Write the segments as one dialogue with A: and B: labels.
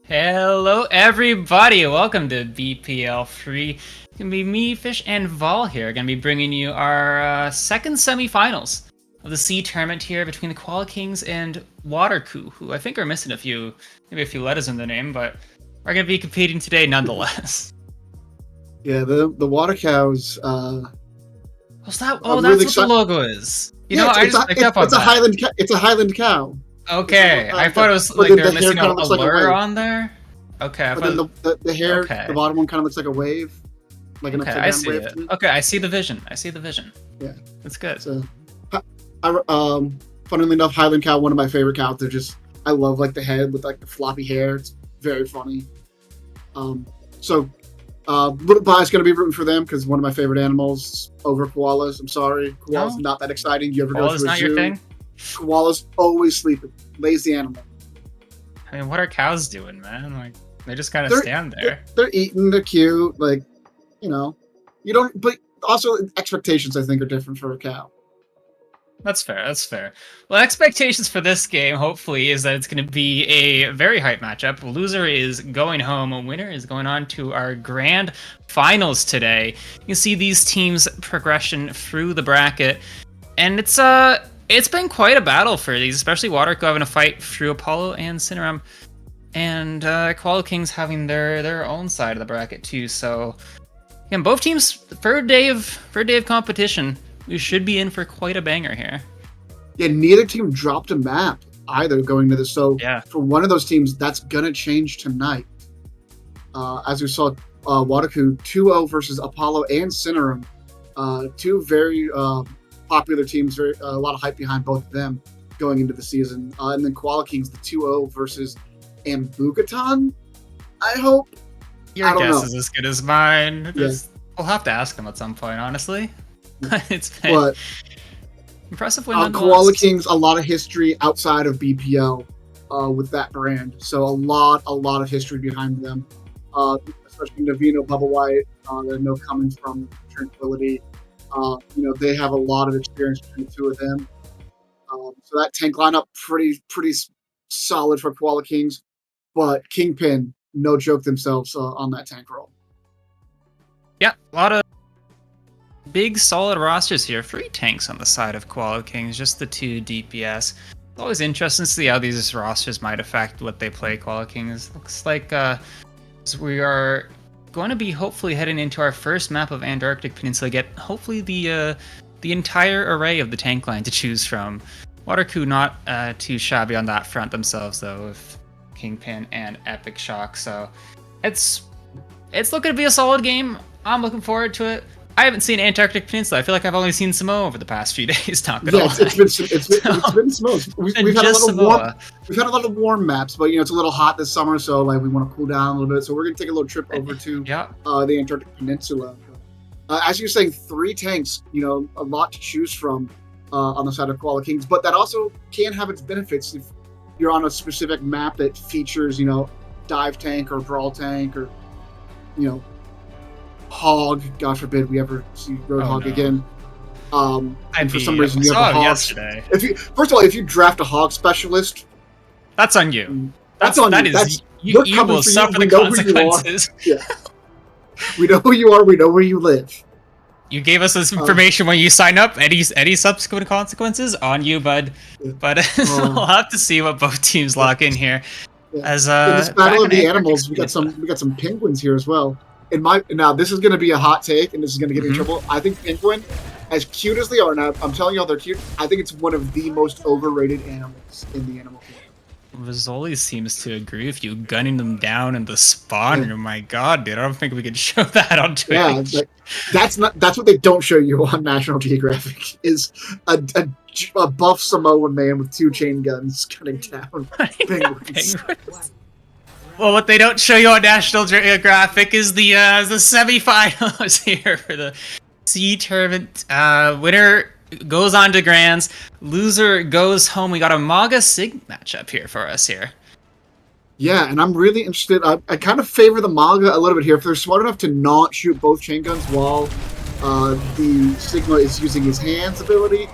A: Hello, everybody. Welcome to BPL Free. It's gonna be me, Fish, and Vol here. Gonna be bringing you our second semifinals of the C tournament here between the Koala Kings and Watercoo, who I think are missing maybe a few letters in the name, but are gonna be competing today nonetheless.
B: Yeah, the water cows.
A: That's
B: really
A: what the logo is. I just picked up on
B: it's
A: that.
B: It's a Highland cow.
A: Okay, I thought it was
B: but
A: like
B: then
A: they were
B: the hair
A: missing
B: kind
A: a
B: of looks like a
A: lure
B: wave.
A: on there. Okay,
B: But then the hair,
A: okay.
B: the bottom one kind of looks like a wave, like an upside down wave.
A: Okay, I see the vision.
B: Yeah,
A: that's good.
B: So, funnily enough, Highland cow, one of my favorite cows. I love like the head with like the floppy hair. It's very funny. Little Pie's gonna be rooting for them because one of my favorite animals over koalas. I'm sorry, koalas not that exciting. You ever go to a zoo?
A: Not your thing?
B: Koalas always sleeping. Lazy animal.
A: I mean, what are cows doing, man? Like, they just kind of stand there.
B: They're eating. They're cute. Like, you don't. But also, expectations I think are different for a cow.
A: That's fair. Well, expectations for this game, hopefully, is that it's going to be a very hype matchup. Loser is going home. A winner is going on to our grand finals today. You can see these teams' progression through the bracket, and it's been quite a battle for these, especially Watercoo having a fight through Apollo and Cinerum, and Koala Kings having their own side of the bracket too. So, again, both teams third day of competition. We should be in for quite a banger here.
B: Yeah, neither team dropped a map either going to this. So for one of those teams, that's gonna change tonight. As we saw, Watercoo 2-0 versus Apollo and Cinerum, two very popular teams, a lot of hype behind both of them going into the season. And then Koala Kings, the 2-0 versus Ambugaton, I hope.
A: Your guess is as good as mine.
B: Yeah.
A: We'll have to ask them at some point, honestly. It's been impressive win.
B: Koala Kings, a lot of history outside of BPL with that brand. So a lot of history behind them. Especially Navino, Bubba White, they know coming from Tranquility. They have a lot of experience between the two of them. So that tank lineup pretty solid for Koala Kings, but Kingpin, no joke themselves on that tank roll.
A: Yeah, a lot of big solid rosters here. 3 tanks on the side of Koala Kings, just the 2 DPS. It's always interesting to see how these rosters might affect what they play. Koala Kings looks like we are going to be hopefully heading into our first map of Antarctic Peninsula. Get hopefully the entire array of the tank line to choose from. Watercoo not too shabby on that front themselves though, with Kingpin and Epic Shock. So it's looking to be a solid game. I'm looking forward to it. I haven't seen Antarctic Peninsula. I feel like I've only seen Samoa over the past few days.
B: It's been Samoa. We've had a lot of warm maps, but it's a little hot this summer, so like we want to cool down a little bit. So we're gonna take a little trip over to the Antarctic Peninsula. As you're saying, 3 tanks. A lot to choose from on the side of Koala Kings, but that also can have its benefits if you're on a specific map that features dive tank or brawl tank or hog. God forbid we ever see Roadhog again. And for some reason you have a hog.
A: Yesterday.
B: If you draft a hog specialist,
A: that's on you.
B: You
A: will suffer the consequences.
B: We know who you are. We know where you live.
A: You gave us this information when you sign up. Any subsequent consequences on you, bud. But we'll have to see what both teams lock in here.
B: Yeah. As in this battle of the animals, we got some penguins here as well. Now this is going to be a hot take, and this is going to get me in trouble. I think penguin, as cute as they are, now I'm telling y'all they're cute. I think it's one of the most overrated animals in the animal kingdom.
A: Rizzoli seems to agree with you, gunning them down in the spawn. Yeah. Oh my god, dude! I don't think we could show that on Twitch.
B: Yeah, that's what they don't show you on National Geographic is a buff Samoan man with 2 chain guns cutting down penguins.
A: Well, what they don't show you on National Geographic is the semifinals here for the C tournament. Winner goes on to Grands. Loser goes home. We got a Maga Sig matchup here for us here.
B: Yeah, and I'm really interested. I kind of favor the Maga a little bit here. If they're smart enough to not shoot both chain guns while the Sigma is using his hands ability,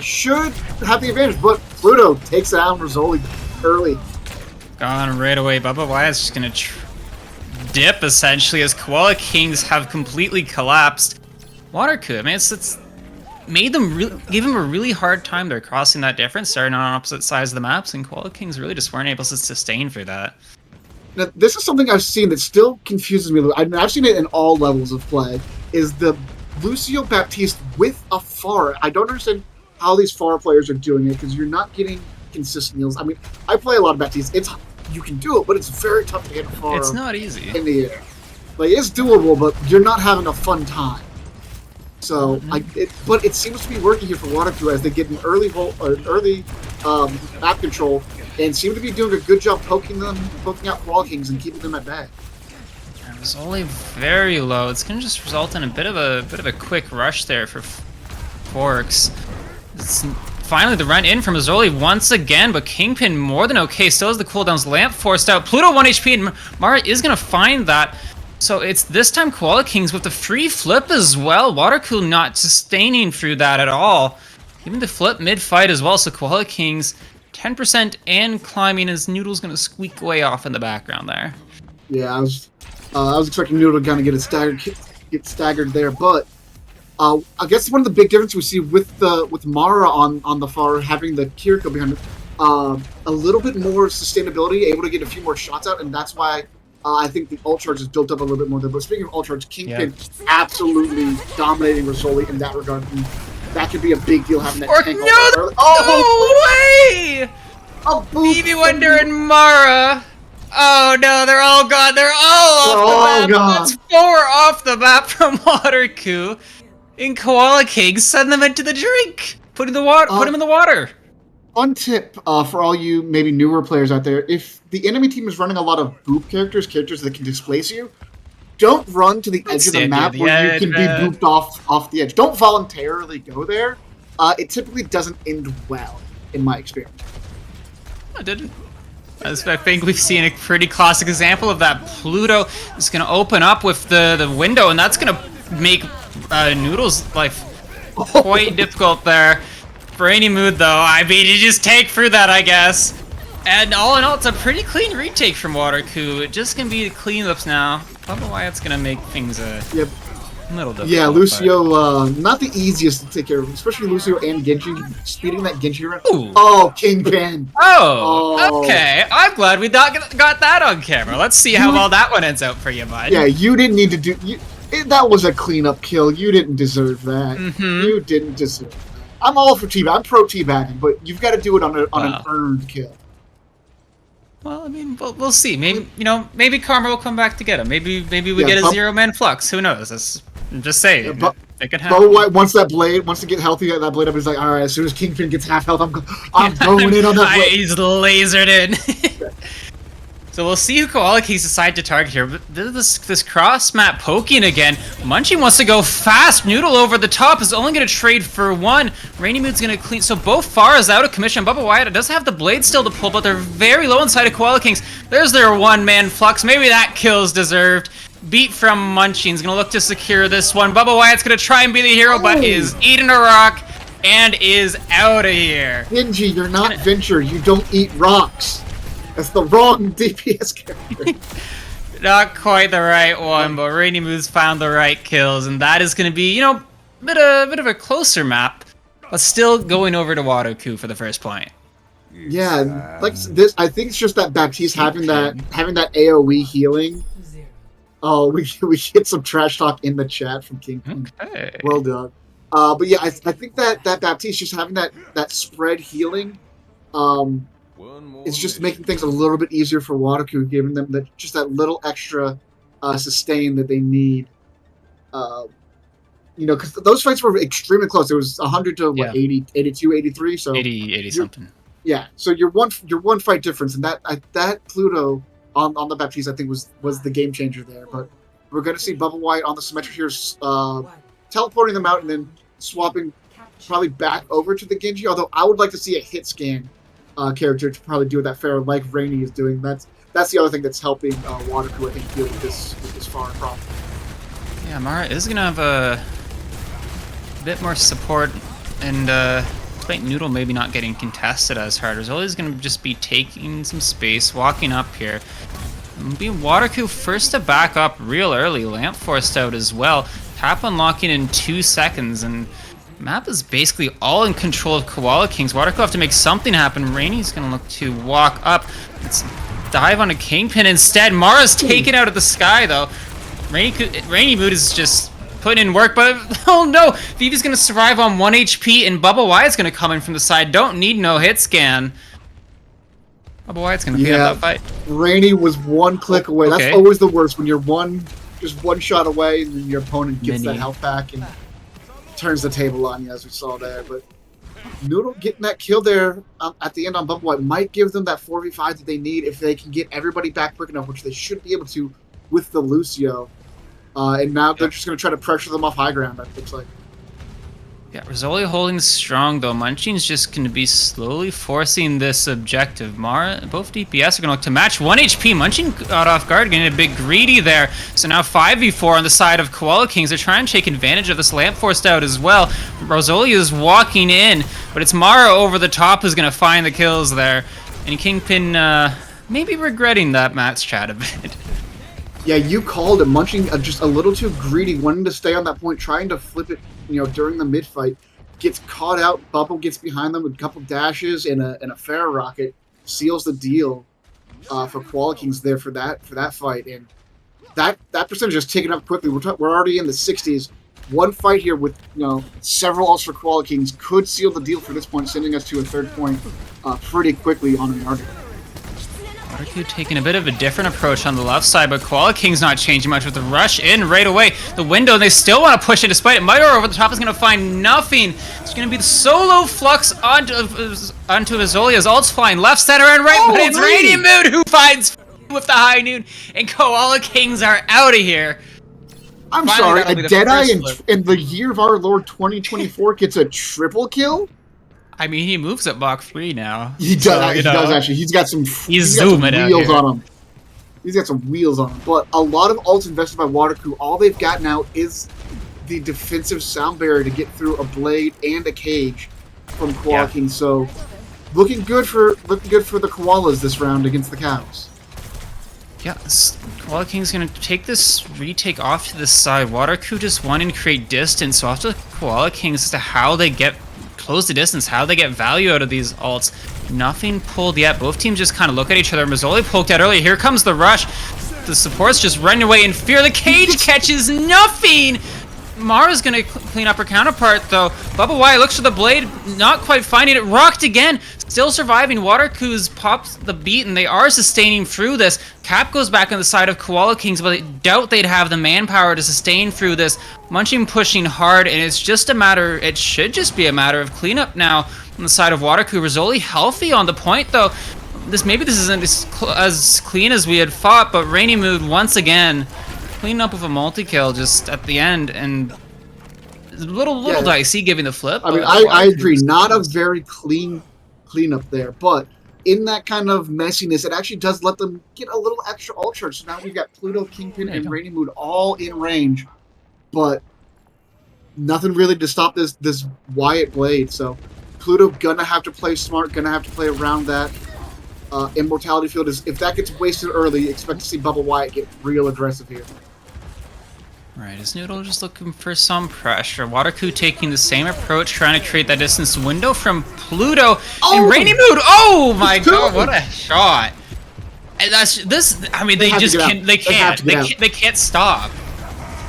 B: should have the advantage. But Pluto takes it out on Rizzoli early.
A: gone right away. Bubba Wyatt's just gonna dip essentially as Koala Kings have completely collapsed. Watercoo, I mean, it's made them gave them a really hard time. They're crossing that difference, starting on opposite sides of the maps, and Koala Kings really just weren't able to sustain through that.
B: Now, this is something I've seen that still confuses me a little. I mean, I've seen it in all levels of play. Is the Lucio Baptiste with a Pharah? I don't understand how these Pharah players are doing it because you're not getting consistent heals. I mean, I play a lot of Baptiste. You can do it, but it's very tough to hit a Pharah.
A: It's not easy
B: in the air. Like, it's doable, but you're not having a fun time. So, but it seems to be working here for Watercoo as they get an early map control and seem to be doing a good job poking out Koala Kings and keeping them at bay.
A: It was only very low. It's gonna just result in a bit of a quick rush there for Forks. It's finally the run in from Zoli once again, but Kingpin more than okay. Still has the cooldowns. Lamp forced out. Pluto 1 HP, and Mara is gonna find that. So it's this time Koala Kings with the free flip as well. Watercoo not sustaining through that at all. Even the flip mid-fight as well, so Koala Kings 10% and climbing as Noodle's gonna squeak away off in the background there.
B: Yeah, I was expecting Noodle to kind of get staggered there, but I guess one of the big differences we see with Mara on the far having the Kiriko behind it, a little bit more sustainability, able to get a few more shots out, and that's why I think the ult charge is built up a little bit more there. But speaking of ult charge, Kingpin absolutely dominating Rosoli in that regard. And that could be a big deal having that tank early.
A: Oh, no way! BB Wonder and Mara. Oh no, they're all gone. They're all off the map. That's 4 off the map from Watercoo. In Koala King, send them into the drink. Put him in the water.
B: Fun tip for all you maybe newer players out there: if the enemy team is running a lot of boop characters that can displace you, don't run to the edge of the map where you can be booped off the edge. Don't voluntarily go there. It typically doesn't end well, in my experience.
A: I didn't. I think we've seen a pretty classic example of that. Pluto is going to open up with the window, and that's going to make Noodle's life quite difficult there. For any mood, though, I mean, you just take through that, I guess. And all in all, it's a pretty clean retake from Watercoo. It just can be cleanups now. Bubba Wyatt's going to make things a little difficult. Yeah,
B: Lucio, not the easiest to take care of, especially Lucio and Genji. Speeding that Genji around.
A: Ooh.
B: Oh, Kingpin.
A: Oh, okay. I'm glad we got that on camera. Let's see how well that one ends out for you, bud.
B: Yeah, you didn't need to do... that was a cleanup kill. You didn't deserve that. You didn't deserve that. I'm all for teabag. I'm pro teabagging, but you've got to do it on an earned kill.
A: Well, I mean, we'll see. Maybe maybe Karma will come back to get him. Maybe we get a 0-man flux. Who knows? I'm just saying. It could happen.
B: But once to get healthy, that blade up is like, all right. As soon as Kingpin gets half health, I'm going in on that blade.
A: He's lasered in. So we'll see who Koala Kings decide to target here. But this cross-map poking again. Munchie wants to go fast. Noodle over the top is only going to trade for 1. Rainy Mood's going to clean. So both Pharah's out of commission. Bubba Wyatt does have the blade still to pull, but they're very low inside of Koala Kings. There's their 1-man flux. Maybe that kill's deserved. Beat from Munchie's going to look to secure this one. Bubba Wyatt's going to try and be the hero, but is eating a rock and is out of here.
B: Genji, you're not Venture. You don't eat rocks. That's the wrong DPS character.
A: Not quite the right one, but Rainy Mood's found the right kills, and that is going to be, a bit of a closer map, but still going over to Watercoo for the first point.
B: Yeah, like this, I think it's just that Baptiste having that AOE healing. Oh, we hit some trash talk in the chat from King.
A: Okay.
B: Well done. But yeah, I think that Baptiste just having that spread healing. It's just making things a little bit easier for Watercoo, giving them that little extra sustain that they need. Because those fights were extremely close. It was 100 to 80, 82, 83. So
A: 80 something.
B: Yeah. So your one fight difference, and that Pluto on the Baptiste, I think was the game changer there. But we're going to see Bubba Wyatt on the Symmetric here, teleporting them out and then swapping probably back over to the Genji. Although I would like to see a hit scan character to probably do that fair like Rainy is doing. That's the other thing that's helping Watercoo, I think, deal with this far problem. Yeah,
A: Mara is gonna have a bit more support and despite Noodle maybe not getting contested as hard. Rizzoli's going to just be taking some space, walking up here. Being Watercoo first to back up real early. Lamp forced out as well. Tap unlocking in 2 seconds, and map is basically all in control of Koala Kings. Watercoo have to make something happen. Rainy's going to look to walk up. Let's dive on a Kingpin instead. Mara's taken out of the sky, though. Rainy Mood is just putting in work, but oh no! Vivi's going to survive on 1 HP, and Bubba Wyatt's going to come in from the side. Don't need no hit scan. Bubba Wyatt's going to pick up that fight.
B: Rainy was 1 click away. Okay. That's always the worst, when you're just one shot away, and then your opponent gets that health back and turns the table on you, as we saw there. But Noodle getting that kill there at the end on Bubba Wyatt might give them that 4v5 that they need if they can get everybody back quick enough, which they should be able to with the Lucio. And now they're just going to try to pressure them off high ground, it looks like.
A: Yeah, Rizzoli holding strong, though. Munching's just going to be slowly forcing this objective. Mara, both DPS are going to look to match 1 HP. Munching got off guard, getting a bit greedy there. So now 5v4 on the side of Koala Kings. They're trying to take advantage of this lamp forced out as well. Rizzoli is walking in, but it's Mara over the top who's going to find the kills there. And Kingpin maybe regretting that match chat a bit.
B: Yeah, you called it. Munching just a little too greedy, wanting to stay on that point, trying to flip it, during the mid fight. Gets caught out. Bubble gets behind them with a couple dashes and a Pharaoh Rocket, seals the deal for Koala Kings there for that fight. And that percentage is taken up quickly. We're already in the 60s. One fight here with several ults for Koala Kings could seal the deal for this point, sending us to a 3rd point pretty quickly on an argument.
A: Watercoo taking a bit of a different approach on the left side, but Koala King's not changing much with the rush in right away. The window, they still want to push it despite it. Midor over the top is going to find nothing. It's going to be the solo flux onto Rizzoli's ults flying left, center, and right, but it's Rainy Mood who finds with the high noon, and Koala Kings are out of here.
B: I'm sorry, a Deadeye in the year of our Lord 2024 gets a triple kill?
A: I mean, he moves at Mach 3 now.
B: He does. So, he does actually. He's got some wheels on him. He's got some wheels on him. But a lot of ults invested by Watercoo. All they've got now is the defensive sound barrier to get through a blade and a cage from Koala King. So looking good for the Koalas this round against the Cows.
A: Yeah, Koala King's going to take this retake off to the side. Watercoo just wanting to create distance. So after Koala Kings as to how they close the distance, how they get value out of these ults. Nothing pulled yet. Both teams just kind of look at each other. Rizzoli poked out early. Here comes the rush. The support's just running away in fear. The cage catches nothing. Mara's going to clean up her counterpart, though. Bubba Wyatt looks for the blade, not quite finding it. Rocked again. Still surviving. Watercoo's popped the beat, and they are sustaining through this. Cap goes back on the side of Koala Kings, but I doubt they'd have the manpower to sustain through this. Munching pushing hard, and it's just a matter, it should just be a matter of cleanup now on the side of Watercoo. Rizzoli healthy on the point, though. Maybe this isn't as clean as we had thought, but Rainy Mood once again cleaning up with a multi-kill just at the end, and a little dicey giving the flip.
B: I mean, I agree. Not a very clean cleanup there, but in that kind of messiness, it actually does let them get a little extra ult charge. So now we've got Pluto, Kingpin, and Rainy Mood all in range, but nothing really to stop this Wyatt blade. So Pluto gonna have to play smart, gonna have to play around that. Immortality Field is, if that gets wasted early, expect to see Bubba Wyatt get real aggressive here.
A: Right, is Noodle just looking for some pressure? Watercoo taking the same approach, trying to create that distance window from Pluto. And Rainy Mood, oh my god, what a shot. And that's this, I mean, they can't stop.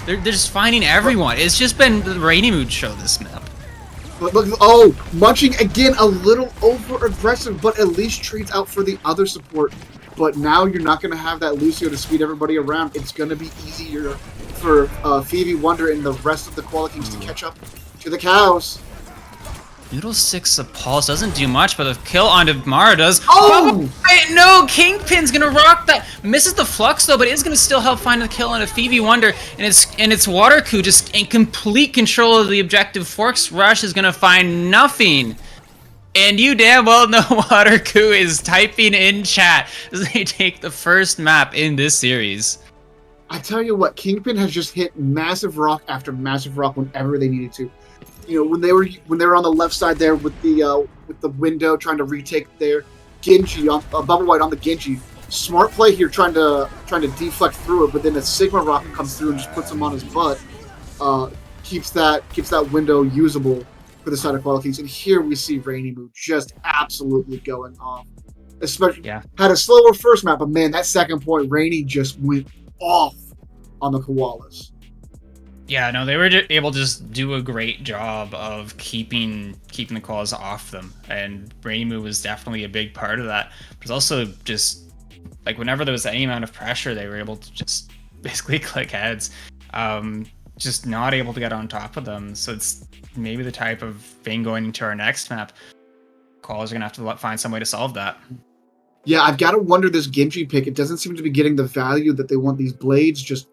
A: They're just finding everyone. It's just been the Rainy Mood show this map.
B: But look, Munching again, a little over aggressive, but at least trades out for the other support. But now you're not going to have that Lucio to speed everybody around. It's going to be easier for Phoebe Wonder and the rest of the Koala Kings to catch up to the Cows.
A: Noodle 6 of Pulse doesn't do much, but a kill onto Mara does.
B: Oh!
A: No, Kingpin's gonna rock that. Misses the flux though, but is gonna still help find the kill on a Phoebe Wonder, and it's Watercoo just in complete control of the objective. Forks Rush is gonna find nothing. And you damn well know Watercoo is typing in chat as they take the first map in this series.
B: I tell you what, Kingpin has just hit massive rock after massive rock whenever they needed to. when they were on the left side there with the window trying to retake their Genji on Bubble White on the Genji. Smart play here, trying to deflect through it, but then a Sigma rocket comes through and just puts him on his butt. Keeps that window usable for the side of Koala Kings. And here we see Rainy just absolutely going off. Especially had a slower first map, but man, that second point, Rainy just went off on the Koalas.
A: Yeah, no, they were able to just do a great job of keeping the Koalas off them, and Rainy was definitely a big part of that. But also just like whenever there was any amount of pressure, they were able to just basically click heads. Just not able to get on top of them. So it's maybe the type of thing going into our next map. Koalas are gonna have to find some way to solve that.
B: Yeah, I've got to wonder this Genji pick. It doesn't seem to be getting the value that they want. These blades just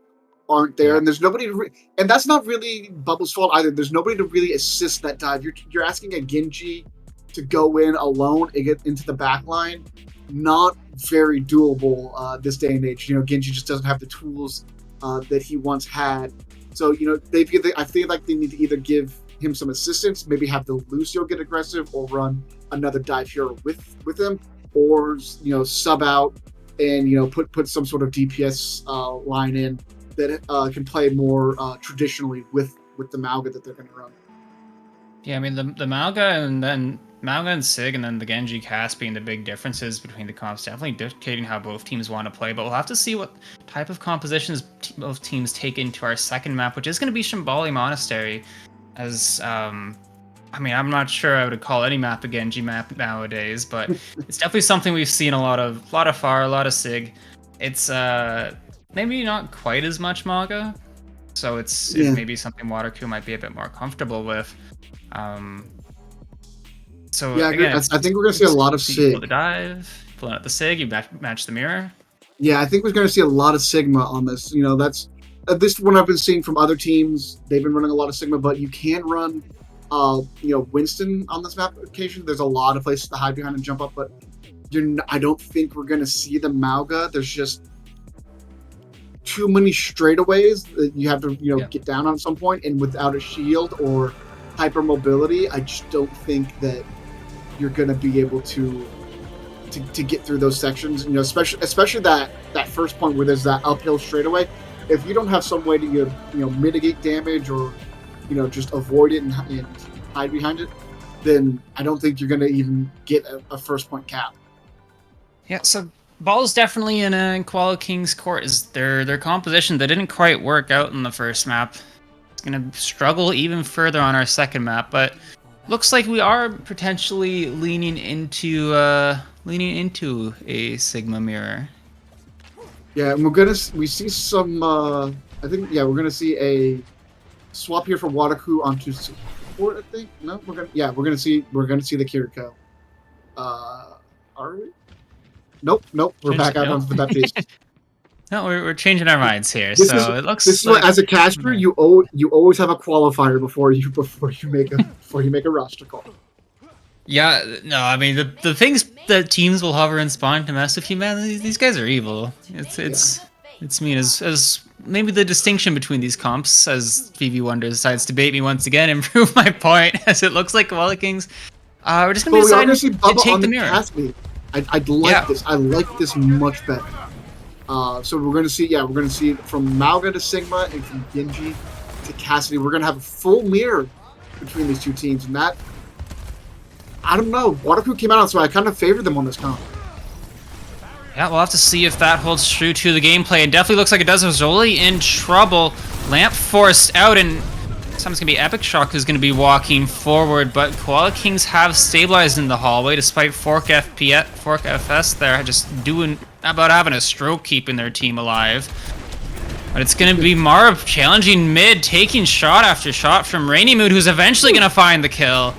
B: aren't there, and there's nobody to and that's not really Bubble's fault either. There's nobody to really assist that dive. You're asking a Genji to go in alone and get into the back line. Not very doable this day and age. Genji just doesn't have the tools that he once had. So I feel like they need to either give him some assistance, maybe have the Lucio get aggressive, or run another dive hero with him, or sub out and put some sort of DPS line in that can play more traditionally with the Mauga that they're going to run.
A: Yeah, I mean the Mauga and Sig and then the Genji cast being the big differences between the comps, definitely dictating how both teams want to play. But we'll have to see what type of compositions both teams take into our second map, which is going to be Shambali Monastery. As I mean, I'm not sure I would call any map a Genji map nowadays, but it's definitely something we've seen a lot of Far, a lot of Sig. It's maybe not quite as much Mauga, so it's maybe something Watercoo might be a bit more comfortable with. So
B: yeah,
A: again,
B: I think we're going to see a lot of Sig.
A: The dive, pulling out the Sig, you match the mirror.
B: Yeah, I think we're going to see a lot of Sigma on this. That's at least what I've been seeing from other teams. They've been running a lot of Sigma, but you can run, Winston on this map occasion. There's a lot of places to hide behind and jump up, but I don't think we're going to see the Mauga. There's just too many straightaways that you have to, get down on some point, and without a shield or hypermobility, I just don't think that you're going to be able to get through those sections. Especially that first point where there's that uphill straightaway. If you don't have some way to mitigate damage or just avoid it and hide behind it, then I don't think you're going to even get a first point cap.
A: Yeah, so Ball's definitely in Koala King's court. Is their composition that didn't quite work out in the first map. It's going to struggle even further on our second map, but looks like we are potentially leaning into a Sigma mirror.
B: Yeah, and we see some. I think we're gonna see a swap here from Watercoo onto support. I think we're gonna see the Kiriko. Are we? Nope. We're back out onto the Baptiste.
A: No, we're changing our minds here. It looks.
B: This is like, as a caster, you always have a qualifier before you make a roster call.
A: Yeah, no, I mean the things that teams will hover and spawn to mess with you, man. These guys are evil. It's mean as maybe the distinction between these comps, as VV Wonder decides to bait me once again and prove my point, as it looks like Koala Kings. We're just gonna be deciding to take the mirror.
B: I'd like this. I like this much better. So we're gonna see from Mauga to Sigma and from Genji to Cassidy. We're gonna have a full mirror between these two teams, and that. I don't know. Watercoo came out, so I kind of favored them on this comp.
A: Yeah, we'll have to see if that holds true to the gameplay. It definitely looks like it does. Zoli in trouble. Lamp forced out, and this time it's going to be Epic Shock who's going to be walking forward, but Koala Kings have stabilized in the hallway despite Fork FS there just doing about having a stroke keeping their team alive. But it's going to be Mara challenging mid, taking shot after shot from Rainy Mood, who's eventually going to find the kill.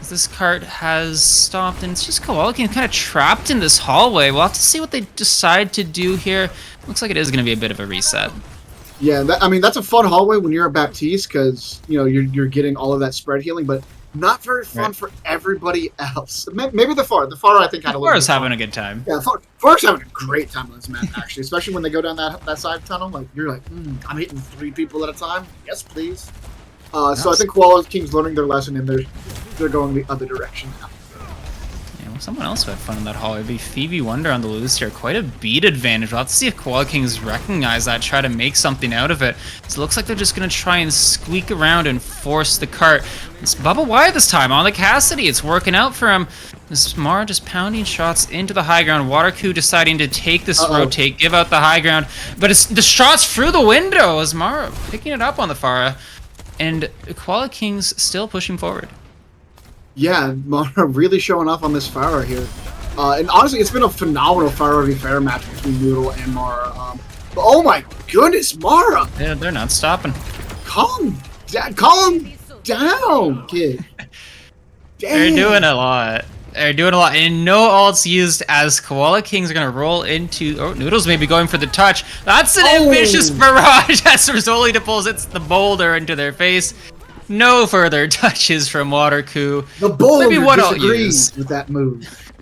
A: This cart has stopped, and it's just Koala King kind of trapped in this hallway. We'll have to see what they decide to do here. Looks like it is going to be a bit of a reset.
B: Yeah, that's a fun hallway when you're a Baptiste, because you're getting all of that spread healing, but not very fun for everybody else. Maybe the Far I think had a little.
A: Far's having a good time.
B: Yeah, Far's having a great time on this map actually, especially when they go down that side tunnel. Like you're like, I'm hitting 3 people at a time. Yes, please. So I think Koala King's learning their lesson, and they're going the other direction now.
A: Yeah, well, someone else who had fun in that hallway would be Phoebe Wonder on the loose here. Quite a beat advantage. We'll have to see if Koala Kings recognize that, try to make something out of it. So it looks like they're just going to try and squeak around and force the cart. It's Bubba Wyatt this time on the Cassidy. It's working out for him. This Mara just pounding shots into the high ground. Watercoo deciding to take this rotate, give out the high ground. But it's the shots through the window as Mara picking it up on the Pharah. And Koala Kings still pushing forward.
B: Yeah, Mara really showing off on this Pharah here. And honestly, it's been a phenomenal Pharah v Pharah match between Noodle and Mara. But oh my goodness, Mara!
A: Yeah, they're not stopping.
B: Calm down, kid.
A: They're doing a lot. They're doing a lot. And no ults used as Koala Kings are going to roll into... Oh, Noodles may be going for the touch. That's an ambitious barrage as Rizzoli deposits the boulder into their face. No further touches from Watercoo.
B: The boulder disagrees with that move.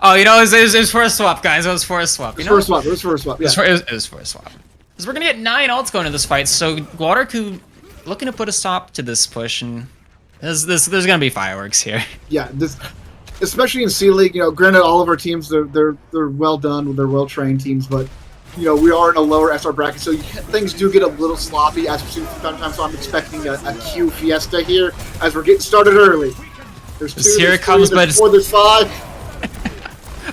A: Oh, you know, it was for a swap, guys. It was for a swap.
B: It was for a swap. Yeah.
A: It was for a swap. Because we're going to get 9 ults going into this fight. So Watercoo looking to put a stop to this push. And there's going to be fireworks here.
B: Yeah, especially in C League, you know, granted all of our teams they're well done, they're well trained teams, but you know we are in a lower SR bracket, so things do get a little sloppy as we see sometimes. So I'm expecting a Q fiesta here as we're getting started early. There's 2,
A: here
B: there's
A: it comes,
B: 3, there's 4, there's 5.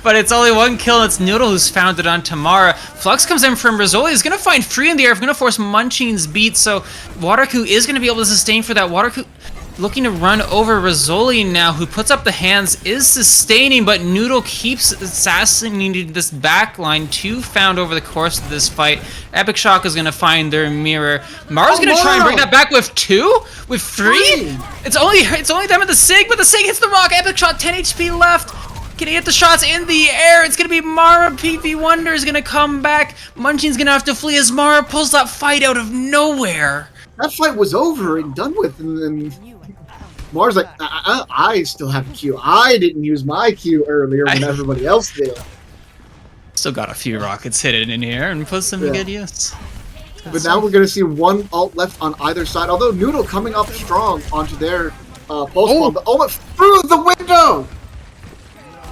A: But it's only 1 kill, and it's Noodle who's found it on Tamara. Flux comes in from Rizzoli. He's going to find free in the air. He's going to force Munching's beat, so Watercoo is going to be able to sustain for that. Watercoo looking to run over Rizzoli now, who puts up the hands, is sustaining, but Noodle keeps assassinating this backline. 2 found over the course of this fight. Epic Shock is going to find their mirror. Mara's going to try and bring that back with 2? With 3? It's only them at the Sig, but the Sig hits the rock. Epic Shock, 10 HP left. Can he hit the shots in the air? It's going to be Mara. PV Wonder is going to come back. Munching's going to have to flee as Mara pulls that fight out of nowhere.
B: That fight was over and done with, and Mara's like, I still have a Q. I didn't use my Q earlier when everybody else did.
A: Still got a few rockets hidden in here and put some good use.
B: But now we're going to see 1 ult left on either side, although Noodle coming up strong onto their pulse bomb. Oh, through the window!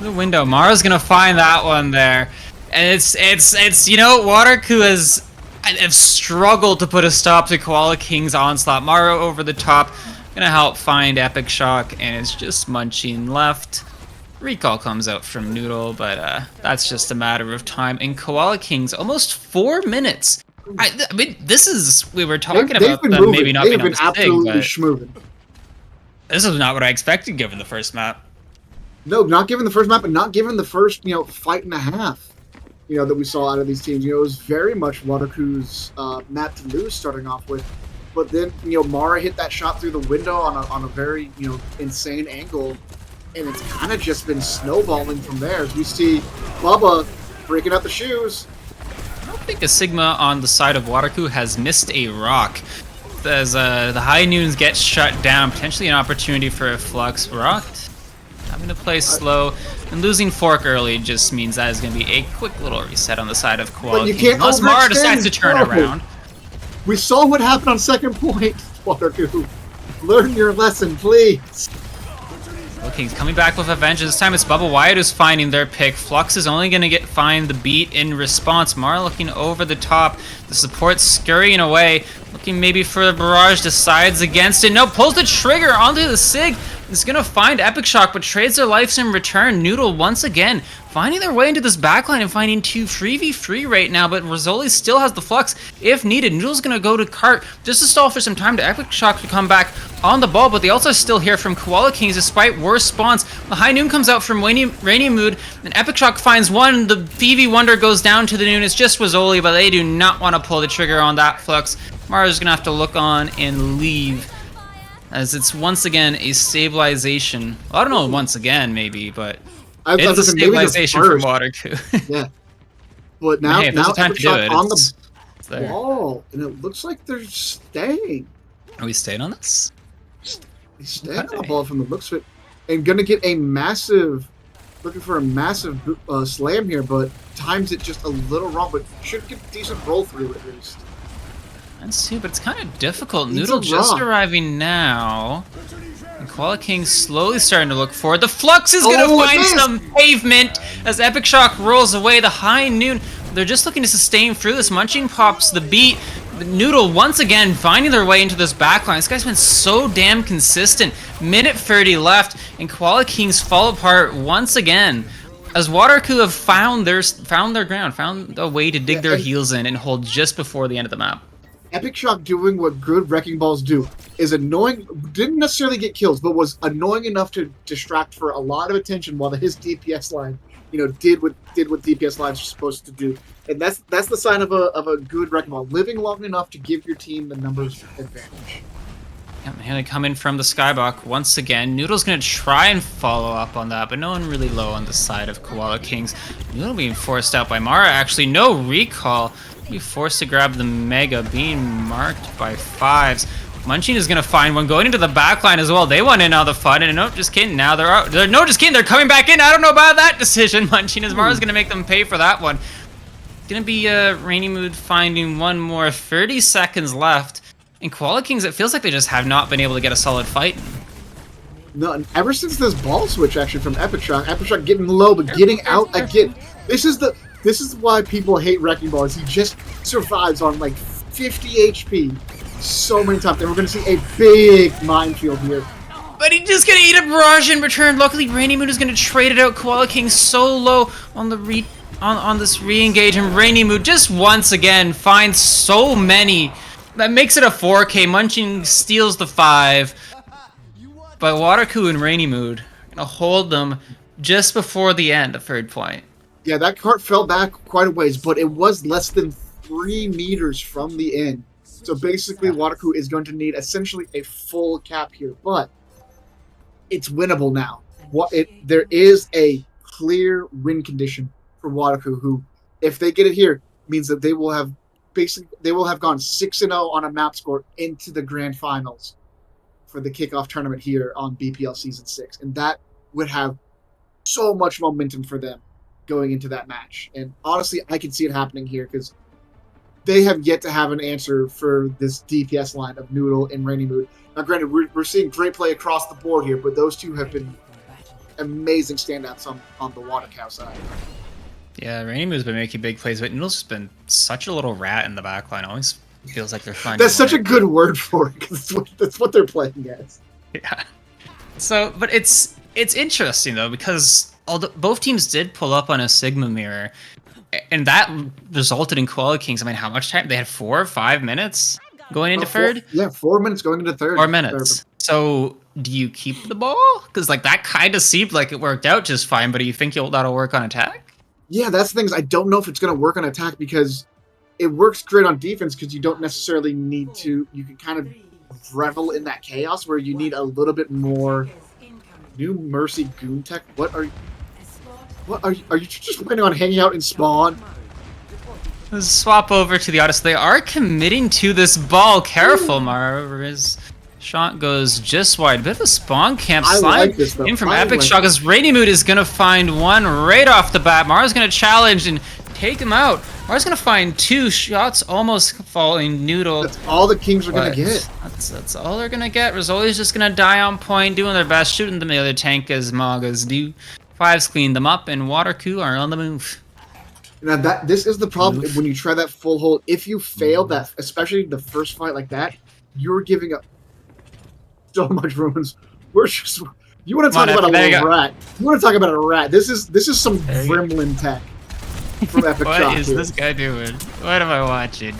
A: The window. Mara's gonna find that one there, and it's you know, Watercoo have struggled to put a stop to Koala King's onslaught. Mara over the top, gonna help find Epic Shock, and it's just Munching left. Recall comes out from Noodle, but that's just a matter of time. And Koala King's almost 4 minutes. I mean, this is we were talking about them maybe not being on the thing, but this is not what I expected given the first map.
B: No, not given the first map, but not given the first, you know, fight and a half, you know, that we saw out of these teams. You know, it was very much Watercoo's map to lose starting off with. But then, you know, Mara hit that shot through the window on a very, you know, insane angle. And it's kind of just been snowballing from there as we see Bubba breaking out the shoes.
A: I don't think a Sigma on the side of Watercoo has missed a rock. As the High Noons get shut down, potentially an opportunity for a Flux rock. Having to play slow and losing Fork early just means that is going to be a quick little reset on the side of Koala. Unless Mara decides to turn around.
B: We saw what happened on second point, Watercoo. Learn your lesson, please.
A: Okay, he's coming back with a vengeance. This time it's Bubba Wyatt who's finding their pick. Flux is only going to find the beat in response. Mara looking over the top. The support scurrying away. Looking maybe for the barrage. Decides against it. No, pulls the trigger onto the Sig. Is going to find Epic Shock, but trades their lives in return. Noodle once again finding their way into this backline and finding 2 3v3 right now, but Rizzoli still has the Flux if needed. Noodle's going to go to Cart just to stall for some time to Epic Shock to come back on the ball, but they also still hear from Koala Kings despite worse spawns. The High Noon comes out from Rainy Mood, and Epic Shock finds one. The PV Wonder goes down to the Noon. It's just Rizzoli, but they do not want to pull the trigger on that Flux. Mara's going to have to look on and leave, as it's once again a stabilization. Well, I don't know, once again maybe, but it's a stabilization from Watercoo.
B: Yeah. But now,
A: hey,
B: now
A: time to do it,
B: on the wall, and it looks like they're staying.
A: Are we staying on this?
B: They stay on the ball from the looks of it, and gonna get a massive, looking for a massive slam here, but times it just a little wrong, but should get a decent roll through at least.
A: Let's see, but it's kind of difficult.
B: He's
A: Noodle
B: a
A: just
B: rock.
A: arriving now. And Koala King slowly starting to look forward. The Flux is gonna
B: Oh, it
A: find
B: missed!
A: some pavement as Epic Shock rolls away. The high noon. They're just looking to sustain through this. Munching pops the beat. Noodle once again finding their way into this backline. This guy's been so damn consistent. Minute 30 left, and Koala Kings fall apart once again. As Watercoo have found their ground, found a way to dig their heels in and hold just before the end of the map.
B: Epic Shock doing what good Wrecking Balls do is annoying. Didn't necessarily get kills, but was annoying enough to distract for a lot of attention while his DPS line, did what DPS lines are supposed to do. And that's the sign of a good Wrecking Ball, living long enough to give your team the numbers advantage.
A: Yep, gonna come in from the Skybox once again. Noodle's gonna try and follow up on that, but no one really low on the side of Koala Kings. Noodle being forced out by Mara. Actually, no recall. Be forced to grab the Mega, being marked by 5s. Munching is gonna find one going into the backline as well. They want in on the fun, and nope, just kidding. Now they're out. No, just kidding. They're coming back in. I don't know about that decision. Munching as Mara's gonna make them pay for that one. Gonna be Rainy Mood finding one more. 30 seconds left. And Koala Kings, it feels like they just have not been able to get a solid fight.
B: No, and ever since this ball switch actually from Epic Shock getting low but getting out again. This is why people hate Wrecking Ball. Is he just survives on like 50 HP so many times, and we're gonna see a big minefield here.
A: But he's just gonna eat a barrage in return. Luckily, Rainy Mood is gonna trade it out. Koala King so low on the on this re-engage, and Rainy Mood just once again finds so many. That makes it a 4K. Munching steals the 5. But Watercoo and Rainy Mood gonna hold them just before the end of third point.
B: Yeah, that cart fell back quite a ways, but it was less than 3 meters from the end. So basically, Watercoo is going to need essentially a full cap here, but it's winnable now. There is a clear win condition for Watercoo, who, if they get it here, means that they will have gone 6-0 on a map score into the grand finals for the kickoff tournament here on BPL Season 6. And that would have so much momentum for them going into that match. And honestly, I can see it happening here because they have yet to have an answer for this DPS line of Noodle and Rainy Mood. Now, granted, we're seeing great play across the board here, but those two have been amazing standouts on the Water Cow side.
A: Yeah, Rainy Mood's been making big plays, but Noodle's just been such a little rat in the backline. Always feels like they're finding.
B: That's such a good word for it, because that's what they're playing as.
A: Yeah. So, but it's interesting though, because both teams did pull up on a Sigma mirror, and that resulted in Koala Kings. I mean, how much time? They had 4 or 5 minutes going into third?
B: Yeah, 4 minutes going into third.
A: 4 minutes. So, do you keep the ball? Because like that kind of seemed like it worked out just fine, but do you think that'll work on attack?
B: Yeah, that's the thing. I don't know if it's going to work on attack because it works great on defense because you don't necessarily need to. You can kind of revel in that chaos where you need a little bit more. New Mercy Goon Tech. What are you just planning on hanging out in spawn?
A: Let's swap over to the Odyssey. They are committing to this ball. Careful, Mara. His shot goes just wide. Bit of a spawn camp slide in from Epic Shock as Rainy Mood is going to find one right off the bat. Mara's going to challenge and take him out. Mara's going to find 2 shots almost falling. Noodle.
B: That's all the Kings are going to get.
A: That's all they're going to get. Rizzoli's just going to die on point, doing their best, shooting them the other tank as Magas do. 5s clean them up, and Watercoo are on the move.
B: Now this is the problem when you try that full hold. If you fail that, especially the first fight like that, you're giving up so much ruins. You want to talk about a little rat. You want to talk about a rat. This is some gremlin tech from Epic Shock.
A: What is this guy doing? What am I watching?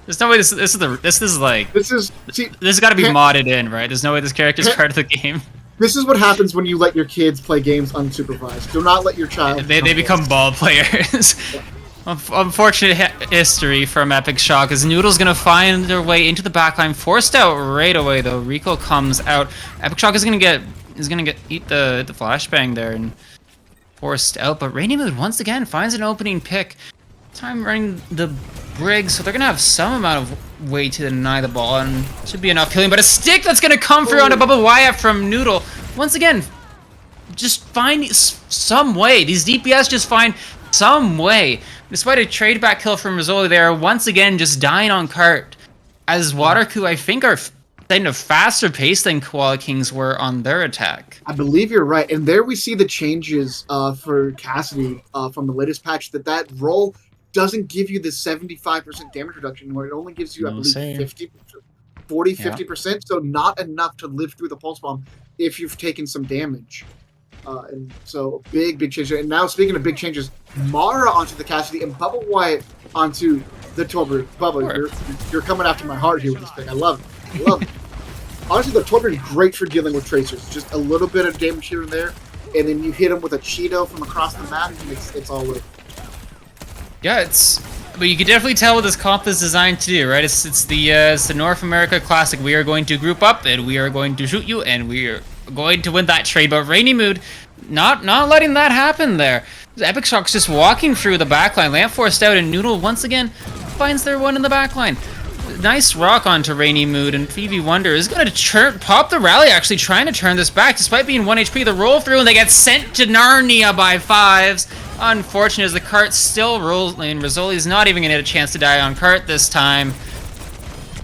A: There's no way this has got to be modded in, right? There's no way this character is part of the game.
B: This is what happens when you let your kids play games unsupervised. Do not let your child.
A: They become ball players. Unfortunate history from Epic Shock as Noodle's gonna find their way into the backline, forced out right away though. Rico comes out. Epic Shock is gonna eat the flashbang there and forced out. But Rainy Mood once again finds an opening pick. Time running the Brig, so they're gonna have some amount of way to deny the ball and should be enough healing. But a stick that's gonna come through on a Bubba Wyatt from Noodle. Once again, just find some way. These DPS just find some way. Despite a trade back kill from Rizzoli, they are once again just dying on cart. as Waterku, I think, are kind of faster paced than Koala Kings were on their attack.
B: I believe you're right. And there we see the changes for Cassidy from the latest patch, that roll doesn't give you the 75% damage reduction, where it only gives you, I believe, 50%. So not enough to live through the Pulse Bomb if you've taken some damage. And so big change. And now, speaking of big changes, Mara onto the Cassidy and Bubble Wyatt onto the Torbjorn. Bubble, you're coming after my heart here with this pick. I love it. I love it. Honestly, the Torbjorn is great for dealing with tracers. Just a little bit of damage here and there, and then you hit him with a Cheeto from across the map, and it's all over.
A: Yeah, but you can definitely tell what this comp is designed to do, right? It's the North America Classic. We are going to group up, and we are going to shoot you, and we are going to win that trade. But Rainy Mood, not letting that happen there. Epic Shock's just walking through the backline. Lamp forced out, and Noodle once again finds their one in the backline. Nice rock onto Rainy Mood, and Phoebe Wonder is going to pop the rally, actually trying to turn this back. Despite being 1 HP, the roll through, and they get sent to Narnia by 5s. Unfortunate as the cart still rolls in. Rizzoli's not even going to get a chance to die on cart this time.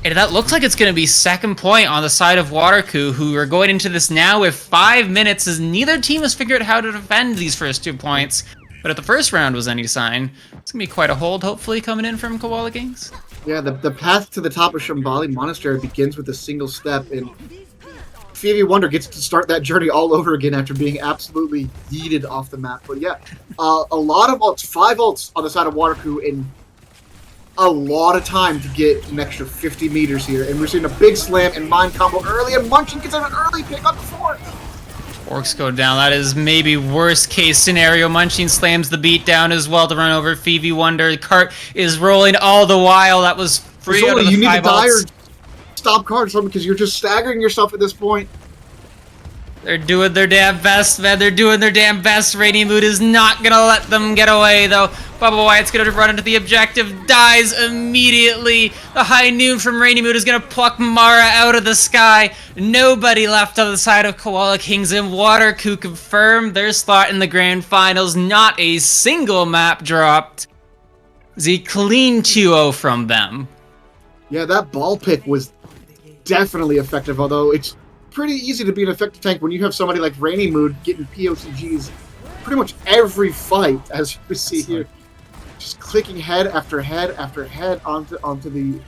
A: And that looks like it's going to be second point on the side of Waterku, who are going into this now with 5 minutes, as neither team has figured out how to defend these first 2 points. But if the first round was any sign, it's going to be quite a hold, hopefully, coming in from Koala Kings.
B: Yeah, the path to the top of Shambhala Monastery begins with a single step, and Phoebe Wonder gets to start that journey all over again after being absolutely yeeted off the map. But yeah, a lot of ults, 5 ults on the side of Waterku, and a lot of time to get an extra 50 meters here. And we're seeing a big slam and mind combo early, and Munchin gets an early pick on the fort.
A: Orcs go down. That is maybe worst case scenario. Munching slams the beat down as well to run over Phoebe Wonder. Cart is rolling all the while. That was free out of the
B: you need
A: 5
B: to die
A: ults.
B: or stop card because you're just staggering yourself at this point.
A: They're doing their damn best, man. They're doing their damn best. Rainy Mood is not gonna let them get away, though. Bubba Wyatt's gonna run into the objective, dies immediately. The high noon from Rainy Mood is gonna pluck Mara out of the sky. Nobody left on the side of Koala Kings, and Waterku confirmed their spot in the grand finals. Not a single map dropped. It's a clean 2-0 from them.
B: Yeah, that ball pick was definitely effective, although it's pretty easy to be an effective tank when you have somebody like Rainy Mood getting POCGs pretty much every fight, as you see here. Just clicking head after head after head onto the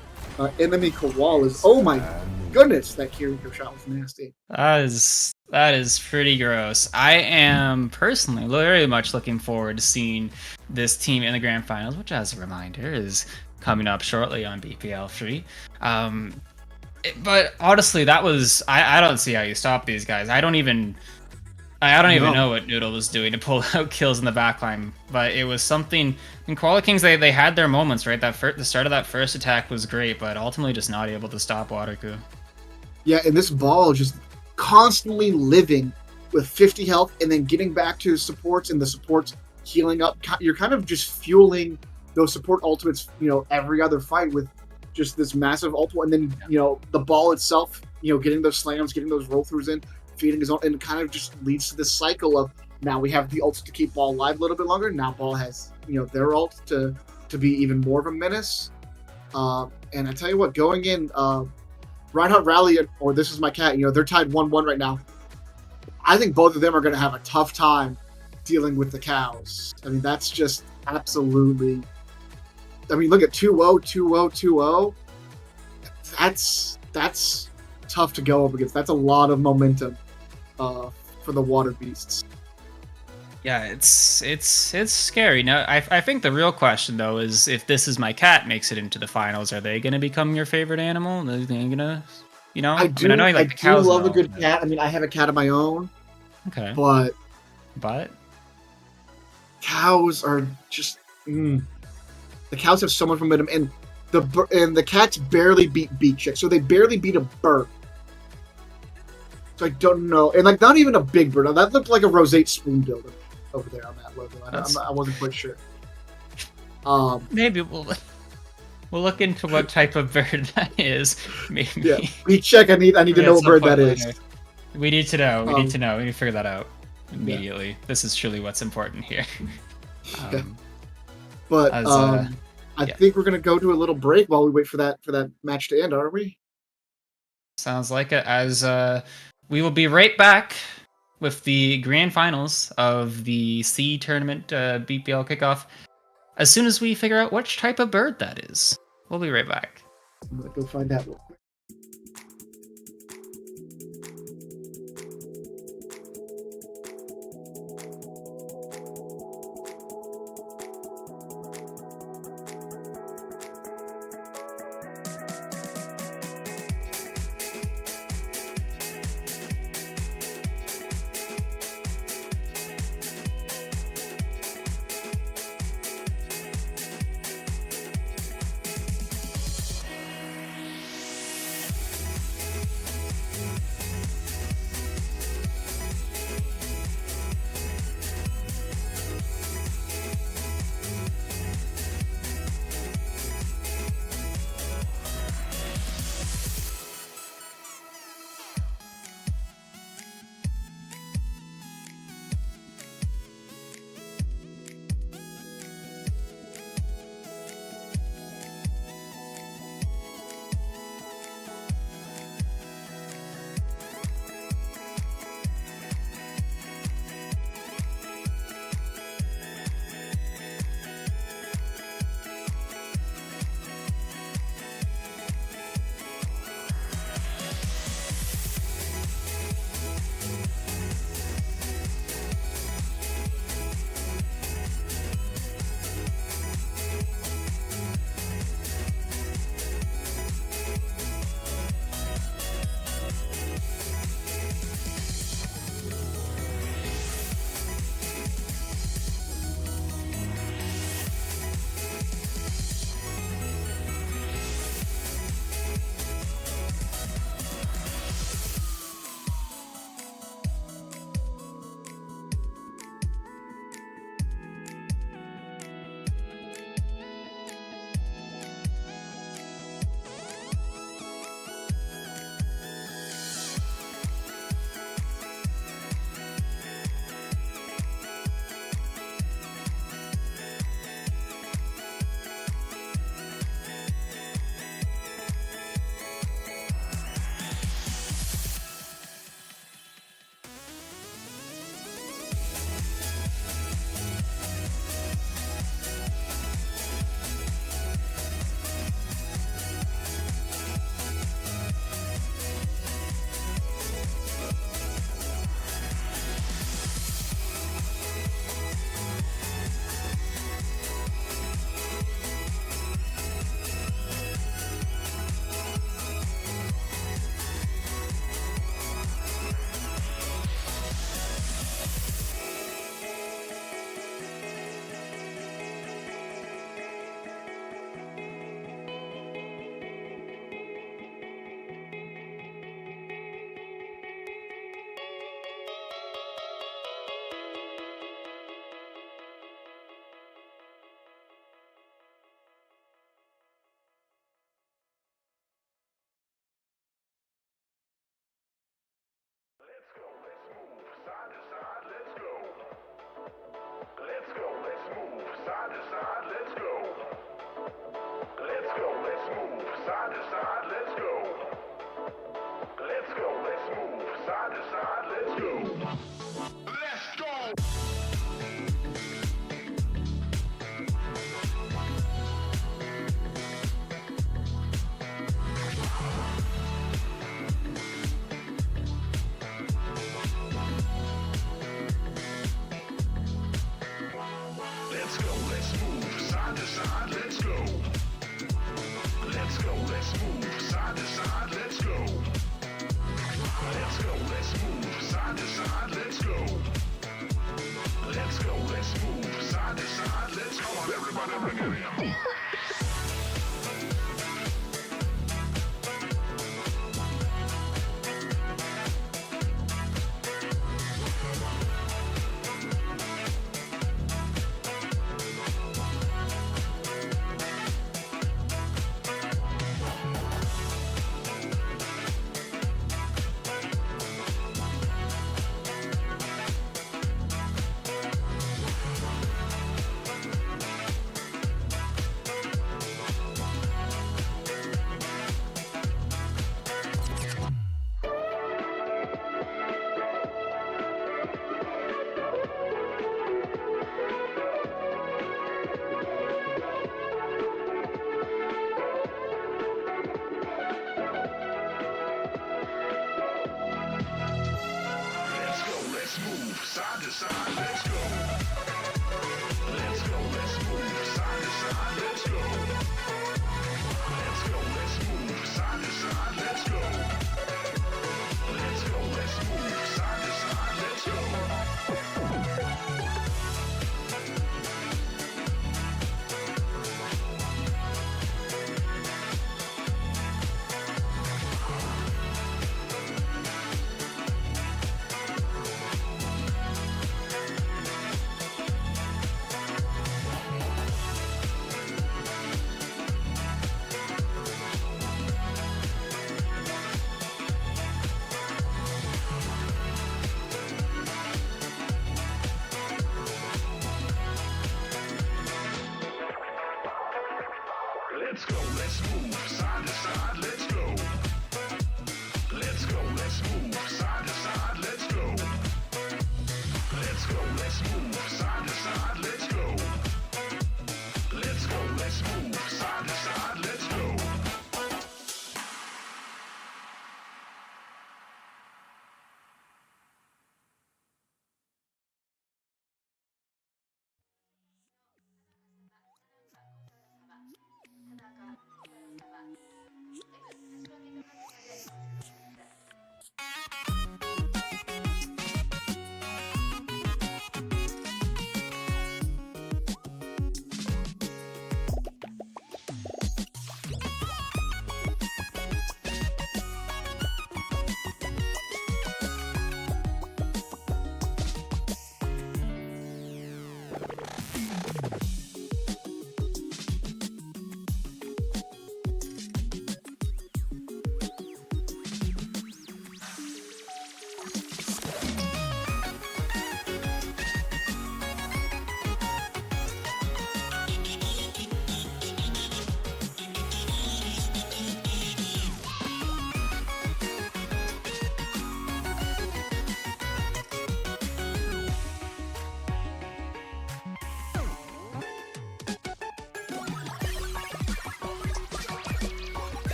B: enemy koalas. Oh my goodness, that Kiriko shot was nasty.
A: That is pretty gross. I am personally very much looking forward to seeing this team in the grand finals, which, as a reminder, is coming up shortly on BPL 3. But honestly, that was I don't see how you stop these guys. I don't even know what Noodle was doing to pull out kills in the backline, but it was something. In Koala Kings, they had their moments, right? The start of that first attack was great, but ultimately just not able to stop Waterku.
B: Yeah, and this ball just constantly living with 50 health and then getting back to supports, and the supports healing up. You're kind of just fueling those support ultimates, every other fight with just this massive ultimate, and then the ball itself, getting those slams, getting those roll throughs in, feeding his own, and it kind of just leads to this cycle of now we have the ults to keep ball alive a little bit longer. Now ball has their ult to be even more of a menace. And I tell you what, going in Reinhardt Rally or This Is My Cat, they're tied 1-1 right now. I think both of them are going to have a tough time dealing with the cows. I mean, that's just absolutely. I mean, look at 2-0, 2-0, 2-0. That's tough to go up against. That's a lot of momentum for the Water Beasts.
A: Yeah, it's scary. Now, I think the real question though is if This Is My Cat makes it into the finals, are they going to become your favorite animal? Are they going to,
B: I do. I know you like the cows. I love a good cat. I mean, I have a cat of my own.
A: Okay.
B: But cows are just. The cows have so much momentum, and the cats barely beat beat chicks, so they barely beat a bird. So I don't know, and not even a big bird. That looked like a roseate spoonbill over there on that logo. I wasn't quite sure.
A: Maybe we'll look into what type of bird that is. Maybe.
B: Yeah, beat check. I need to know what bird that is.
A: We need to know. We need to figure that out immediately. Yeah. This is truly what's important here.
B: But I
A: Yeah.
B: think we're gonna go to a little break while we wait for that match to end, aren't we?
A: Sounds like it. As we will be right back with the grand finals of the C tournament BPL kickoff as soon as we figure out which type of bird that is. We'll be right back.
B: I'm gonna go find out real quick.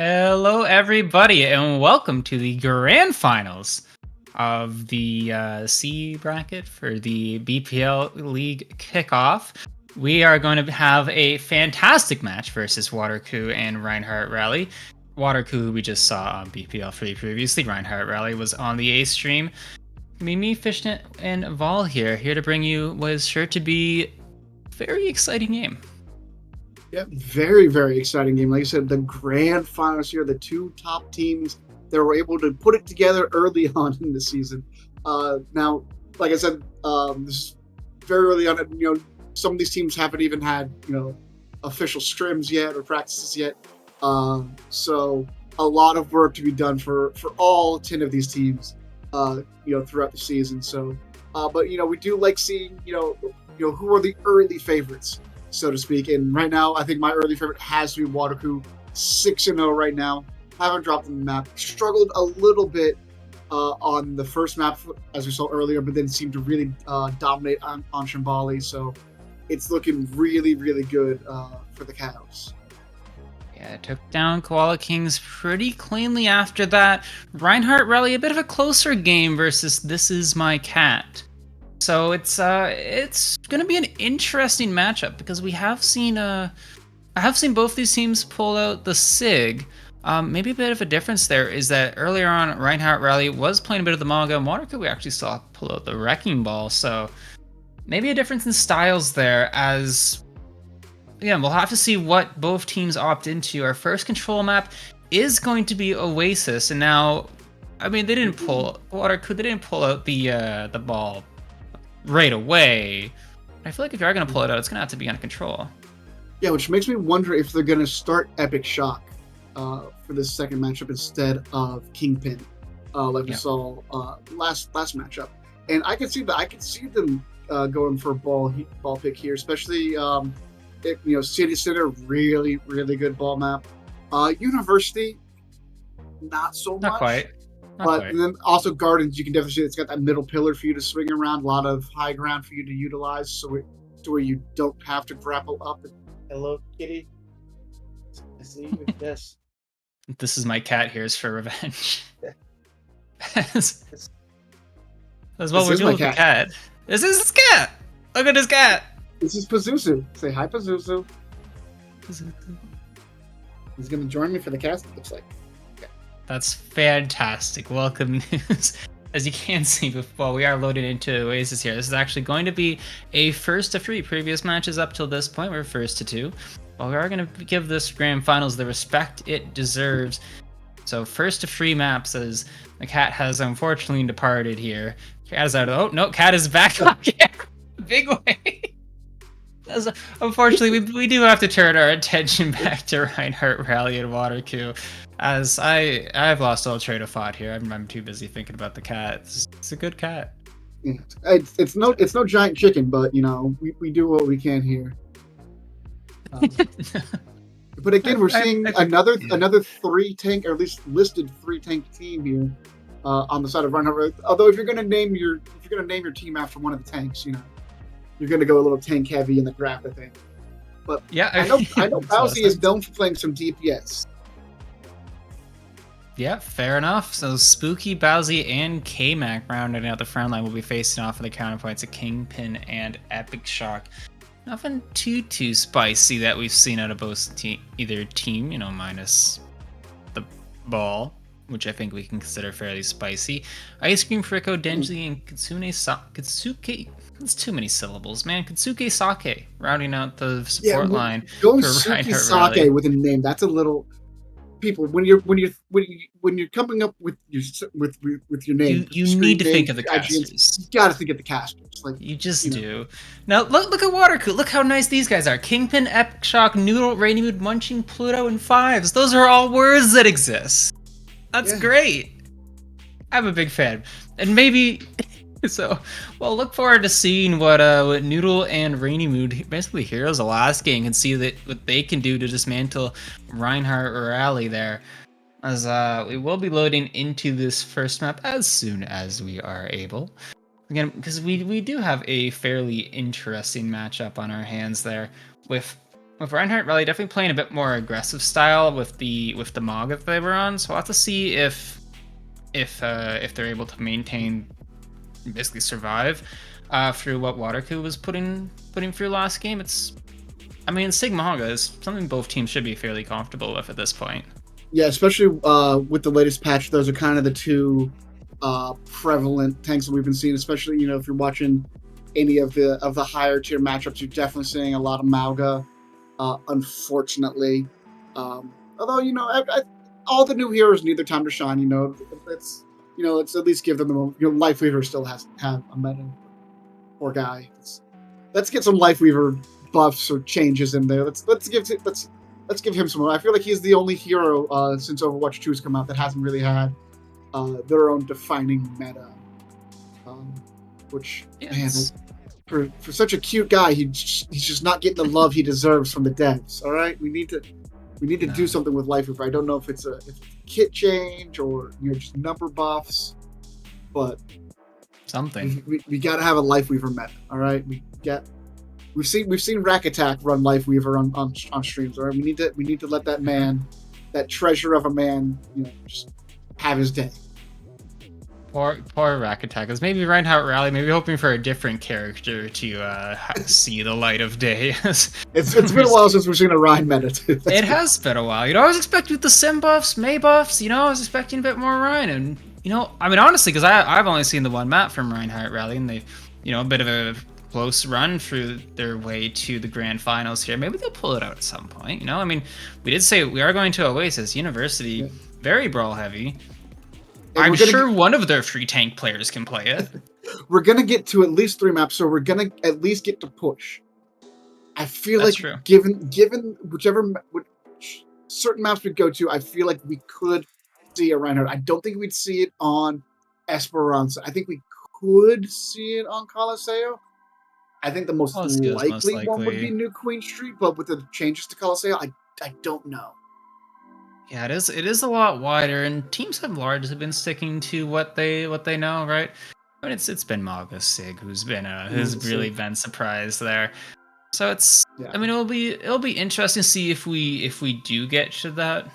A: Hello, everybody, and welcome to the grand finals of the C bracket for the BPL League Kickoff. We are going to have a fantastic match versus Watercoo and Reinhardt Rally. Watercoo, we just saw on BPL 3 previously. Reinhardt Rally was on the A stream. Me, Fishnet, and Vol here to bring you what is sure to be a very exciting game.
B: Yeah, very, very exciting game. Like I said, the grand finals here, the two top teams that were able to put it together early on in the season. Now, like I said, this is very early on. Some of these teams haven't even had official scrims yet or practices yet. So a lot of work to be done for all 10 of these teams. Throughout the season. So, but we do like seeing who are the early favorites, so to speak. And right now, I think my early favorite has to be Watercoo, 6-0 right now. Haven't dropped the map. Struggled a little bit on the first map, as we saw earlier, but then seemed to really dominate on Shambali. So it's looking really, really good for the Cows.
A: Yeah, took down Koala Kings pretty cleanly after that. Reinhardt Rally, a bit of a closer game versus This Is My Cat. So it's gonna be an interesting matchup because I have seen both these teams pull out the SIG. Maybe a bit of a difference there is that earlier on, Reinhardt Rally was playing a bit of the Maga, and Watercoo we actually saw pull out the Wrecking Ball. So maybe a difference in styles there. As yeah, we'll have to see what both teams opt into. Our first control map is going to be Oasis, and now, I mean, they didn't pull out the ball right away. I feel like if you are going to pull it out, it's going to have to be on control.
B: Yeah, which makes me wonder if they're going to start Epic Shock for this second matchup instead of Kingpin, like we saw last matchup. And I can see that. I can see them going for a ball pick here, especially. City Center, really, really good ball map. University, not so much.
A: Not quite.
B: And then also Gardens, you can definitely see it's got that middle pillar for you to swing around, a lot of high ground for you to utilize, so to where you don't have to grapple up. Hello, kitty. I see you. Yes.
A: This Is My Cat here is for revenge. As well, we're dealing with the cat. This is his cat. Look at his cat.
B: This is Pazuzu. Say hi, Pazuzu. He's going to join me for the cast, it looks like.
A: Okay. That's fantastic. Welcome news. As you can see, while we are loaded into Oasis here, this is actually going to be a first to 3. Previous matches up till this point were first to 2. Well, we are going to give this grand finals the respect it deserves. So first to 3 maps, as the cat has unfortunately departed here. Cat is out of... Oh, no, cat is back on camera. Big way. Unfortunately, we do have to turn our attention back to Reinhardt Rally and Watercoo, as I've lost all train of thought here. I'm too busy thinking about the cat. It's a good cat.
B: Yeah. It's no giant chicken, but we do what we can here. But again, we're seeing another 3 tank, or at least listed 3 tank team here on the side of Reinhardt. Although if you're gonna name your team after one of the tanks, you're going to go a little tank heavy in the draft, I think. But yeah, I know Bowsy is known for playing some DPS.
A: Yeah, fair enough. So Spooky, Bowsy, and K-Mac rounding out the front line will be facing off for the counterpoints of Kingpin and Epic Shock. Nothing too spicy that we've seen out of both either team, minus the ball, which I think we can consider fairly spicy. Ice Cream, Fricko, Denji, and Kitsuke. That's too many syllables, man. Kitsuke Sake rounding out the support line.
B: Going Suki Sake with a name, that's a little. People, when you're coming up with your name,
A: you need to think of the casters.
B: You got to think of the casters. Like
A: you just do. Now look at Watercoo. Look how nice these guys are. Kingpin, Epic Shock, Noodle, Rainy Mood, Munching, Pluto, and Fives. Those are all words that exist. That's great. I'm a big fan, and maybe. So, well, look forward to seeing what Noodle and Rainy Mood, basically heroes of last game, can see what they can do to dismantle Reinhardt Rally there. As we will be loading into this first map as soon as we are able. Again, because we do have a fairly interesting matchup on our hands there with with Reinhardt Rally definitely playing a bit more aggressive style with the Mog that they were on. So we'll have to see if they're able to maintain, basically survive through what Watercoo was putting through last game. I mean, Sigmaga is something both teams should be fairly comfortable with at this point.
B: Yeah, especially with the latest patch, those are kind of the two prevalent tanks that we've been seeing. Especially, if you're watching any of the higher tier matchups, you're definitely seeing a lot of Mauga. Unfortunately, although all the new heroes need their time to shine. Let's at least give them Life Weaver still has to have a meta. Poor guy. Let's get some Life Weaver buffs or changes in there. Let's give him some. I feel like he's the only hero since Overwatch 2 has come out that hasn't really had their own defining meta. Which, man, for such a cute guy, he's just not getting the love he deserves from the devs. All right, we need to do something with Life Weaver. I don't know if it's a kit change or just number buffs, but
A: something.
B: We got to have a Life Weaver meta. All right, we've seen Rack Attack run Life Weaver on streams. All right, we need to let that man, that treasure of a man, just have his day.
A: Poor Rack Attackers. Maybe Reinhardt Rally, maybe hoping for a different character to see the light of day.
B: It's been a while since we've seen a Ryan meta too.
A: It has been a while. I was expecting with the Sim buffs, May buffs, I was expecting a bit more Ryan. And, I mean, honestly, because I've only seen the one map from Reinhardt Rally, and they, a bit of a close run through their way to the grand finals here. Maybe they'll pull it out at some point, I mean, we did say we are going to Oasis University, very brawl heavy. I'm sure one of their free tank players can play it.
B: We're going to get to at least 3 maps, so we're going to at least get to push. I feel
A: That's
B: like
A: true.
B: given certain maps we go to, I feel like we could see a Reinhardt. I don't think we'd see it on Esperanza. I think we could see it on Coliseo. I think the most likely one would be New Queen Street, but with the changes to Coliseo, I don't know.
A: Yeah, it is a lot wider, and teams have largely been sticking to what they know, right? I mean, it's been Maga Sig who's really been surprised there. So I mean, it'll be interesting to see if we do get to that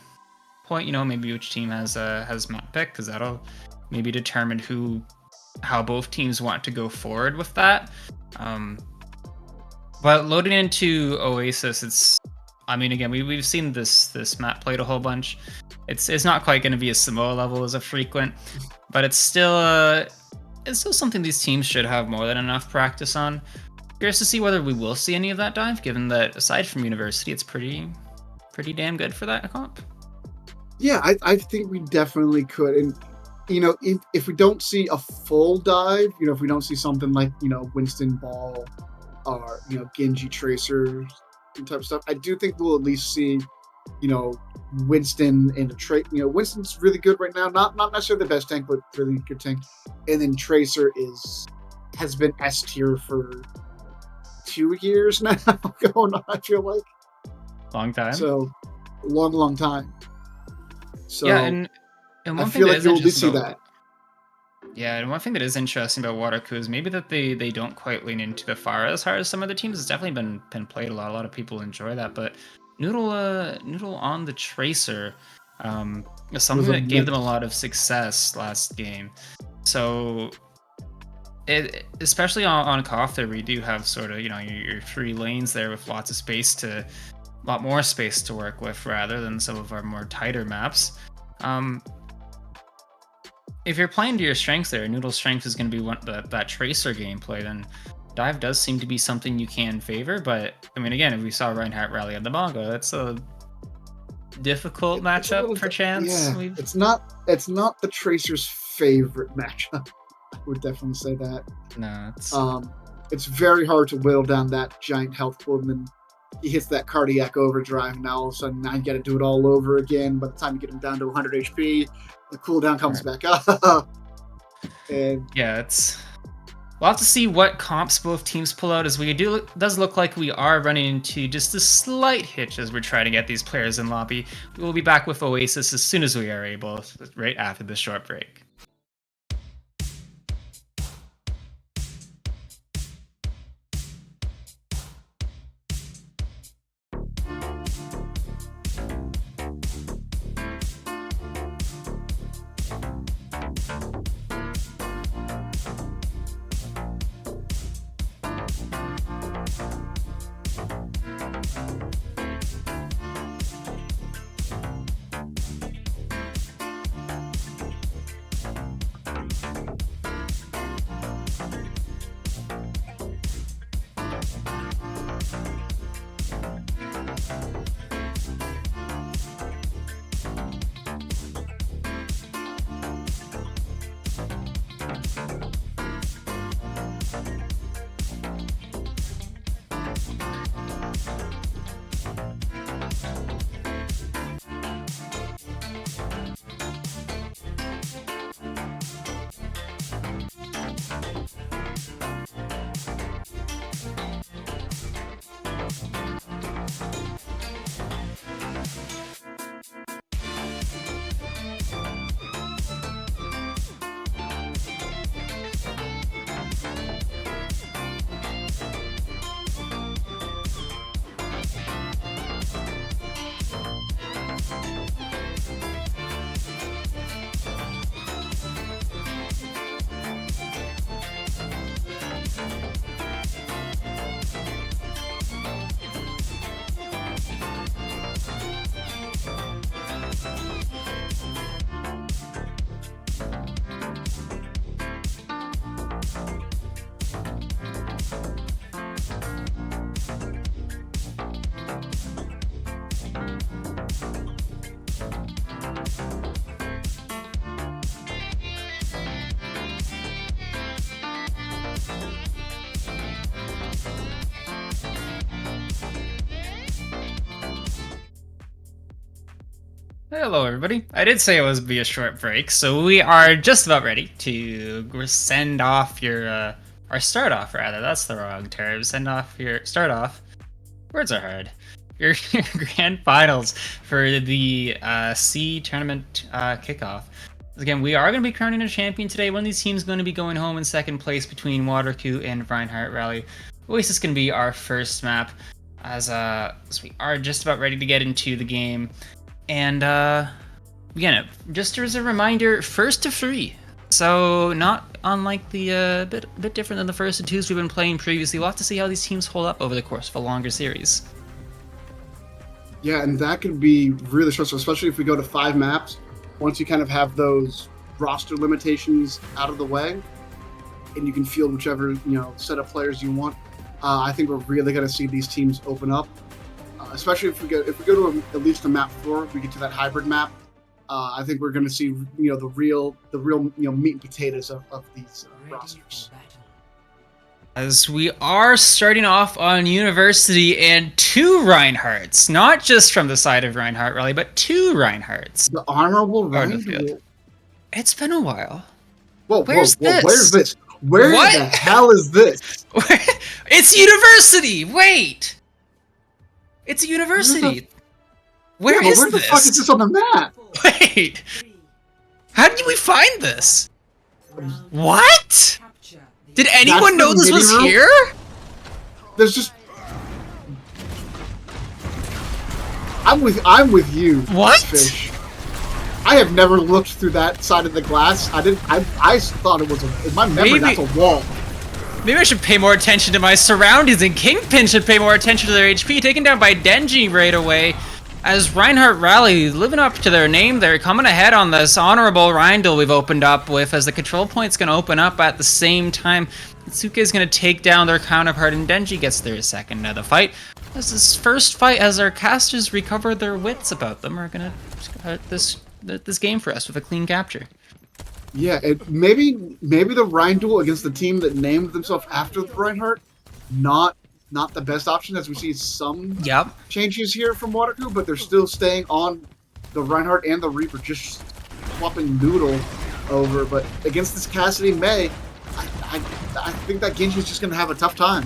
A: point. Maybe which team has map pick, because that'll maybe determine how both teams want to go forward with that. But loading into Oasis, I mean, again, we've seen this map played a whole bunch. It's not quite going to be a Samoa level as a frequent, but it's still something these teams should have more than enough practice on. Curious to see whether we will see any of that dive, given that aside from University, it's pretty damn good for that comp.
B: Yeah, I think we definitely could. And if we don't see a full dive, if we don't see something like Winston Ball or Genji Tracer type of stuff, I do think we'll at least see Winston in a trade. Winston's really good right now, not necessarily the best tank, but really good tank. And then Tracer has been S tier for 2 years now going on, I feel like.
A: Long time.
B: So long time. So
A: yeah, and one
B: I
A: thing
B: feel
A: that
B: like
A: is
B: you'll
A: interesting
B: see
A: about,
B: that.
A: Yeah, and one thing that is interesting about Watercoo is maybe that they don't quite lean into the Pharah as hard as some other teams. It's definitely been played a lot. A lot of people enjoy that, but Noodle on the Tracer is something that gave them a lot of success last game. So especially on Koff there, we do have sort of your 3 lanes there with lots more space to work with rather than some of our more tighter maps. If you're playing to your strengths there, Noodle's strength is going to be that Tracer gameplay, then dive does seem to be something you can favor. But I mean, again, if we saw Reinhardt Rally on the Manga, that's a difficult matchup for chance.
B: Yeah, it's not the Tracer's favorite matchup. I would definitely say that.
A: No,
B: it's very hard to whittle down that giant health pool, and then he hits that cardiac overdrive. And now all of a sudden, now you got to do it all over again. By the time you get him down to 100 HP, the cooldown comes back up. And
A: yeah, we'll have to see what comps both teams pull out, as does look like we are running into just a slight hitch as we're trying to get these players in lobby. We will be back with Oasis as soon as we are able, right after this short break. Hello, everybody. I did say it was be a short break, so we are just about ready to send off your, or start off rather. That's the wrong term. Start off. Words are hard. Your grand finals for the C tournament kickoff. Again, we are going to be crowning a champion today. One of these teams is going to be going home in second place between Watercoo and Reinhardt Rally. Oasis is going to be our first map, as we are just about ready to get into the game. And again, just as a reminder, first to free. So not unlike the bit different than the first to twos we've been playing previously. We'll have to see how these teams hold up over the course of a longer series.
B: Yeah, and that could be really stressful, especially if we go to 5 maps. Once you kind of have those roster limitations out of the way, and you can field whichever set of players you want. I think we're really going to see these teams open up. Especially if we go to at least a map 4, we get to that hybrid map. I think we're going to see the real meat and potatoes of these rosters.
A: As we are starting off on University and 2 Reinhardts, not just from the side of Reinhardt Rally, but 2 Reinhardts.
B: The honorable Reinhardt.
A: It's been a while.
B: Where's this? Where the hell is this?
A: It's University. Wait. It's a university. Where
B: the fuck is this on the map?
A: Wait. How did we find this? What? Did anyone know this was here?
B: There's just... I'm with you.
A: What?
B: Fish. I have never looked through that side of the glass. I thought it was in my memory that's a wall.
A: Maybe I should pay more attention to my surroundings, and Kingpin should pay more attention to their HP. Taken down by Denji right away. As Reinhardt Rally living up to their name, they're coming ahead on this honorable Rindle we've opened up with, as the control point's going to open up at the same time. Itsuke is going to take down their counterpart, and Denji gets their second of the fight. As this first fight, as our casters recover their wits about them, are going to start this game for us with a clean capture.
B: Yeah, maybe the Rindle against the team that named themselves after the Reinhardt, not the best option, as we see some changes here from Watercoo, but they're still staying on the Reinhardt and the Reaper, just swapping Noodle over. But against this Cassidy May, I think that Genji's just gonna have a tough time.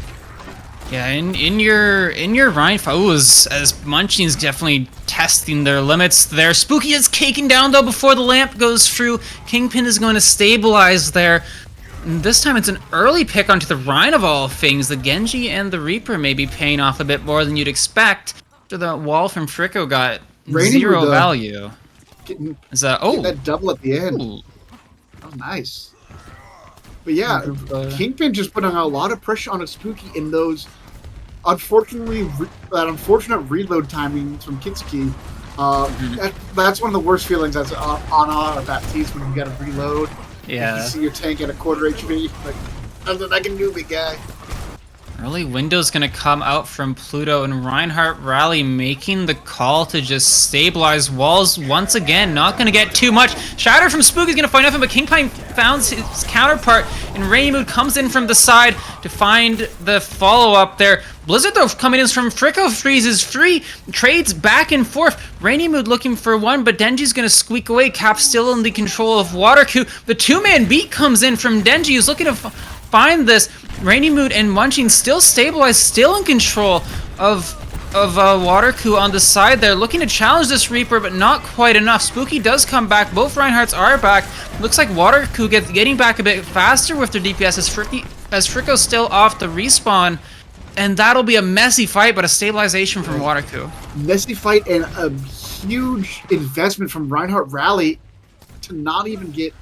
A: Yeah, in your Ryan as Munchin's definitely testing their limits there. Spooky is caking down though before the lamp goes through. Kingpin is going to stabilize there. And this time it's an early pick onto the Rhine of all things. The Genji and the Reaper may be paying off a bit more than you'd expect after the wall from Fricko got zero value.
B: Getting that double at the end.
A: Ooh.
B: That was nice. But yeah, Kingpin just putting a lot of pressure on a Spooky in those, unfortunate reload timing from Kitsuki. That's one of the worst feelings that's on our Baptiste when you got to reload.
A: Yeah.
B: You see your tank at a quarter HP. Like, nothing I can do, big guy.
A: Early window's gonna come out from Pluto, and Reinhardt Rally making the call to just stabilize walls once again. Not gonna get too much. Shatter from Spooky's gonna find nothing, but Kingpin found his counterpart, and Rainmood comes in from the side to find the follow-up there. Blizzard though coming in from Fricko, freezes free, trades back and forth. Rainmood looking for one, but Denji's gonna squeak away. Cap still in the control of Watercoo. The 2-man beat comes in from Denji, who's looking to find this. Rainmood and Munchin still stabilized, still in control of Watercoo on the side there, looking to challenge this Reaper, but not quite enough. Spooky does come back. Both Reinhardts are back. Looks like Watercoo getting back a bit faster with their DPS as Fricko's still off the respawn. And that'll be a messy fight, but a stabilization from Watercoo.
B: Messy fight and a huge investment from Reinhardt Rally to not even get,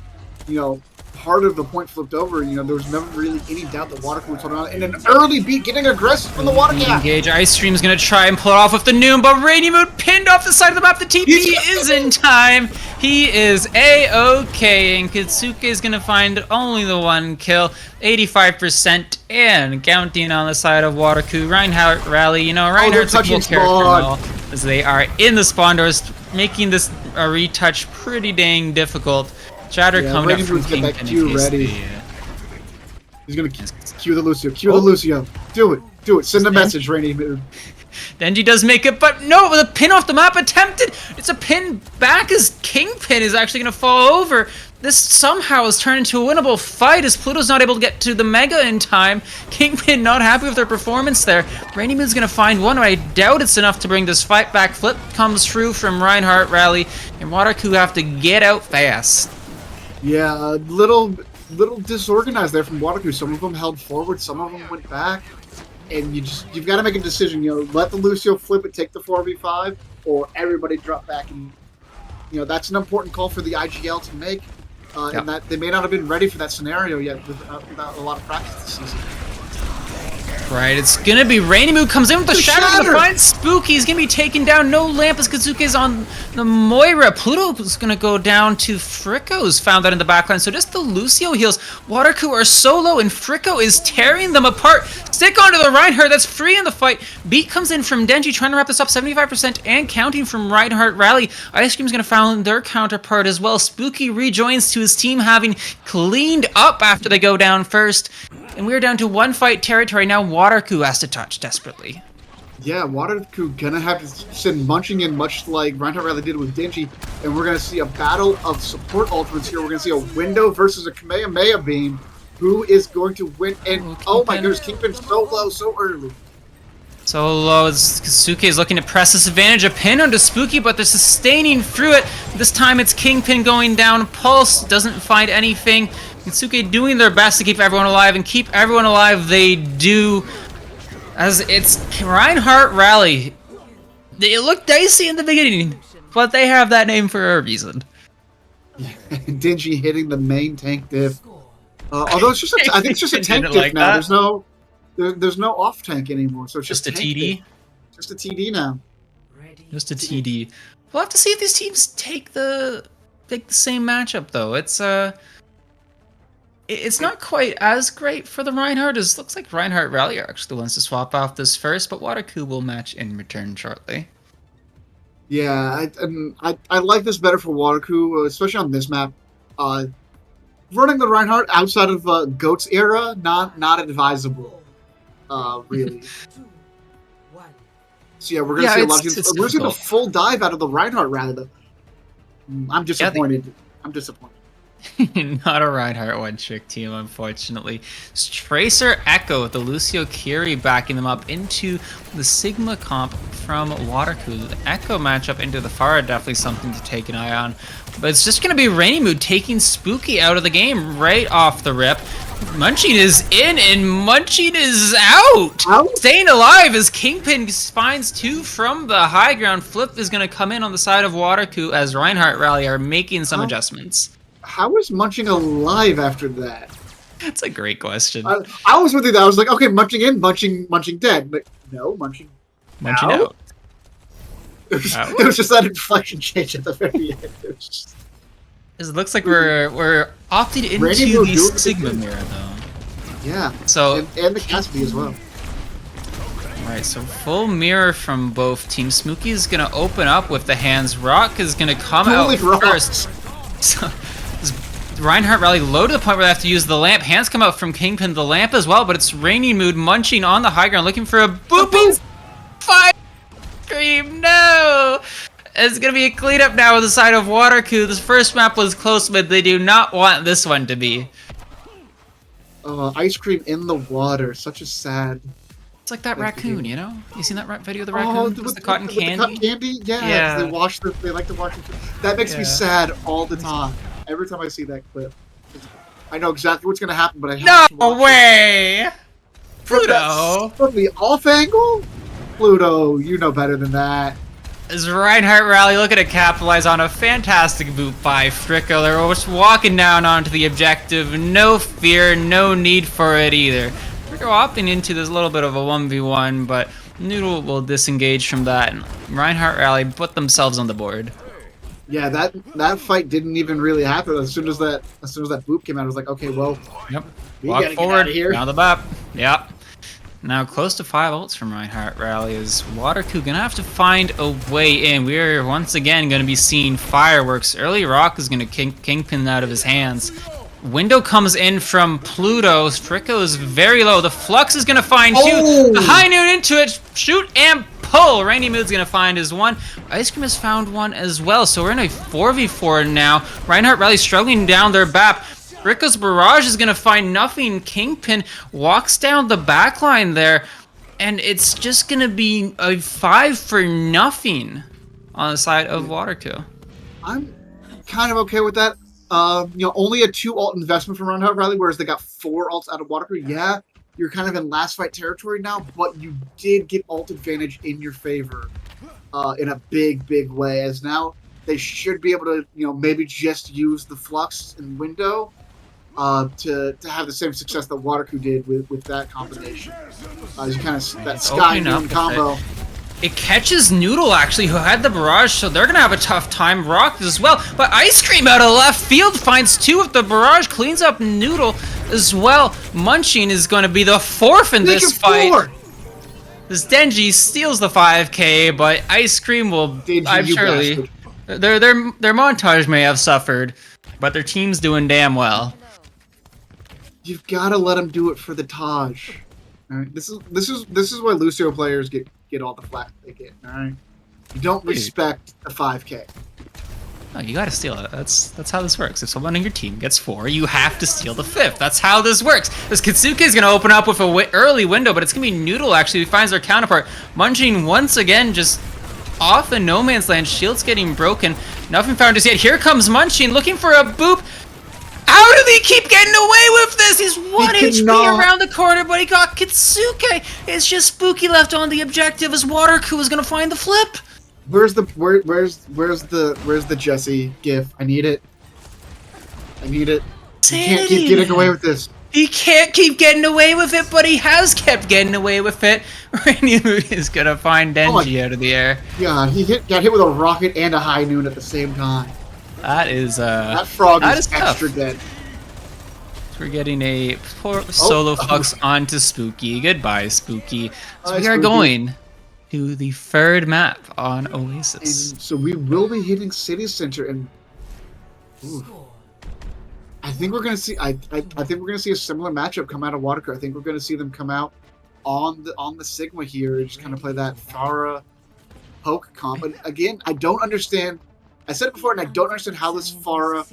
B: part of the point flipped over. There was never really any doubt that Watercoo was holding on. And an early beat getting aggressive from the Water Cat.
A: Engage Ice Stream's gonna try and pull it off with the Noon, but Rainmood pinned off the side of the map. The TP is in time. He is A-OK, and Kitsuke is gonna find only the 1 kill. 85% and counting on the side of Watercoo. Reinhardt Rally, Reinhardt's a cool character and all, as they are in the spawn doors, making this retouch pretty dang difficult. Shatter coming up from Kingpin in case
B: ready. He's gonna cue the Lucio. Cue the Lucio. Do it. Send a message, Rainy Mood.
A: Denji does make it, but no, the pin off the map attempted. It's a pin back as Kingpin is actually going to fall over. This somehow has turned into a winnable fight as Pluto's not able to get to the Mega in time. Kingpin not happy with their performance there. Rainy Moon's going to find one, but I doubt it's enough to bring this fight back. Flip comes through from Reinhardt Rally, and Waterku have to get out fast.
B: Yeah, a little disorganized there from Waterku. Some of them held forward, some of them went back. And you've got to make a decision, let the Lucio flip it, take the 4v5, or everybody drop back. And, that's an important call for the IGL to make. And that they may not have been ready for that scenario yet without a lot of practice this season.
A: Right, it's gonna be Rainy Moon comes in with the shatter to find Spooky. He's gonna be taken down. No lamp as Kazuki's on the Moira. Pluto's gonna go down to Fricko's found that in the backline. So just the Lucio heals. Waterku are solo and Fricko is tearing them apart. Stick onto the Reinhardt, that's free in the fight. Beat comes in from Denji trying to wrap this up 75% and counting from Reinhardt Rally. Ice Cream's gonna found their counterpart as well. Spooky rejoins to his team having cleaned up after they go down first. And we're down to one fight territory now. Waterku has to touch desperately.
B: Yeah, Waterku gonna have to send Munching in much like Reinhardt Rally did with Denji, and we're gonna see a battle of support ultimates here. We're gonna see a window versus a Kamehameha beam. Who is going to win? And oh my goodness, Kingpin's so low, so early.
A: So low as Kasuke is looking to press this advantage. A pin onto Spooky, but they're sustaining through it. This time it's Kingpin going down. Pulse doesn't find anything. Kasuke doing their best to keep everyone alive, and keep everyone alive they do. As it's Reinhardt Rally. They look dicey in the beginning, but they have that name for a reason.
B: Denji hitting the main tank diff. Although it's just I think it's just a tank diff now. There's no off tank anymore, so it's just a TD. Just a TD now.
A: Just a TD. We'll have to see if these teams take the same matchup though. It's not quite as great for the Reinhardt. It looks like Reinhardt Rally are actually the ones to swap off this first, but Waterku will match in return shortly.
B: Yeah, I like this better for Waterku, especially on this map. Running the Reinhardt outside of Goat's era, not advisable, really. So yeah, we're gonna see a lot of teams. We're seeing a full dive out of the Reinhardt rather. I'm disappointed. I'm disappointed.
A: Not a Reinhardt one-trick team, unfortunately. It's Tracer Echo with the Lucio Kiri backing them up into the Sigma comp from Waterku. The Echo matchup into the Pharah definitely something to take an eye on. But it's just going to be Rainy Mood taking Spooky out of the game right off the rip. Munching is in and Munching is out! Staying alive as Kingpin finds two from the high ground. Flip is going to come in on the side of Waterku as Reinhardt Rally are making some adjustments.
B: How is Munching alive after that?
A: That's a great question.
B: I was with you. I was like, okay, Munching in, Munching dead. But no, Munching
A: out.
B: It was just that inflection change at the very end.
A: It looks like we're opted into the Sigma mirror though.
B: Yeah.
A: So
B: and the Caspi as well.
A: Right, so full mirror from both teams. Smokey is gonna open up with the hands. Rock is gonna come out first. So, Reinhardt Rally low to the point where they have to use the lamp. Hands come out from Kingpin, the lamp as well, but it's Rainy Mood Munching on the high ground looking for a booping fire stream. No! It's going to be a cleanup now with the side of Waterku. This first map was close, but they do not want this one to be.
B: Ice cream in the water. Such a sad...
A: It's like that raccoon, you know? You seen that video of the raccoon? With the cotton candy?
B: The cotton candy? Yeah. They like to wash it. That makes me sad all the time. Every time I see that clip. I know exactly what's going to happen, but I have to watch
A: way! Pluto!
B: From the off angle? Pluto, you know better than that.
A: As Reinhardt Rally looking to capitalize on a fantastic boot by Fricko. They're just walking down onto the objective. No fear, no need for it either. Fricko opting into this little bit of a 1v1, but Noodle will disengage from that. And Reinhardt Rally put themselves on the board.
B: Yeah, that fight didn't even really happen. As soon as that boop came out, I was like, okay, well, we
A: walk
B: gotta
A: forward
B: get out of here.
A: Down the map. Yep. Now close to 5 ults from Reinhardt Rally is Waterku gonna have to find a way in. We're once again gonna be seeing fireworks. Early Rock is gonna Kingpin out of his hands. Window comes in from Pluto. Fricko is very low. The Flux is gonna find two. The high noon into it. Shoot and pull. Rainy Mood's gonna find his one. Ice Cream has found one as well. So we're in a 4v4 now. Reinhardt Rally struggling down their BAP. Rico's Barrage is gonna find nothing. Kingpin walks down the backline there, and it's just gonna be a 5-for-0 on the side of Waterkill.
B: I'm kind of okay with that. Only a 2 ult investment from Reinhardt Rally, whereas they got 4 ults out of Waterkill. Yeah, you're kind of in last fight territory now, but you did get ult advantage in your favor in a big way, as now they should be able to, maybe just use the Flux and Window to have the same success that Waterkill did with that combination. You kind of that Sky Moon combo.
A: It catches Noodle, actually, who had the Barrage, so they're going to have a tough time. Rock as well, but Ice Cream out of left field finds 2 with the Barrage, cleans up Noodle as well. Munching is going to be the 4th in this fight. This Denji steals the 5k, but Ice Cream will, I'm surely, their montage may have suffered, but their team's doing damn well.
B: You've got to let them do it for the Taj. All right, this is why Lucio players get all the flack they get. All right, you don't respect the 5k.
A: No, you gotta steal it. That's how this works. If someone on your team gets 4, you have to steal the 5th. That's how this works. This Kitsuke is gonna open up with a early window, but it's gonna be Noodle actually who finds their counterpart. Munching once again just off in no man's land. Shield's getting broken. Nothing found just yet. Here comes Munching looking for a boop. How do they keep getting away with this? He's 1 HP around the corner, but he got Kitsuke. It's just Spooky left on the objective as Waterku is gonna find the flip.
B: Where's the Jesse gif? I need it. You can't keep getting away with this.
A: He can't keep getting away with it, but he has kept getting away with it. Rainy Mood is gonna find Denji out of the air.
B: Yeah, got hit with a rocket and a high noon at the same time.
A: That is
B: that frog is extra dead.
A: We're getting a solo Flux onto Spooky. Goodbye, Spooky. So we are going to the 3rd map on Oasis.
B: And so we will be hitting City Center, and I think we're gonna see. I think we're gonna see a similar matchup come out of Waterkill. I think we're gonna see them come out on the Sigma here and just kind of play that Pharah poke comp. And again, I don't understand. I said it before, and I don't understand how this Pharah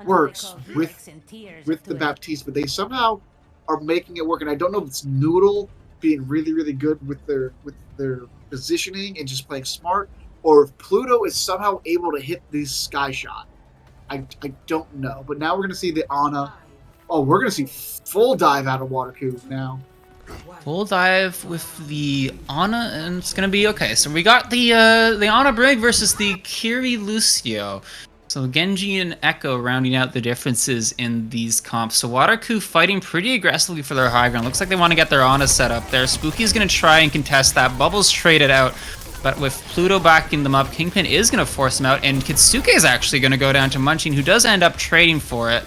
B: works with the Baptiste, but they somehow are making it work. And I don't know if it's Noodle being really good with their positioning and just playing smart, or if Pluto is somehow able to hit this Sky Shot. I don't know. But now we're gonna see the Ana. Oh, we're gonna see full dive out of Waterku now.
A: Full dive with the Ana, and it's gonna be okay. So we got the Ana Brig versus the Kiri Lucio. So Genji and Echo rounding out the differences in these comps. So Waterku fighting pretty aggressively for their high ground. Looks like they want to get their Ana set up there. Spooky's gonna try and contest that. Bubbles traded out, but with Pluto backing them up, Kingpin is gonna force them out, and Kitsuke is actually gonna go down to Munching, who does end up trading for it.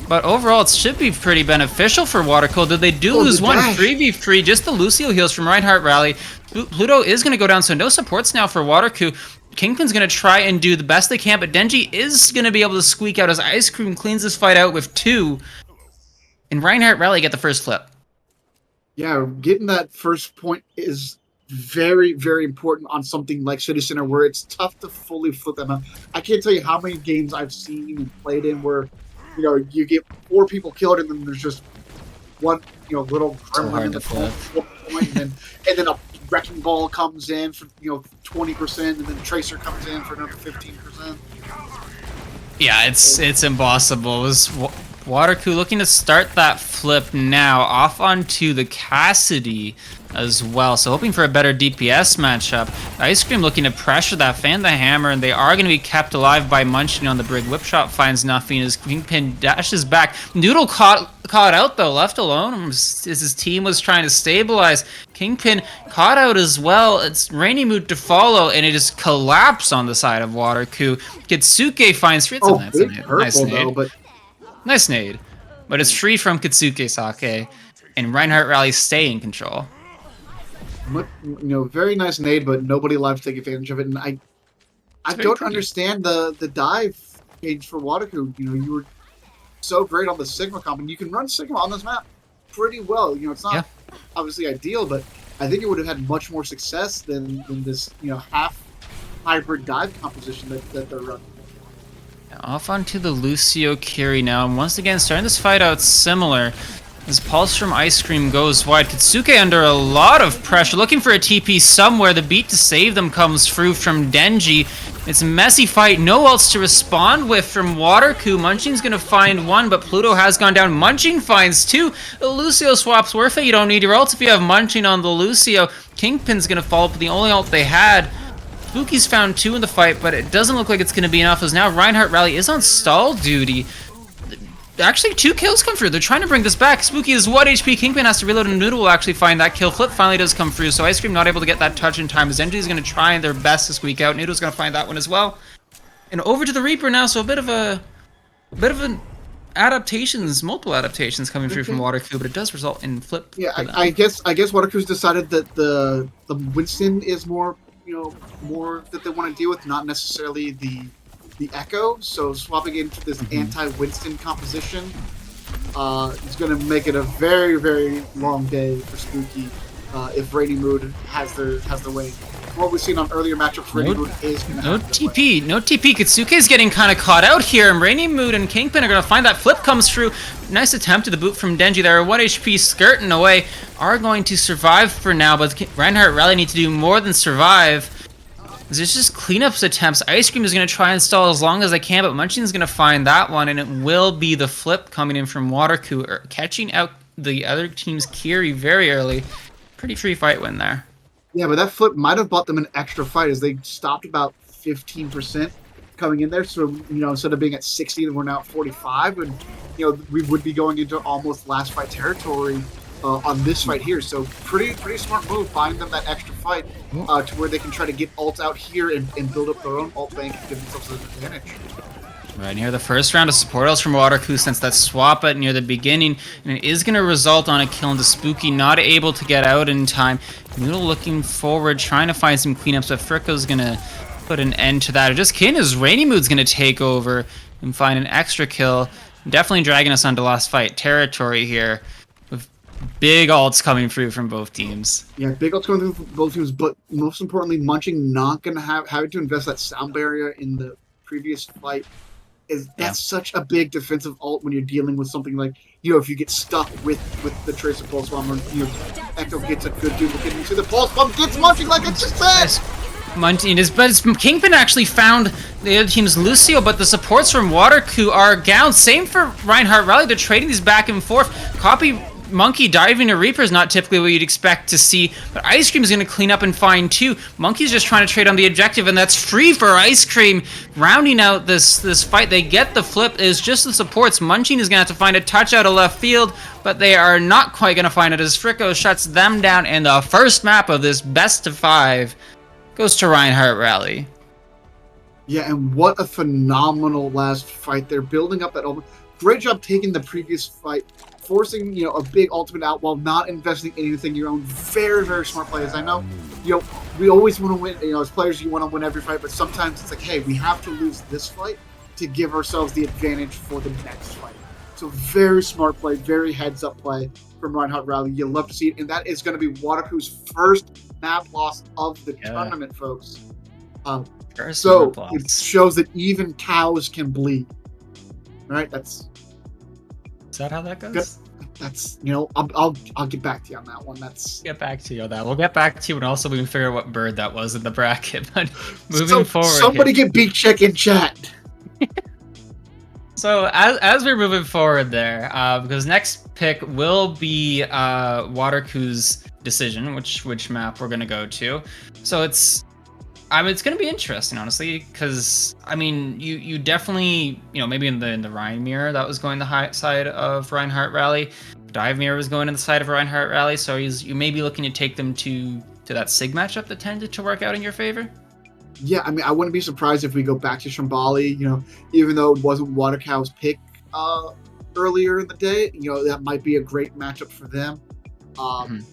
A: But overall, it should be pretty beneficial for Waterkill. Did they lose one 3v3? Just the Lucio heals from Reinhardt Rally. Pluto is going to go down, so no supports now for Waterkill. Kingpin's going to try and do the best they can, but Denji is going to be able to squeak out as Ice Cream cleans this fight out with 2. And Reinhardt Rally get the first flip.
B: Yeah, getting that first point is very important on something like City Center, where it's tough to fully flip them out. I can't tell you how many games I've seen and played in where you get 4 people killed, and then there's just one, little gremlin in the point, and then a wrecking ball comes in for 20%, and then Tracer comes in for another 15%.
A: Yeah, it's impossible. It was Waterku looking to start that flip now, off onto the Cassidy as well. So hoping for a better DPS matchup. Ice Cream looking to pressure that, fan the hammer, and they are going to be kept alive by Munching on the Brig. Whipshot finds nothing as Kingpin dashes back. Noodle caught out though, left alone as his team was trying to stabilize. Kingpin caught out as well. It's Rainy Mood to follow, and it just collapsed on the side of Waterku. Kitsuke finds free. Nice nade. But it's free from Kitsuke Sake, and Reinhardt Rally stay in control.
B: Very nice nade, but nobody alive to take advantage of it. And I don't understand the dive page for Waterku. You were so great on the Sigma comp, and you can run Sigma on this map pretty well. It's not obviously ideal, but I think it would have had much more success than this, half hybrid dive composition that they're running.
A: Off onto the Lucio Kiri now, and once again starting this fight out similar. As Pulse from Ice Cream goes wide, Katsuke under a lot of pressure, looking for a TP somewhere. The beat to save them comes through from Denji. It's a messy fight, no ults to respond with from Waterku. Munchin's gonna find one, but Pluto has gone down. Munchin finds two. The Lucio swap's worth it. You don't need your ults if you have Munchin on the Lucio. Kingpin's gonna fall up with the only ult they had. Spooky's found two in the fight, but it doesn't look like it's gonna be enough, as now Reinhardt Rally is on stall duty. Actually, 2 kills come through. They're trying to bring this back. Spooky is 1 HP. Kingpin has to reload, and Noodle will actually find that kill. Flip finally does come through, so Ice Cream not able to get that touch in time. As NG is going to try their best to squeak out. Noodle's going to find that one as well. And over to the Reaper now, so a bit of an adaptations, multiple adaptations coming through from Waterku, but it does result in Flip.
B: Yeah, I guess Waterku's decided that the Winston is more that they want to deal with, not necessarily the Echo. So swapping into this anti-Winston composition is going to make it a very, very long day for Spooky if Rainy Mood has their way. What we've seen on earlier matchups, Rainy Mood is going to have
A: TP. No TP. Katsuke is getting kind of caught out here, and Rainy Mood and Kingpin are going to find that. Flip comes through. Nice attempt to the boot from Denji there. 1 HP skirting away. Are going to survive for now, but Reinhardt Rally need to do more than survive. There's just cleanups attempts. Ice Cream is going to try and stall as long as they can, but Munchin's going to find that one, and it will be the Flip coming in from Waterku, catching out the other team's Kiri very early. Pretty free fight win there.
B: Yeah, but that Flip might have bought them an extra fight, as they stopped about 15% coming in there. So, instead of being at 60, we're now at 45, and, we would be going into almost last fight territory on this fight here. So pretty smart move, buying them that extra fight to where they can try to get ult out here and build up their own ult bank and give themselves an advantage.
A: Right near the first round of support ults from Waterku since that swap at near the beginning, and it is going to result on a kill into Spooky, not able to get out in time. Noodle looking forward, trying to find some cleanups, but Fricko's going to put an end to that. Or just kidding, as Rainy Mood's going to take over and find an extra kill. Definitely dragging us onto last fight territory here. Big ults coming through from both teams.
B: Yeah, big ults coming through from both teams, but most importantly, Munching not going to having to invest that sound barrier in the previous fight. That's such a big defensive ult when you're dealing with something like, if you get stuck with the Tracer Pulse Bomb, or Echo gets a good duplicate into the Pulse Bomb, gets Munching like I just said!
A: Munching is, but Kingpin actually found the other team's Lucio, but the supports from Waterku are down. Same for Reinhardt Rally. They're trading these back and forth. Copy Monkey diving to Reaper is not typically what you'd expect to see, but Ice Cream is going to clean up and find two. Monkey's just trying to trade on the objective, and that's free for Ice Cream. Rounding out this fight, they get the Flip. Is just the supports. Munching is going to have to find a touch out of left field, but they are not quite going to find it as Fricko shuts them down, and the first map of this best of 5 goes to Reinhardt Rally.
B: Yeah, and what a phenomenal last fight. They're building up that great job taking the previous fight, forcing a big ultimate out while not investing anything your own. Very, very smart players. I know we always want to win. As players, you want to win every fight, but sometimes it's like, hey, we have to lose this fight to give ourselves the advantage for the next fight. So very smart play, very heads up play from Reinhardt Rally. You love to see it, and that is going to be Waterku's first map loss of the tournament, folks. So it shows that even cows can bleed. All right, is
A: that how that goes?
B: Good. That's I'll get back to you on that one.
A: Get back to you on that. We'll get back to you, and also we can figure out what bird that was in the bracket. But moving forward,
B: somebody get beat check in chat.
A: So as we're moving forward there, because next pick will be Waterku's decision, which map we're gonna go to. So it's going to be interesting, honestly, because you definitely maybe in the Ryan mirror that was going the high side of Reinhardt Rally, Dive mirror was going to the side of Reinhardt Rally. So you may be looking to take them to that Sig matchup that tended to work out in your favor.
B: Yeah, I wouldn't be surprised if we go back to Shambali, even though it wasn't Watercow's pick earlier in the day, that might be a great matchup for them. Trying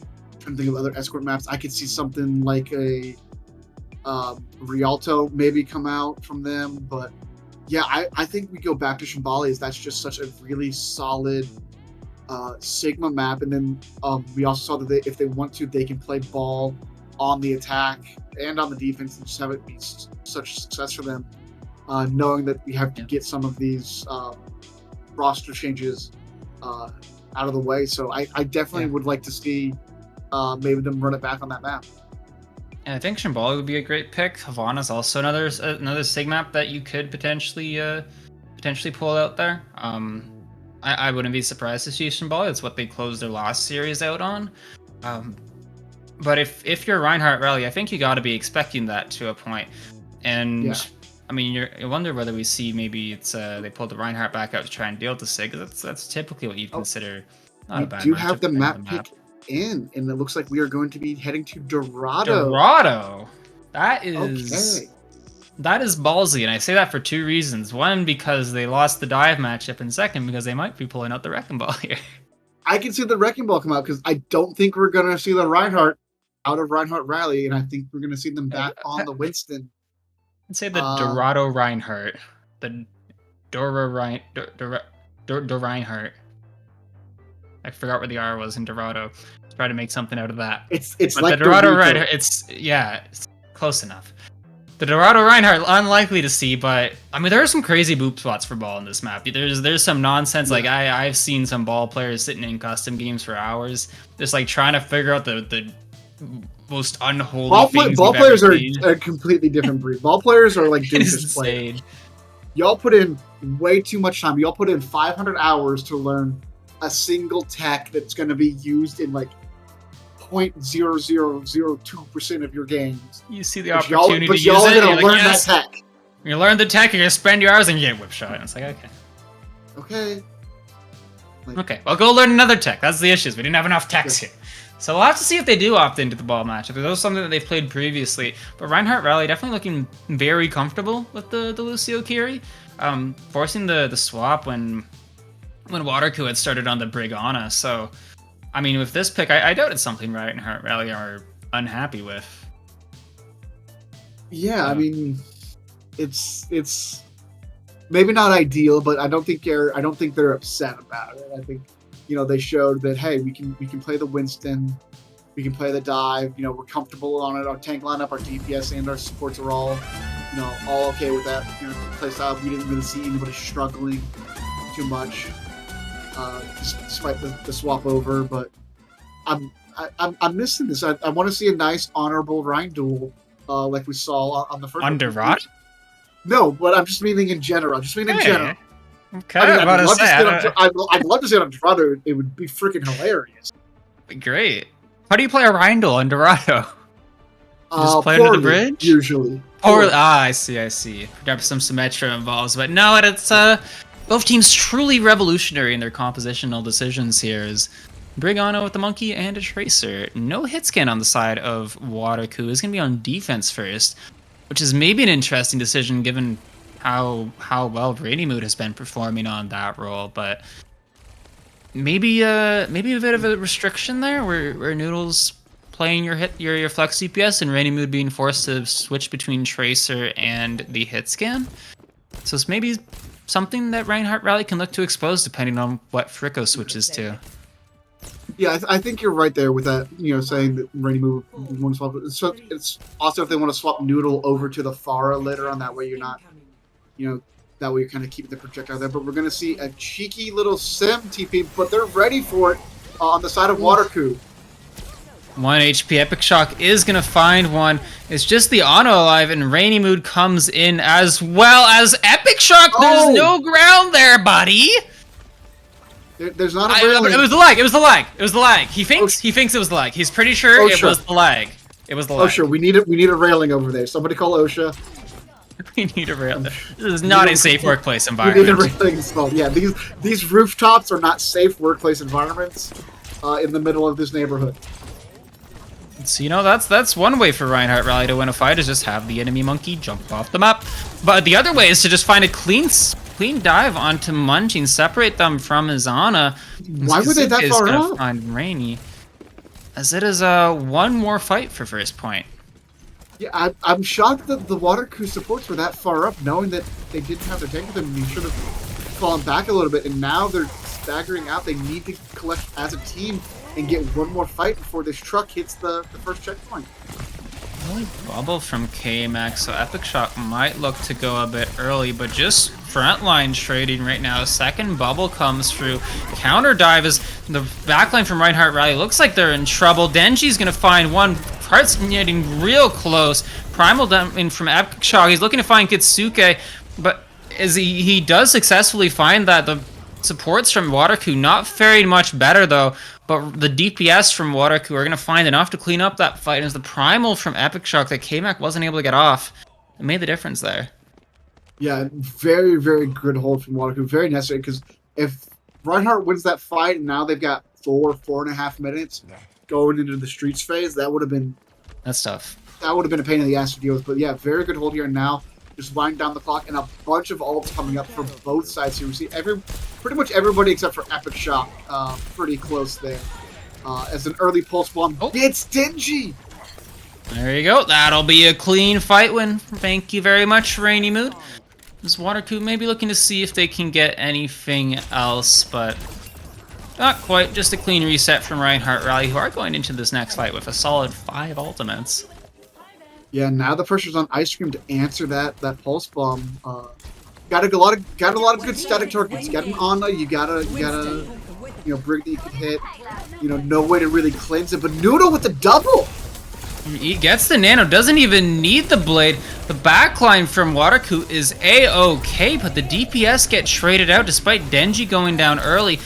B: to think of other escort maps. I could see something like a Rialto maybe come out from them, but yeah, I think we go back to Shambali, as that's just such a really solid Sigma map, and then we also saw that if they want to, they can play ball on the attack and on the defense and just have it be such a success for them, knowing that we have to get some of these roster changes out of the way. So I definitely would like to see maybe them run it back on that map.
A: And I think Shambhala would be a great pick. Havana's also another Sig map that you could potentially pull out there. I wouldn't be surprised to see Shambhala. It's what they closed their last series out on. But if you're Reinhardt Rally, I think you got to be expecting that to a point. And I mean, you wonder whether we see maybe it's they pulled the Reinhardt back out to try and deal with the Sig. That's typically what you'd consider not a bad
B: do
A: matchup
B: have the
A: for
B: map pick in, and it looks like we are going to be heading to Dorado.
A: Dorado. That is
B: okay.
A: That is ballsy, and I say that for two reasons. One, because they lost the dive matchup, and second, because they might be pulling out the Wrecking Ball here.
B: I can see the Wrecking Ball come out because I don't think we're going to see the Reinhardt out of Reinhardt Rally, and I think we're going to see them back on the Winston.
A: I'd say the Dorado Reinhardt. The Dora Reinhardt. I forgot where the R was in Dorado. Try to make something out of that.
B: It's
A: but
B: like
A: the Dorado Reinhardt. It's close enough. The Dorado Reinhardt, unlikely to see, but I mean there are some crazy boop spots for ball in this map. There's some nonsense. Like I've seen some ball players sitting in custom games for hours, just like trying to figure out the most unholy things.
B: Ball players are a completely different breed. Ball players are like doofus players. Y'all put in way too much time. Y'all put in 500 hours to learn a single tech that's going to be used in like 0.0002% of your games.
A: You see the opportunity to use it. But y'all are going to learn that tech. You learn the tech, you're going to spend your hours and you get whip shot. And it's like, okay.
B: Okay.
A: Okay, well, go learn another tech. That's the issue. We didn't have enough techs here. So we'll have to see if they do opt into the ball matchup. That was something that they've played previously. But Reinhardt Rally definitely looking very comfortable with the Lucio Kiri. Forcing the swap when Watercoo had started on the Brigana. So, I mean, with this pick, I doubt it's something Reinhardt Rally are unhappy with.
B: Yeah, I mean, it's maybe not ideal, but I don't think they're upset about it. I think, you know, they showed that, hey, we can play the Winston, we can play the dive. You know, we're comfortable on it. Our tank lineup, our DPS, and our supports are all, you know, all okay with that. You know, play style. We didn't really see anybody struggling too much, despite the swap over. But I'm missing this. I want to see a nice honorable Rhine duel, like we saw on the first.
A: Under Rod?
B: No, but I'm just meaning in general.
A: Okay.
B: I mean, I'd love to see it on Dorado. It would be freaking hilarious.
A: Great. How do you play a Rindle on Dorado? Just play
B: under
A: the bridge?
B: Usually.
A: I see. Perhaps some Symmetra involves, but no, it's both teams truly revolutionary in their compositional decisions here. Is Brigano with the Monkey and a Tracer. No hit scan on the side of Watercoo. Is going to be on defense first, which is maybe an interesting decision given how well Rainy Mood has been performing on that role, but maybe a bit of a restriction there where Noodle's playing your flex DPS and Rainy Mood being forced to switch between Tracer and the hit scan. So it's maybe something that Reinhardt Rally can look to expose depending on what Fricko switches to.
B: Yeah, I think you're right there with that, you know, saying that Rainy Mood want to swap. So it's also if they want to swap Noodle over to the Pharah later on, that way you're not, you know, that way you're kind of keeping the projectile there. But we're going to see a cheeky little Sim TP, but they're ready for it on the side of Watercoo.
A: 1 HP Epic Shock is going to find one. It's just the Ono alive, and Rainy Mood comes in as well as Epic Shock. There's no ground there, buddy.
B: There's not a railing.
A: It was the lag. He thinks it was the lag. He's pretty sure it was the lag. It was the lag.
B: Oh, sure. We need a railing over there. Somebody call OSHA.
A: We need a railing. This is not a safe workplace environment.
B: We need a railing installed. Yeah, these rooftops are not safe workplace environments in the middle of this neighborhood.
A: So, you know, that's one way for Reinhardt Rally to win a fight, is just have the enemy monkey jump off the map. But the other way is to just find a clean dive onto Munching, separate them from Izana.
B: Why were they that far up?
A: Find Rainy, as it is one more fight for first point.
B: Yeah, I'm shocked that the Watercoo supports were that far up, knowing that they didn't have their tank with them. You should have fallen back a little bit, and now they're staggering out. They need to collect as a team and get one more fight before this truck hits the first checkpoint.
A: Really bubble from KMax, so Epic Shock might look to go a bit early, but just frontline trading right now. Second bubble comes through. Counter dive is the backline from Reinhardt Rally. Looks like they're in trouble. Denji's gonna find one. Heart's getting real close. Primal in from Epic Shock. He's looking to find Kitsuke, but as he does successfully find that, the supports from Waterku not faring much better though. But the DPS from Waterku are going to find enough to clean up that fight. And it's the Primal from Epic Shock that KMac wasn't able to get off. It made the difference there.
B: Yeah, very, very good hold from Waterku. Very necessary, because if Reinhardt wins that fight and now they've got 4.5 minutes going into the streets phase, that would have been...
A: That's tough.
B: That would have been a pain in the ass to deal with. But yeah, very good hold here now. Just winding down the clock, and a bunch of ults coming up from both sides here. We see pretty much everybody except for Epic Shock pretty close there. As an early pulse bomb hits Dingy.
A: There you go. That'll be a clean fight win. Thank you very much, Rainy Mood. This Waterku may be looking to see if they can get anything else, but not quite. Just a clean reset from Reinhardt Rally, who are going into this next fight with a solid 5 ultimates.
B: Yeah, now the pressure's on Ice Cream to answer that pulse bomb. Got a lot of good static targets. Get an Ana, you gotta Brig that you can hit. No way to really cleanse it. But Noodle with the double.
A: He gets the nano, doesn't even need the blade. The backline from Waterku is A-OK, but the DPS get traded out despite Denji going down early.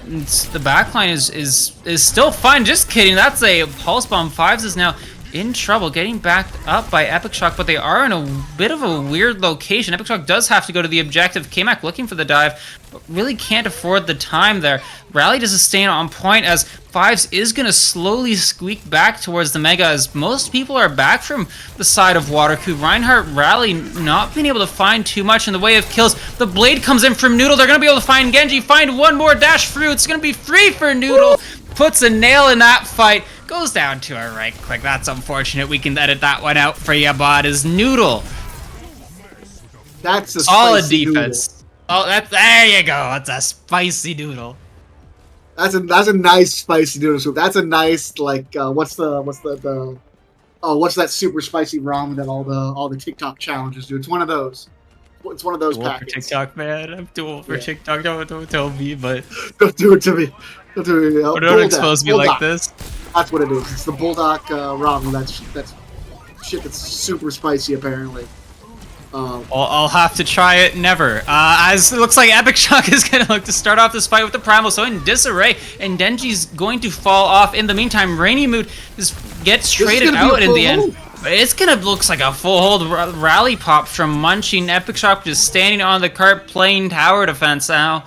A: The backline is still fine. Just kidding. That's a pulse bomb. Fives is now in trouble, getting backed up by Epic Shock, but they are in a bit of a weird location. Epic Shock does have to go to the objective. KMac looking for the dive, but really can't afford the time there. Rally does stay on point as Fives is going to slowly squeak back towards the Mega as most people are back from the side of Waterku. Reinhardt Rally not being able to find too much in the way of kills. The blade comes in from Noodle. They're going to be able to find Genji, find one more dash through. It's going to be free for Noodle. Puts a nail in that fight. Goes down to a right click. That's unfortunate. We can edit that one out for you, bot. Is Noodle.
B: That's a
A: solid
B: spicy
A: defense.
B: Noodle.
A: Oh, there you go. That's a spicy noodle.
B: That's a nice spicy noodle soup. That's a nice what's that super spicy ramen that all the TikTok challenges do? It's one of those. It's one of those packets.
A: For TikTok, man. I'm too old for TikTok. Don't tell me, but
B: don't do it to me. Don't do it.
A: Don't expose me like this.
B: That's what it is. It's the Bulldog ramen. That's shit that's super spicy, apparently.
A: I'll have to try it never. As it looks like Epic Shock is going to look to start off this fight with the Primal, so in disarray, and Denji's going to fall off. In the meantime, Rainy Mood gets traded out in the end. It's going to look like a full hold rally pop from Munching. Epic Shock just standing on the cart playing tower defense now.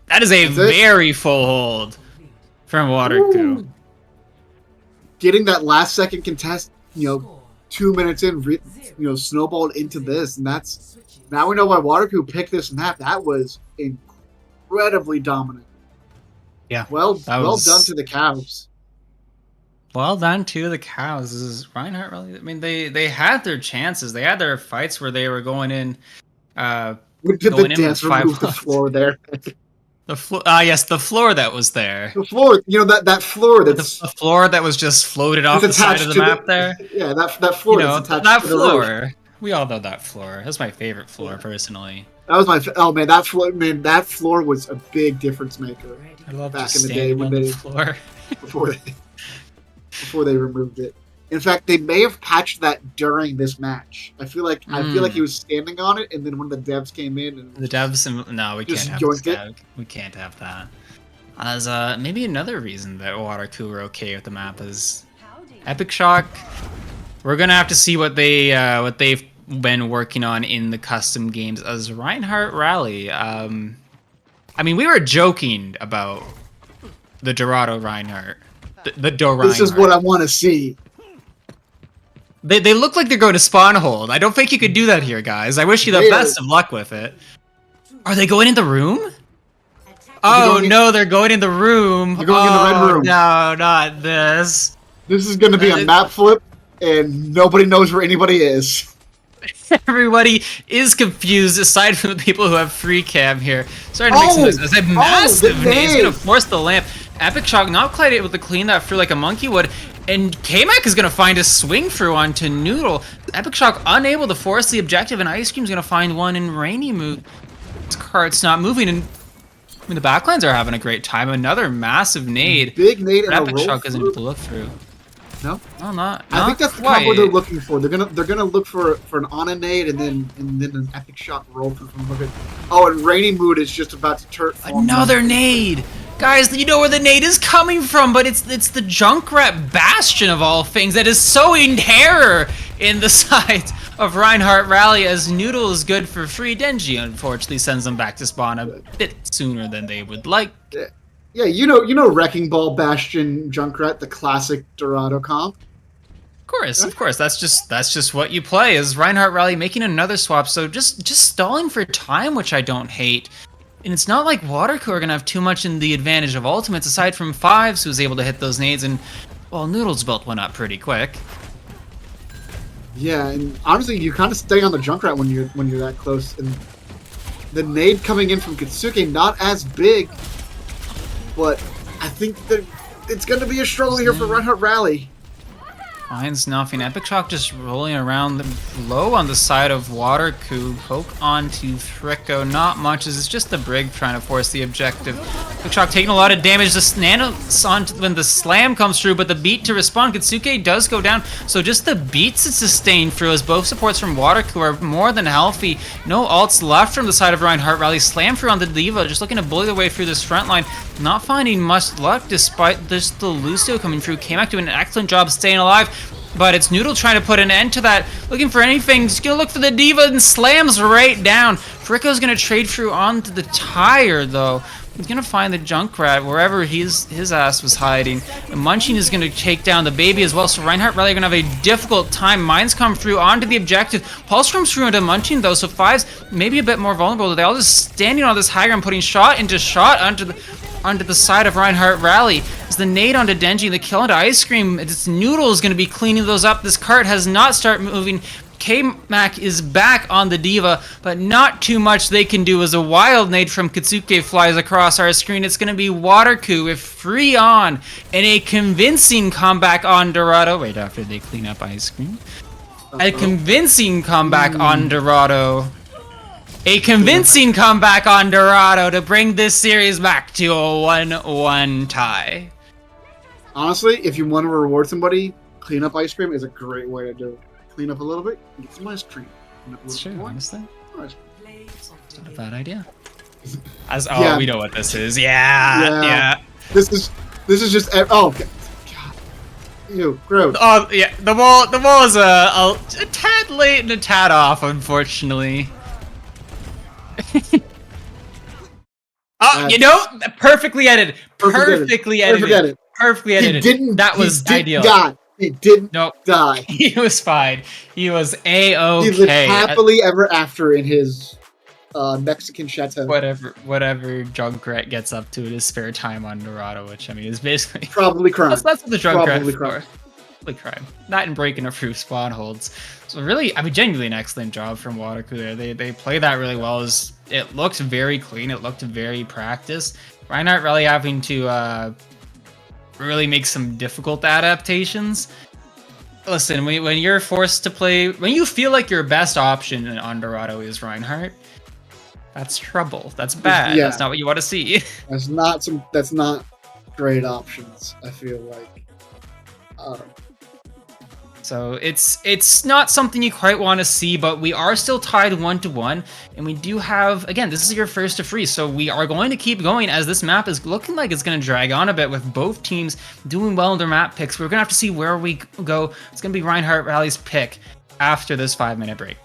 A: That is a very full hold from Waterku.
B: Getting that last second contest, 2 minutes in, snowballed into this, and that's now we know why Waterku picked this map. That was incredibly dominant.
A: Yeah,
B: well done to the cows.
A: Well done to the cows. This is Reinhardt really. I mean, they had their chances. They had their fights where they were going in.
B: Did the dance remove the floor there?
A: The floor, yes, the floor that was there.
B: The floor, that floor that's
A: the floor that was just floated off the side of the map there.
B: Yeah, that floor.
A: That floor. We all know that floor. That's my favorite floor, personally.
B: That was my that floor was a big difference maker.
A: I love
B: back in the day when they
A: floor
B: before they removed it. In fact, they may have patched that during this match. I feel like he was standing on it, and then when the devs came in, and
A: the devs, no, we can't have that. We can't have that. As maybe another reason that Waterku were okay with the map is Epic Shock. We're gonna have to see what they've been working on in the custom games as Reinhardt Rally. I mean, we were joking about the Dorado Reinhardt, the Dorado.
B: This is what I want to see.
A: They look like they're going to spawn hold. I don't think you could do that here, guys. I wish you the best of luck with it. Are they going in the room? Oh, no, they're going in the room.
B: They're going in the red room.
A: No, not this.
B: This is going to be a map flip, and nobody knows where anybody is.
A: Everybody is confused, aside from the people who have free cam here. Starting to make some noise. It's a massive nade. He's gonna force the lamp. Epic Shock not quite able to clean that through like a monkey would. And K-Mac is gonna find a swing through onto Noodle. Epic Shock unable to force the objective, and Ice Cream's gonna find one in Rainy move. This cart's not moving, and I mean, the backlines are having a great time. Another massive nade.
B: Big nade and
A: Epic Shock isn't able to look through.
B: No,
A: no, not.
B: I think that's
A: quite.
B: the combo they're looking for. They're gonna look for an on a nade and then an Epic Shock roll through from looking. Oh, and Rainy Mood is just about to turn.
A: Another nade, guys. You know where the nade is coming from, but it's the Junkrat bastion of all things that is so in terror in the sides of Reinhardt Rally. As Noodle is good for free, Denji unfortunately sends them back to spawn a bit sooner than they would like.
B: Yeah, you know Wrecking Ball, Bastion, Junkrat, the classic Dorado comp.
A: Of course. That's just what you play. Is Reinhardt Rally making another swap? So just stalling for time, which I don't hate. And it's not like Watercoo are gonna have too much in the advantage of ultimates, aside from Fives, who's able to hit those nades, and well, Noodle's built one up pretty quick.
B: Yeah, and honestly, you kind of stay on the Junkrat when you're that close, and the nade coming in from Kitsuke not as big. But I think that it's going to be a struggle here for Reinhardt Rally.
A: Finds nothing. Epic Shock just rolling around low on the side of Watercoo. Poke onto Thricko. Not much, as it's just the Brig trying to force the objective. Epic Shock taking a lot of damage. The Nano when the slam comes through, but the beat to respond. Kitsuke does go down, so just the beats to sustain through, as both supports from Watercoo are more than healthy. No ults left from the side of Reinhardt Rally. Slam through on the Diva, just looking to bully their way through this front line. Not finding much luck despite just the Lucio coming through. K-Mac doing an excellent job staying alive, but it's Noodle trying to put an end to that. Looking for anything, just gonna look for the Diva and slams right down. Fricko's gonna trade through onto the tire though. He's gonna find the Junkrat wherever his ass was hiding. And Munching is gonna take down the baby as well, so Reinhardt Rally are gonna have a difficult time. Mines come through onto the objective. Pulse comes through into Munching though, so Fives maybe a bit more vulnerable. They all just standing on this high ground, putting shot into shot onto the side of Reinhardt Rally. It's the nade onto Denji, the kill onto Ice Cream. It's Noodle is gonna be cleaning those up. This cart has not started moving. K-Mac is back on the Diva, but not too much they can do as a wild nade from Kitsuke flies across our screen. It's going to be Watercoo with free on and a convincing comeback on Dorado. Right after they clean up Ice Cream. A convincing comeback on Dorado. A convincing comeback on Dorado to bring this series back to a 1-1 tie.
B: Honestly, if you want to reward somebody, clean up Ice Cream is a great way to do it. Clean up a little bit, and get some ice cream.
A: That's true, honestly. It's not a bad idea. We know what this is. Yeah.
B: This is just God. Ew, gross.
A: Oh yeah, the ball is a tad late and a tad off, unfortunately. Perfectly edited. Perfectly edited. That was ideal.
B: He didn't die.
A: He was fine. He was A-okay.
B: He lived happily ever after in his Mexican chateau.
A: Whatever Junkrat gets up to in his spare time on Dorado, which I mean is basically
B: probably crime.
A: That's what the Junkrat for. Probably crime. That and breaking a few spawn holds. So really, I mean, genuinely an excellent job from Watercoo there. They play that really well. It looked very clean. It looked very practiced. Reinhardt Rally having to really make some difficult adaptations. Listen, when you're forced to play, when you feel like your best option on Dorado is Reinhardt, that's trouble. That's bad. Yeah. That's not what you want to see.
B: That's not great options, I feel like.
A: So it's not something you quite want to see, but we are still tied 1-1, and we do have, again, this is your first to freeze, so we are going to keep going as this map is looking like it's going to drag on a bit with both teams doing well in their map picks. We're going to have to see where we go. It's going to be Reinhardt Rally's pick after this 5-minute break.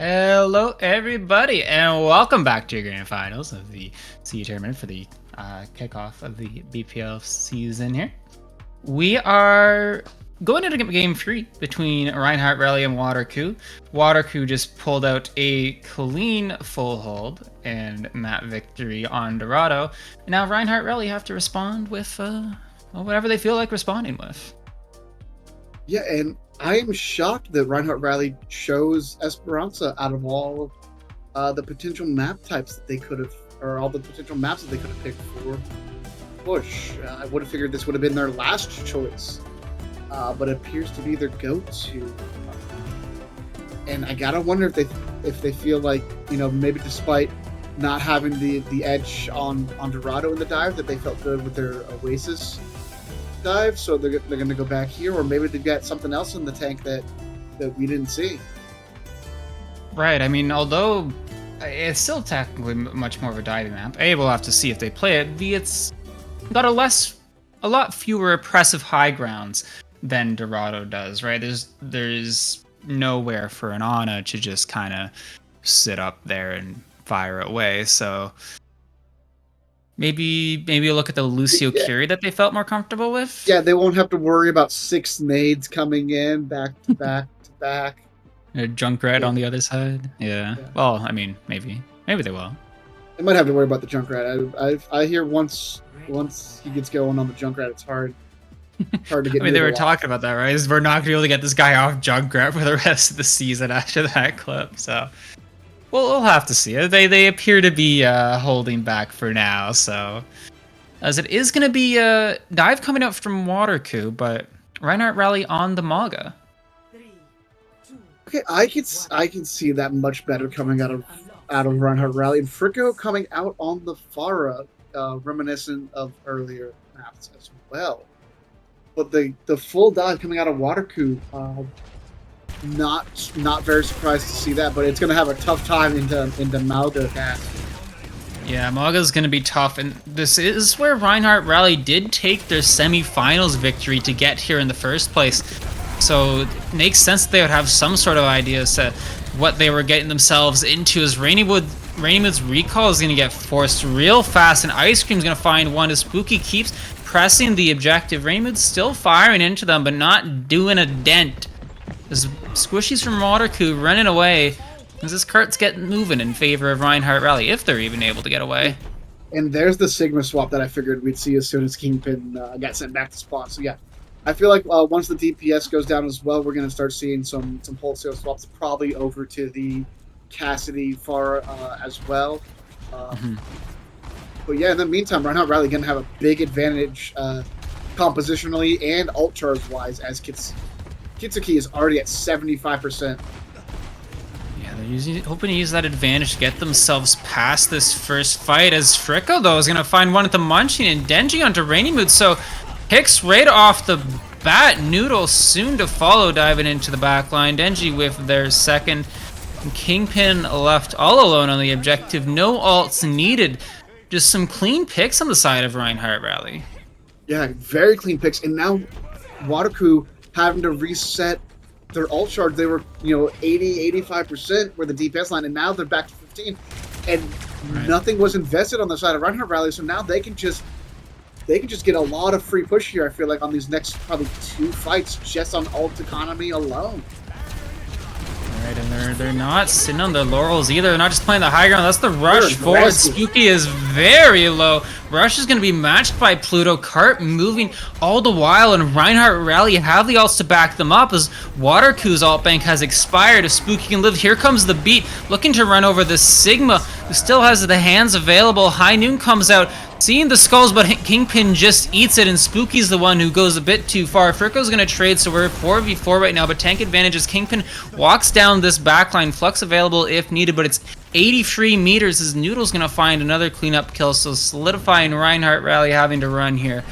A: Hello, everybody, and welcome back to your grand finals of the CE tournament for the kickoff of the BPL season here. We are going into game 3 between Reinhardt Rally and Watercoo. Watercoo just pulled out a clean full hold and map victory on Dorado. Now Reinhardt Rally have to respond with whatever they feel like responding with.
B: Yeah, and I am shocked that Reinhardt Rally chose Esperanza out of all of the potential map types that they could have, or all the potential maps that they could have picked for push. I would have figured this would have been their last choice, but it appears to be their go-to. And I gotta wonder if they feel like, maybe despite not having the edge on Dorado in the dive, that they felt good with their Oasis dive, so they're going to go back here, or maybe they've got something else in the tank that we didn't see.
A: Right. I mean, although it's still technically much more of a diving map. A, we'll have to see if they play it. B, it's got a lot fewer oppressive high grounds than Dorado does. Right. There's nowhere for an Ana to just kind of sit up there and fire away. So maybe you look at the Lucio Curie that they felt more comfortable with.
B: Yeah, they won't have to worry about 6 nades coming in back to back to back.
A: A Junkrat on the other side. Yeah. Well, I mean, maybe they will.
B: They might have to worry about the Junkrat. I hear once he gets going on the Junkrat, it's hard Hard to get
A: I mean, they were
B: neutral off.
A: talking about that, right? Is we're not gonna be able to get this guy off jug grab for the rest of the season after that clip. So, well, we'll have to see. They appear to be holding back for now. So, as it is gonna be a dive coming out from Watercoo, but Reinhardt rally on the Maga.
B: Okay, I can see that much better coming out of Reinhardt Rally, and Fricko coming out on the Pharah, reminiscent of earlier maps as well. But the full dive coming out of Watercoo, not very surprised to see that, but it's going to have a tough time into Malga cast.
A: Yeah, Maga's going to be tough, and this is where Reinhardt Rally did take their semifinals victory to get here in the first place. So it makes sense that they would have some sort of idea as to what they were getting themselves into, as Rainymood's recall is going to get forced real fast, and Ice Cream's going to find one as Spooky keeps pressing the objective. Rainymood's still firing into them, but not doing a dent. As Squishies from Watercoo running away, as this cart's getting moving in favor of Reinhardt Rally, if they're even able to get away.
B: And there's the Sigma swap that I figured we'd see as soon as Kingpin got sent back to spawn. So yeah, I feel like once the DPS goes down as well, we're going to start seeing some wholesale swaps, probably over to the Cassidy far as well. But yeah, in the meantime, Reinhardt Rally going to have a big advantage compositionally and ult charge wise, as Kitsuki is already at 75%.
A: Yeah, they're hoping to use that advantage to get themselves past this first fight, as Fricko, though, is going to find one at the Munching and Denji onto Rainymood. So Hicks right off the bat. Noodle soon to follow, diving into the back line. Denji with their second. And Kingpin left all alone on the objective. No ults needed. Just some clean picks on the side of Reinhardt Rally.
B: Yeah, very clean picks. And now Watercoo having to reset their ult charge. They were, 80, 85% were the DPS line, and now they're back to 15. And nothing was invested on the side of Reinhardt Rally, so now they can just get a lot of free push here, I feel like, on these next probably 2 fights just on ult economy alone.
A: Alright, and they're not sitting on their laurels either. They're not just playing the high ground. That's the rush forward. Spooky is very low. Rush is going to be matched by Pluto. Cart moving all the while, and Reinhardt Rally have the ults to back them up as Watercoo's ult bank has expired. If Spooky can live, here comes the beat, looking to run over the Sigma, who still has the hands available. High Noon comes out, seeing the skulls, but Kingpin just eats it, and Spooky's the one who goes a bit too far. Fricko's going to trade, so we're 4v4 right now, but tank advantage as Kingpin walks down this backline. Flux available if needed, but it's 83 meters as Noodle's going to find another cleanup kill, so solidifying Reinhardt Rally having to run here.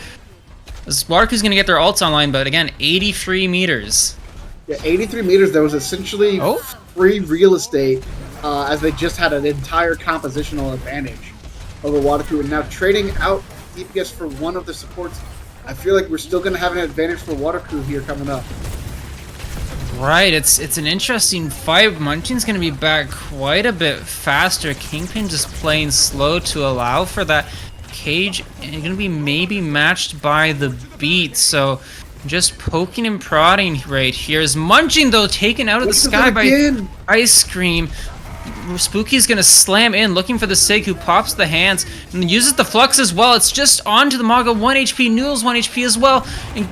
A: As Watercoo's going to get their ults online, but again, 83 meters.
B: Yeah, 83 meters. There was essentially free real estate as they just had an entire compositional advantage over Watercoo, and now trading out DPS for one of the supports. I feel like we're still going to have an advantage for Watercoo here coming up.
A: Right, it's an interesting fight. Munching's going to be back quite a bit faster. Kingpin just playing slow to allow for that cage, and going to be maybe matched by the beat. So just poking and prodding right here. Is Munching, though, taken out of the sky by Ice Cream. Spooky's gonna slam in, looking for the Sig, who pops the hands and uses the Flux as well. It's just onto the Maga, 1 HP, Noodles 1 HP as well.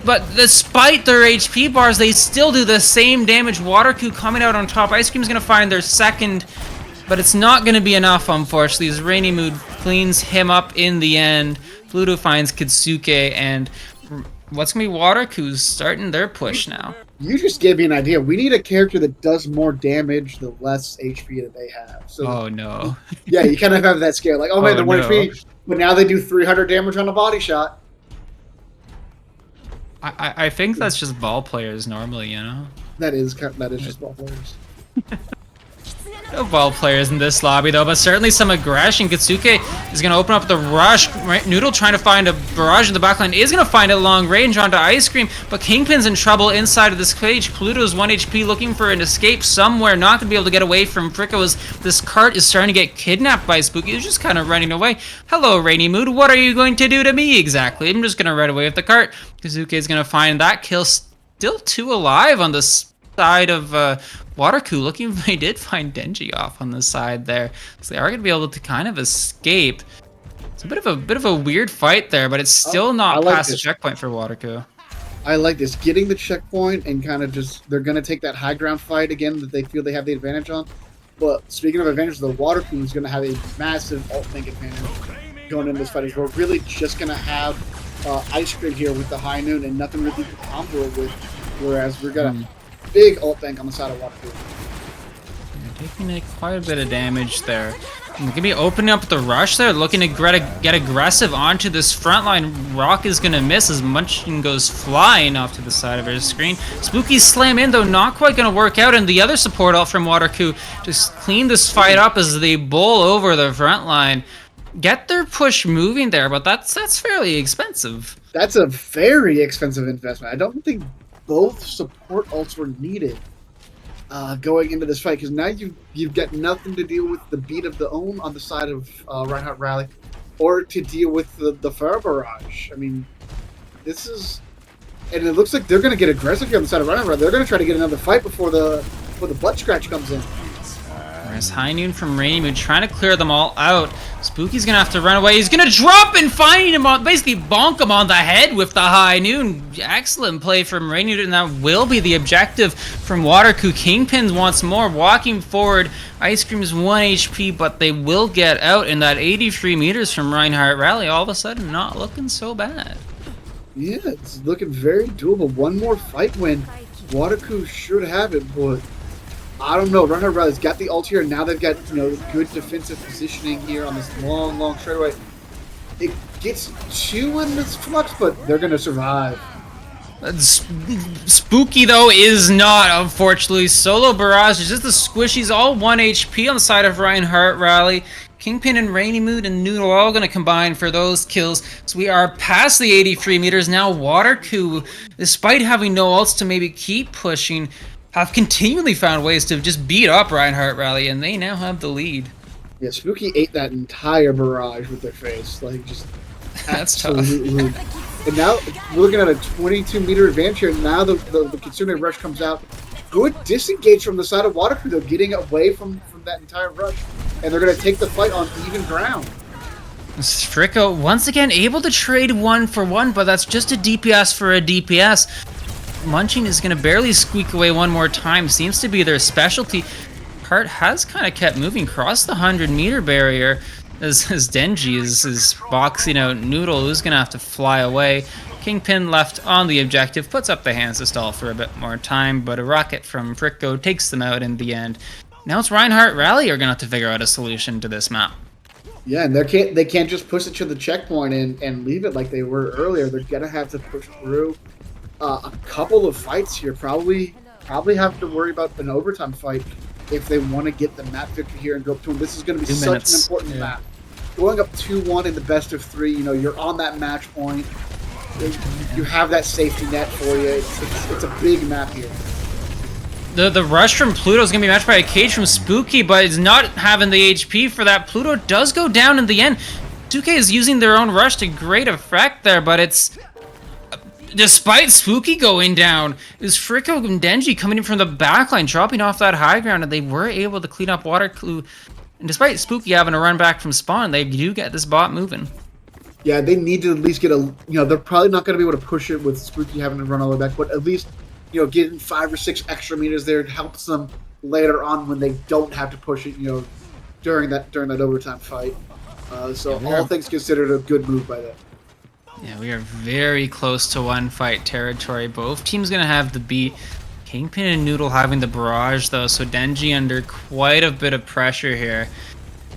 A: But despite their HP bars, they still do the same damage. Watercoo coming out on top. Ice Cream's gonna find their second, but it's not gonna be enough, unfortunately, as Rainymood cleans him up in the end. Pluto finds Kitsuke, and what's gonna be Watercoo's starting their push now.
B: You just gave me an idea. We need a character that does more damage the less HP that they have. So,
A: oh no.
B: Yeah, you kind of have that scale. Like, oh man, they're 1 HP, but now they do 300 damage on a body shot.
A: I think that's just ball players normally, you know?
B: That is just ball players.
A: No ball players in this lobby, though, but certainly some aggression. Kitsuke is going to open up the rush. Noodle trying to find a barrage in the backline is going to find it long range onto Ice Cream, but Kingpin's in trouble inside of this cage. Pluto's 1 HP looking for an escape somewhere, not going to be able to get away from Fricko as this cart is starting to get kidnapped by Spooky, who's just kind of running away. Hello, Rainy Mood, what are you going to do to me exactly? I'm just going to run away with the cart. Kitsuke is going to find that kill. Still 2 alive on this side of Watercoo. Looking, they did find Denji off on the side there, so they are going to be able to kind of escape. It's a bit of a weird fight there, but it's still not past the checkpoint for Watercoo.
B: I like this. Getting the checkpoint and kind of just, they're going to take that high ground fight again that they feel they have the advantage on. But speaking of advantage, the Water Queen is going to have a massive alt tank advantage going into this fight. As we're really just going to have Ice Cream here with the High Noon and nothing really to combo it with. Whereas we're got a big alt tank on the side of Water Queen.
A: Taking quite a bit of damage there. We're gonna be opening up the rush there, looking to get aggressive onto this front line. Rock is gonna miss as Munchkin goes flying off to the side of his screen. Spooky slam in though, not quite gonna work out, and the other support ult from Waterku just clean this fight up as they bowl over the front line. Get their push moving there, but that's fairly expensive.
B: That's a very expensive investment. I don't think both support ults were needed. Going into this fight, because now you've got nothing to deal with the beat of the own on the side of Reinhardt Rally, or to deal with the Fire Barrage. I mean, this is, and it looks like they're going to get aggressive here on the side of Reinhardt Rally. They're going to try to get another fight before the butt scratch comes in.
A: There's High Noon from Rainy Moon trying to clear them all out. Spooky's gonna have to run away. He's gonna drop and find him on, basically bonk him on the head with the High Noon. Excellent play from Rainy Moon, and that will be the objective from Waterku. Kingpin wants more, walking forward. Ice Cream's 1 HP, but they will get out in that 83 meters from Reinhardt Rally. All of a sudden, not looking so bad.
B: Yeah, it's looking very doable. One more fight win. Waterku should have it, but I don't know. Reinhardt Rally's got the ult here, and now they've got good defensive positioning here on this long straightaway. It gets two in this flux, but they're gonna survive.
A: Spooky though is not, unfortunately. Solo Barrage is just the squishies, all 1 HP on the side of Reinhardt Rally. Kingpin and Rainy Mood and Noodle are all going to combine for those kills. So we are past the 83 meters now. Waterku, despite having no ults to maybe keep pushing, have continually found ways to just beat up Reinhardt Rally, and they now have the lead.
B: Yeah, Spooky ate that entire barrage with their face. Like, just
A: That's
B: absolutely. Tough. And now we're looking at a 22-meter advantage here. Now the Kitsune Rush comes out. Good disengage from the side of Waterku, though, getting away from that entire rush. And they're going to take the fight on even ground.
A: Fricko once again able to trade 1 for 1, but that's just a DPS for a DPS. Munching is going to barely squeak away one more time. Seems to be their specialty. Hart has kind of kept moving across the 100-meter barrier as Denji is boxing out Noodle, who's going to have to fly away. Kingpin left on the objective, puts up the hands to stall for a bit more time, but a rocket from Fricko takes them out in the end. Now it's Reinhardt Rally are going to have to figure out a solution to this map.
B: Yeah, and they can't just push it to the checkpoint and leave it like they were earlier. They're going to have to push through a couple of fights here. Probably have to worry about an overtime fight if they want to get the map victory here and go up to them. This is going to be such an important map. Going up 2-1 in the best of 3, you're on that match point. You have that safety net for you. It's a big map here.
A: The rush from Pluto is going to be matched by a cage from Spooky, but it's not having the HP for that. Pluto does go down in the end. 2K is using their own rush to great effect there, but it's... Despite Spooky going down, it was Fricko and Denji coming in from the backline, dropping off that high ground, and they were able to clean up Waterku. And despite Spooky having to run back from spawn, they do get this bot moving. Yeah,
B: they need to at least get a... they're probably not going to be able to push it with Spooky having to run all the way back, but at least, getting 5 or 6 extra meters there helps them later on when they don't have to push it, during that overtime fight. So all things considered, a good move by them.
A: Yeah, we are very close to one fight territory. Both teams going to have the beat. Kingpin and Noodle having the barrage, though, so Denji under quite a bit of pressure here.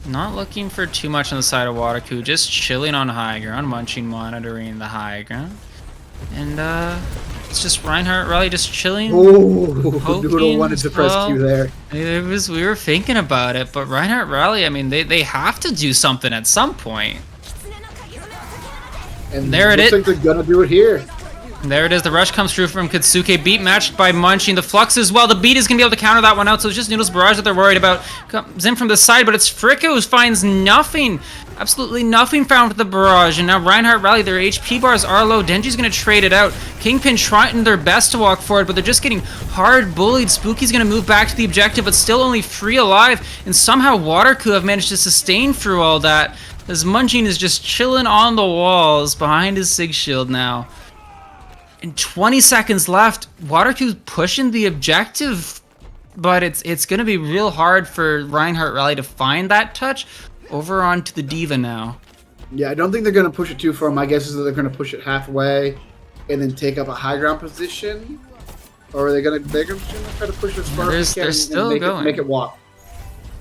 A: Not looking for too much on the side of Waterku, just chilling on high ground, Munching monitoring the high ground. And it's just Reinhardt Rally just chilling.
B: Oh, Noodle wanted to press Q there.
A: We were thinking about it, but Reinhardt Rally, I mean, they have to do something at some point.
B: And there it is. Looks like they're gonna do it here.
A: And there it is. The rush comes through from Katsuke. Beat matched by Munching. The flux as well. The beat is going to be able to counter that one out. So it's just Noodle's barrage that they're worried about. Comes in from the side, but it's Fricko who finds nothing. Absolutely nothing found with the barrage. And now Reinhardt Rally, their HP bars are low. Denji's going to trade it out. Kingpin trying their best to walk forward, but they're just getting hard bullied. Spooky's going to move back to the objective, but still only 3 alive. And somehow Waterku have managed to sustain through all that, as Munching is just chilling on the walls behind his Sig Shield now. And 20 seconds left. Watercoo's pushing the objective, but it's going to be real hard for Reinhardt Rally to find that touch. Over onto the Diva now.
B: Yeah, I don't think they're going to push it too far. My guess is that they're going to push it halfway and then take up a high ground position. Or are they going to try to push as far as they can
A: they're still
B: and
A: going.
B: make it walk.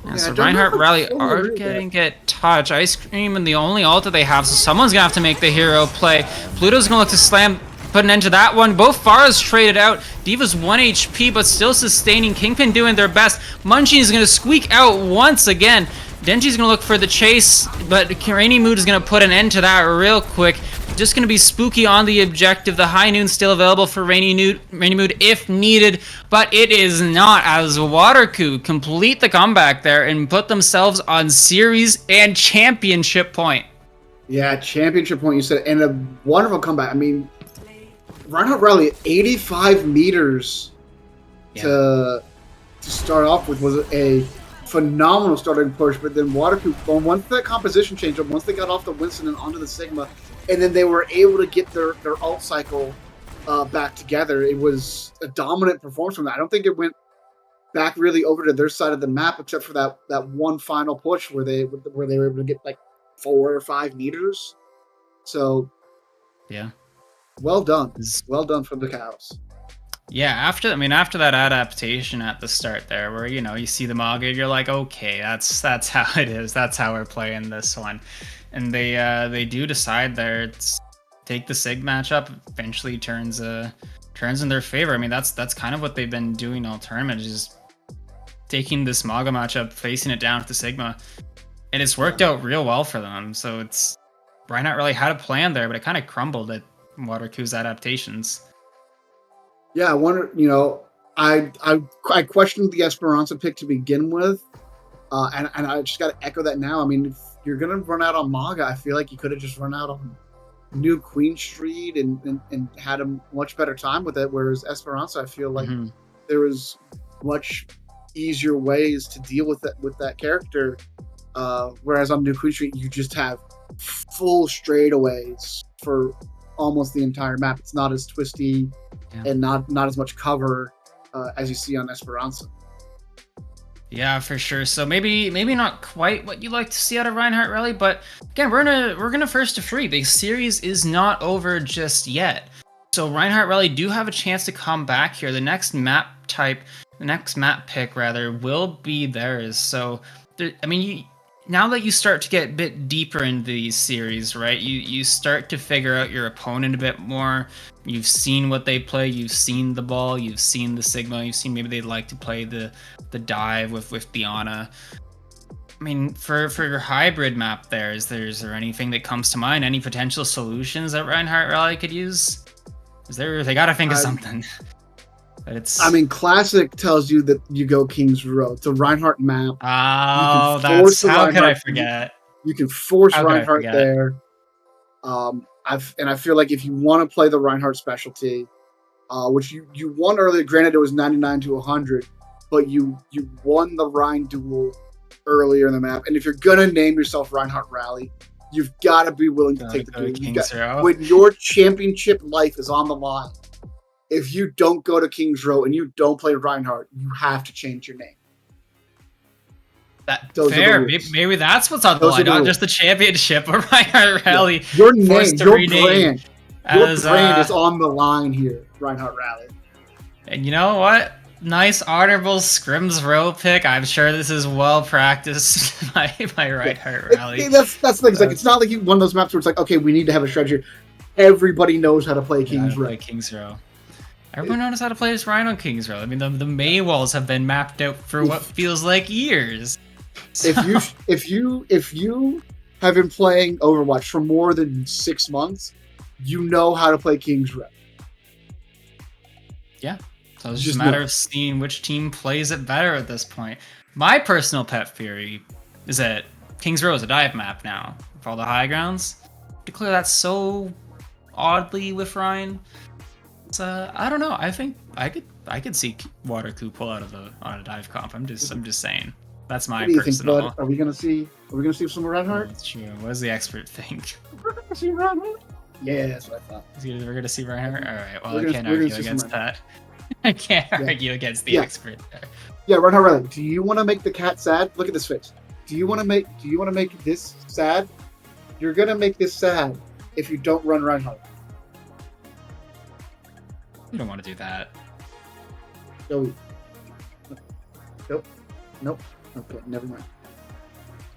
A: Yeah, so Reinhardt Rally are getting get touch. Ice Cream and the only ult that they have, so someone's going to have to make the hero play. Pluto's going to look to slam, put an end to that one. Both Pharahs traded out. Diva's 1 HP, but still sustaining. Kingpin doing their best. Munchie is going to squeak out once again. Denji's going to look for the chase, but Rainy Mood is going to put an end to that real quick. Just going to be spooky on the objective. The High Noon still available for Rainy Mood if needed, but it is not, as Watercoo complete the comeback there and put themselves on series and championship point.
B: Yeah, championship point, you said, and a wonderful comeback. I mean, Reinhardt Rally, 85 meters to start off with was a phenomenal starting push, but then Watercoo, once that composition changed up, once they got off the Winston and onto the Sigma, and then they were able to get their ult cycle back together, it was a dominant performance from that. I don't think it went back really over to their side of the map, except for that one final push where they were able to get like 4 or 5 meters. So,
A: yeah,
B: well done from the cows.
A: Yeah, after that adaptation at the start there, where you see the Maga, you're like, okay, that's how it is. That's how we're playing this one, and they do decide there it's take the Sig matchup. Eventually turns in their favor. I mean, that's kind of what they've been doing all tournament, is taking this Maga matchup, facing it down with the Sigma, and it's worked out real well for them. So it's Reinhardt really had a plan there, but it kind of crumbled at Watercoo's adaptations.
B: Yeah, I wonder. I questioned the Esperanza pick to begin with, and I just got to echo that now. I mean, if you're gonna run out on Maga, I feel like you could have just run out on New Queen Street and had a much better time with it. Whereas Esperanza, I feel like there was much easier ways to deal with that character. Whereas on New Queen Street, you just have full straightaways for almost the entire map. It's not as twisty and not as much cover as you see on Esperanza.
A: Yeah, for sure. So maybe not quite what you like to see out of Reinhardt Rally, but again, we're gonna first to free. The series is not over just yet. So Reinhardt Rally do have a chance to come back here. The next map pick rather will be theirs. So now that you start to get a bit deeper into these series, right? You start to figure out your opponent a bit more. You've seen what they play. You've seen the ball. You've seen the Sigma. You've seen maybe they'd like to play the dive with Diana. I mean, for your hybrid map there, is there anything that comes to mind? Any potential solutions that Reinhardt Rally could use? They gotta think of something. But
B: Classic tells you that you go King's Row. It's a Reinhardt map.
A: Oh, that's how could I forget?
B: You can force Reinhardt there. I feel like if you want to play the Reinhardt specialty, which you won earlier, granted it was 99 to 100, but you won the Rhine duel earlier in the map. And if you're gonna name yourself Reinhardt Rally, you've got to be willing to take the duel. When your championship life is on the line, if you don't go to King's Row and you don't play Reinhardt, you have to change your name.
A: Fair. Maybe that's what's on the line, not just the championship, but Reinhardt Rally.
B: Yeah. Your name, your brand is on the line here, Reinhardt Rally.
A: And you know what? Nice, honorable Scrims Row pick. I'm sure this is well practiced by Reinhardt Rally.
B: That's the thing. It's like, it's not like one of those maps where it's like, okay, we need to have a strategy. Everybody knows how to play King's Row.
A: Everyone knows how to play this Rhino King's Row. I mean, the Maywalls have been mapped out for what feels like years. So.
B: If you have been playing Overwatch for more than 6 months, you know how to play King's Row.
A: Yeah. So it's just a matter of seeing which team plays it better at this point. My personal pet theory is that King's Row is a dive map now for all the high grounds. Declare that so oddly with Ryan. I don't know. I think I could see Watercoo pull out on a dive comp. I'm just saying. That's my personal.
B: Are we gonna see some Reinhardt?
A: That's true. What does the expert think?
B: We're gonna see Reinhardt. Yeah, that's what I thought.
A: We're gonna see Reinhardt. All right. Well,
B: We're
A: I
B: gonna-
A: can't
B: we're gonna
A: argue
B: see some
A: against that. I can't argue against the expert there.
B: Yeah, Reinhardt Riley. Do you want to make the cat sad? Look at this face. Do you want to make this sad? You're gonna make this sad if you don't run Reinhardt.
A: You don't want to do that.
B: Nope. Okay, never mind.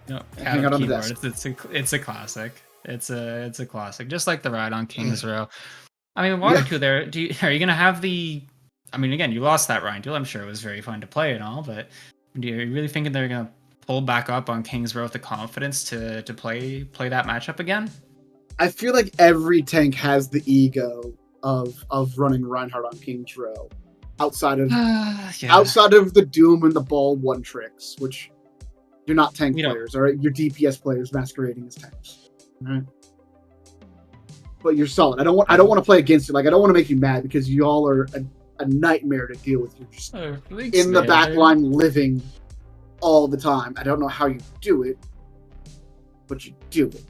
A: No,
B: hang out on the desk.
A: It's a classic. It's a classic. Just like the ride on Kings Row. I mean, Watercoo there. Are you gonna have the? I mean, again, you lost that Rhine duel. I'm sure it was very fun to play and all, but are you really thinking they're gonna pull back up on Kings Row with the confidence to play that matchup again?
B: I feel like every tank has the ego of running Reinhardt on Kings Row, outside of the Doom and the Ball one tricks, which you're not tank players, all right? You're DPS players masquerading as tanks, all right? But you're solid. I don't want to play against you. Like, I don't want to make you mad because you all are a nightmare to deal with. You're just in the back line living all the time. I don't know how you do it, but you do it.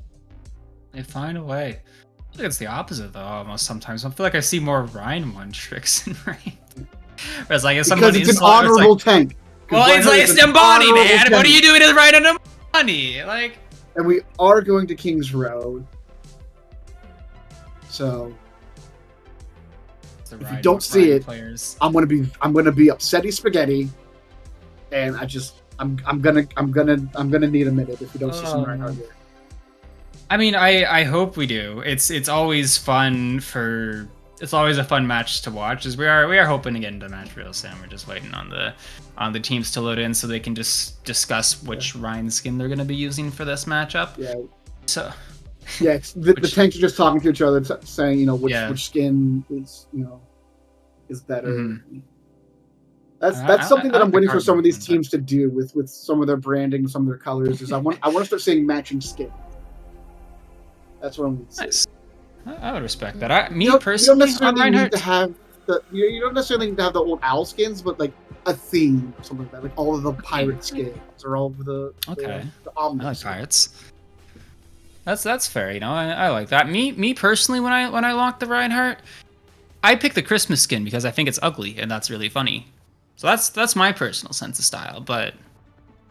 A: They find a way. I think it's the opposite though. Almost sometimes I feel like I see more Rhine one tricks in Rain. Whereas like if somebody
B: because it's an honorable tank.
A: Well, it's like it's Nambani, man. Tank. What are you doing to Rhine on Nambani? Like,
B: and we are going to Kings Road, so if you don't see it, I'm gonna be upsetty spaghetti, and I'm gonna need a minute if you don't see some Reinhardt here.
A: I mean, I hope we do. It's always fun it's always a fun match to watch. As we are hoping to get into the match real soon. We're just waiting on the teams to load in so they can just discuss which Rhine skin they're going to be using for this matchup.
B: Yeah.
A: So.
B: Yeah, the tanks are just talking to each other, saying which skin is better. Mm-hmm. That's something that I'm waiting for some of these teams to do with some of their branding, some of their colors. Is I want to start seeing matching skin. That's what I'm saying. Nice.
A: I would respect that. Personally, you don't necessarily need to have
B: the old owl skins, but like a theme or something like that. Like all of the pirate skins or all of the
A: I like pirates. That's fair. I like that. Me personally, when I lock the Reinhardt, I pick the Christmas skin because I think it's ugly and that's really funny. So that's my personal sense of style. But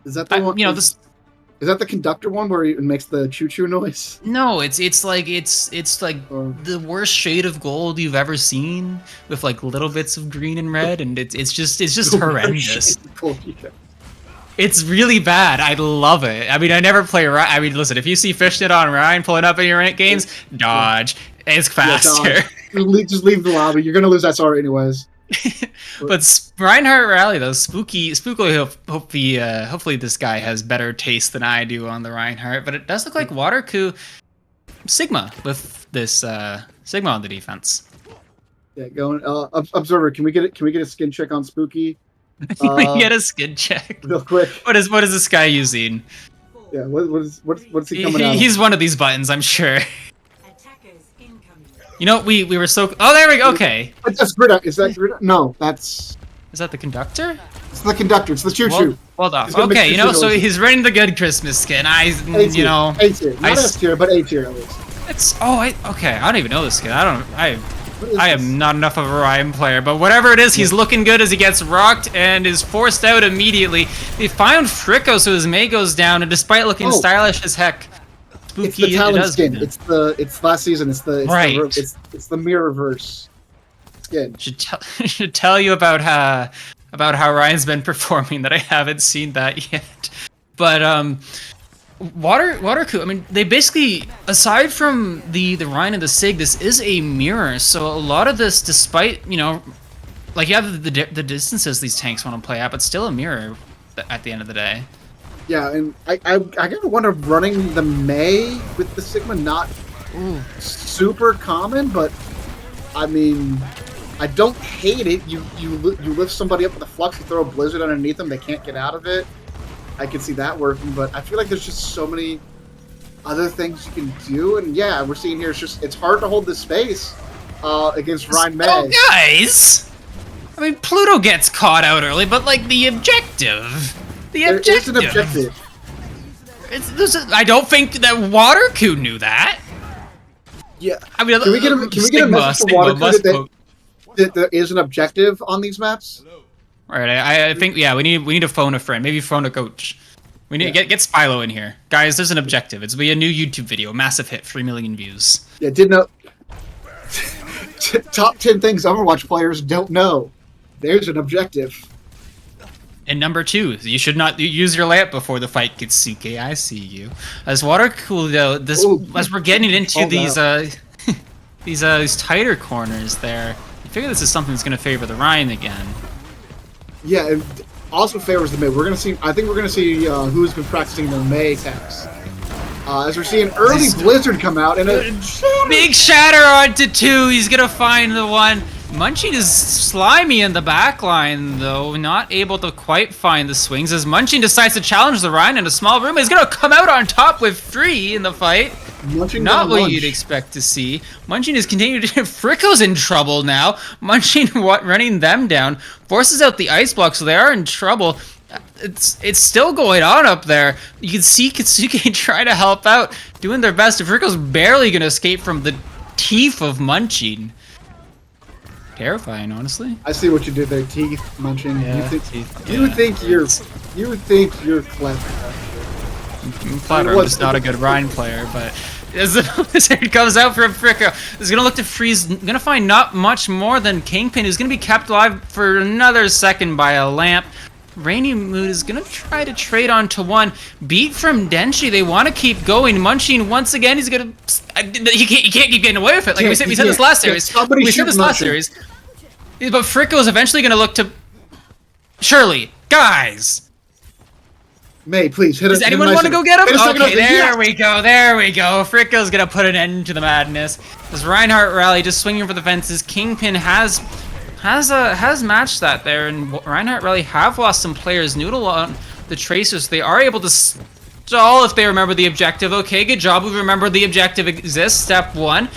B: is that the one? Is that the conductor one where it makes the choo-choo noise?
A: No, it's like the worst shade of gold you've ever seen, with like little bits of green and red, and it's just horrendous. It's really bad. I love it. I mean, I never play. I mean, listen, if you see Fishnet on Ryan pulling up in your ranked games, dodge. It's faster.
B: Just leave the lobby. You're gonna lose that SR anyways.
A: But Reinhardt Rally though, spookily. Hopefully this guy has better taste than I do on the Reinhardt. But it does look like Watercoo Sigma with this Sigma on the defense.
B: Yeah, going Observer. Can we get a skin check on Spooky?
A: We get a skin check
B: real quick.
A: What is this guy using?
B: Yeah, what's he coming out?
A: He's one of these buttons, I'm sure. We were so. Oh, there we go. Okay.
B: That's Grid. Is that Grid? No, that's.
A: Is that the conductor?
B: It's the conductor. It's the choo-choo.
A: Well done. Okay, so he's running the good Christmas skin. A tier. Not
B: S tier, but A tier at least.
A: It's okay. I don't even know this skin. I am not enough of a Ryan player, but whatever it is, he's looking good as he gets rocked and is forced out immediately. They found Fricko, so his May goes down, and despite looking stylish as heck.
B: It's the talent skin. It's last season. It's the mirrorverse skin.
A: Should tell you about how Ryan's been performing that I haven't seen that yet. But Watercoo, I mean, they basically, aside from the Ryan and the Sig, this is a mirror. So a lot of this, despite like you have the distances these tanks want to play at, but still a mirror at the end of the day.
B: Yeah, and I gotta wonder, running the May with the Sigma not super common, but I mean, I don't hate it. You lift somebody up with a flux, you throw a blizzard underneath them, they can't get out of it. I can see that working, but I feel like there's just so many other things you can do, and yeah, we're seeing here it's hard to hold this space against Ryan May.
A: Oh, guys! I mean, Pluto gets caught out early, but like the objective.
B: There is an objective.
A: I don't think that Watercoo knew that.
B: Yeah.
A: I mean,
B: Can we get a message from Watercrew that there is an objective on these maps?
A: All right, I think we need to phone a friend, maybe phone a coach. We need to get Spilo in here, guys. There's an objective. It's be a new YouTube video, massive hit, 3 million views.
B: Yeah, didn't know. Top 10 things Overwatch players don't know. There's an objective.
A: And number 2, you should not use your lamp before the fight gets CK. I see you. As Watercrew though, as we're getting into these tighter corners there, I figure this is something that's going to favor the Ryan again.
B: Yeah, it also favors the mid. We're gonna see. I think we're gonna see who's been practicing their May attacks. As we're seeing early Blizzard come out and a
A: big shatter onto 2. He's gonna find the one. Munchkin is slimy in the back line, though, not able to quite find the swings. As Munchkin decides to challenge the Ryan in a small room, he's gonna come out on top with 3 in the fight.
B: Munchkin
A: not what you'd expect to see. Munchkin is continuing to... Fricko's in trouble now. Munchkin running them down. Forces out the ice block, so they are in trouble. It's still going on up there. You can see Kitsuke trying to help out, doing their best. Fricko's barely going to escape from the teeth of Munchkin. Terrifying, honestly.
B: I see what you did there, teeth, Munchkin.
A: Yeah,
B: you think you're clever.
A: I'm clever. I'm just not a good Rhine player, but as the Blizzard comes out from Fricko, is gonna look to freeze. Gonna find not much more than Kingpin, who's gonna be kept alive for another second by a lamp. Rainy Mood is gonna try to trade onto 1. Beat from Denshi. They want to keep going. Munchkin once again. He's gonna. He can't keep getting away with it. Like we said this last series. We said this last series. But Fricko is eventually gonna look to. Surely, guys.
B: May, please hit.
A: Does anyone want to go get him? Okay, there we go. There we go. Fricko's gonna put an end to the madness. As Reinhardt Rally just swinging for the fences. Kingpin has matched that there, and Reinhardt Rally have lost some players. Noodle on the Tracers. They are able to stall if they remember the objective. Okay, good job. We remember the objective exists. Step 1.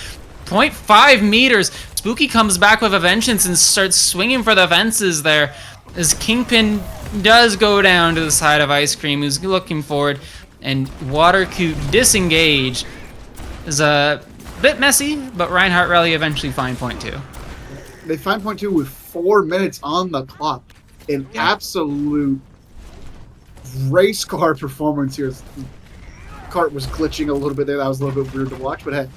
A: 0.5 meters. Spooky comes back with a vengeance and starts swinging for the fences there. As Kingpin does go down to the side of Ice Cream, who's looking forward, and Watercrew disengage. Is a bit messy, but Reinhardt Rally eventually find point 2.
B: They find point 2 with 4 minutes on the clock. An absolute race car performance here. Cart was glitching a little bit there. That was a little bit weird to watch, but hey,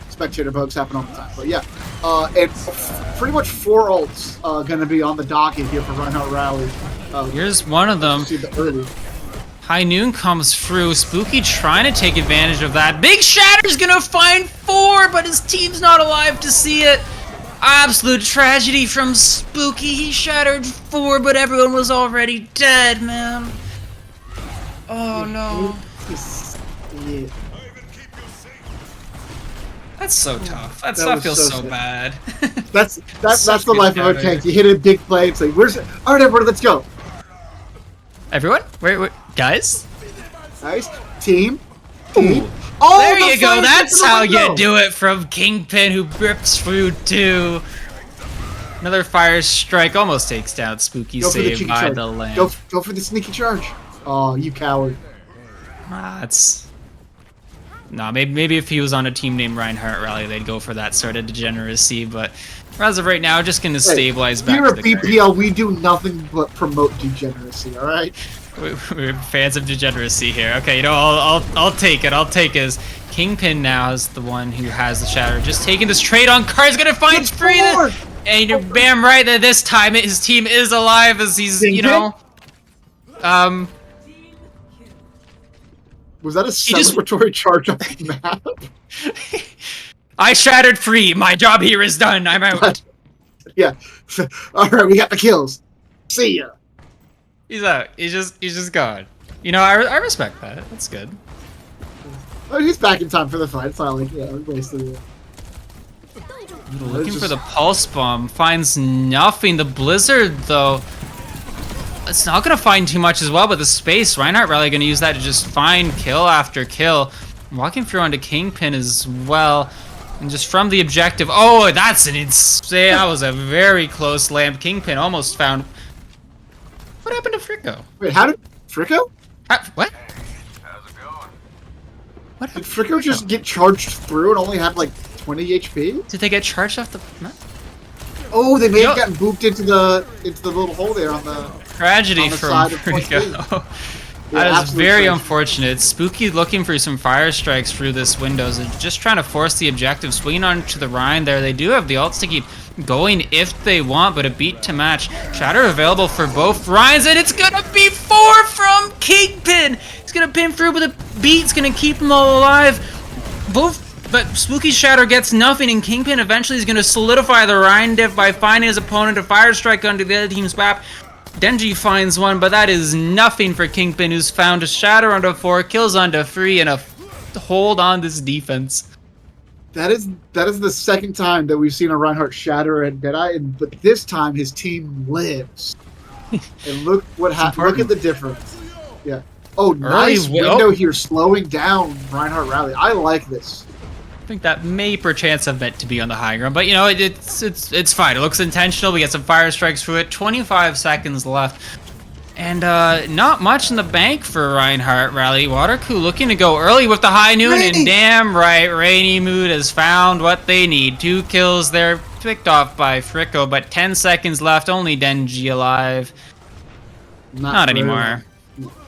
B: spectator bugs happen all the time. But yeah, and pretty much 4 ults going to be on the docket here for Reinhardt Rally.
A: Here's one of them. High Noon comes through. Spooky trying to take advantage of that. Big Shatter's going to find 4, but his team's not alive to see it. Absolute tragedy from Spooky. He shattered 4, but everyone was already dead, man. Oh no. That's so tough. That feels so bad.
B: That's the life of a tank. You hit a big play. It's like, where's it? All right, everyone, let's go.
A: Everyone, wait, guys.
B: Nice team.
A: Oh, there you go. That's how you do it from Kingpin, who rips through 2. Another fire strike almost takes down Spooky, saved by the lamp.
B: Go for the sneaky charge. Oh, you coward.
A: That's... No, maybe if he was on a team named Reinhardt Rally, they'd go for that sort of degeneracy, but as of right now, just going to stabilize back to the
B: Here at BPL, we do nothing but promote degeneracy, alright?
A: We're fans of degeneracy here. Okay, you know, I'll take it. I'll take his Kingpin now is the one who has the shatter. Just taking this trade on Car's gonna find free. And you're bam right there. This time his team is alive as he's
B: Was that a celebratory charge on the map?
A: I shattered free. My job here is done. I'm out.
B: Yeah. Alright, we got the kills. See ya.
A: He's out. He's just gone. You know, I respect that. That's good.
B: Oh, he's back in time for the fight. It's not like, yeah, we wasted it.
A: Looking for the pulse bomb. Finds nothing. The blizzard, though, it's not going to find too much as well, but the space, Reinhardt Rally going to use that to just find kill after kill. Walking through onto Kingpin as well. And just from the objective, oh, that's an insane, that was a very close lamp. Kingpin almost found... What happened to Fricko?
B: Wait, how did... Fricko?
A: What?
C: How's it going?
A: What?
B: Did Fricko just get charged through and only have like 20 HP?
A: Did they get charged off the map?
B: Oh, they may have gotten booped into the little hole there on the
A: tragedy
B: the
A: from
B: side of
A: Fricko.
B: Yeah,
A: That is very
B: tragedy.
A: unfortunate. Spooky looking for some fire strikes through this windows and just trying to force the objective. Swinging on to the Rhine there. They do have the ults to keep going if they want, but a beat to match. Shatter available for both Rhines, and it's gonna be 4 from Kingpin. He's gonna pin through, but the beat's gonna keep him alive. But Spooky Shatter gets nothing, and Kingpin eventually is gonna solidify the Rhine diff by finding his opponent a fire strike under the other team's map. Denji finds one, but that is nothing for Kingpin, who's found a Shatter onto 4, kills onto 3, and a hold on this defense.
B: That is the second time that we've seen a Reinhardt shatter at Deadeye, but this time his team lives. And look what happened. Look at the difference. Yeah. Oh, nice window here, slowing down Reinhardt rally. I like this.
A: I think that may perchance have meant to be on the high ground, but you know it's fine. It looks intentional. We get some fire strikes through it. 25 seconds left, and not much in the bank for Reinhardt rally. Watercoo looking to go early with the high noon, and damn right, Rainy Mood has found what they need. 2 kills there, picked off by Fricko, but 10 seconds left. Only Denji alive. Not anymore.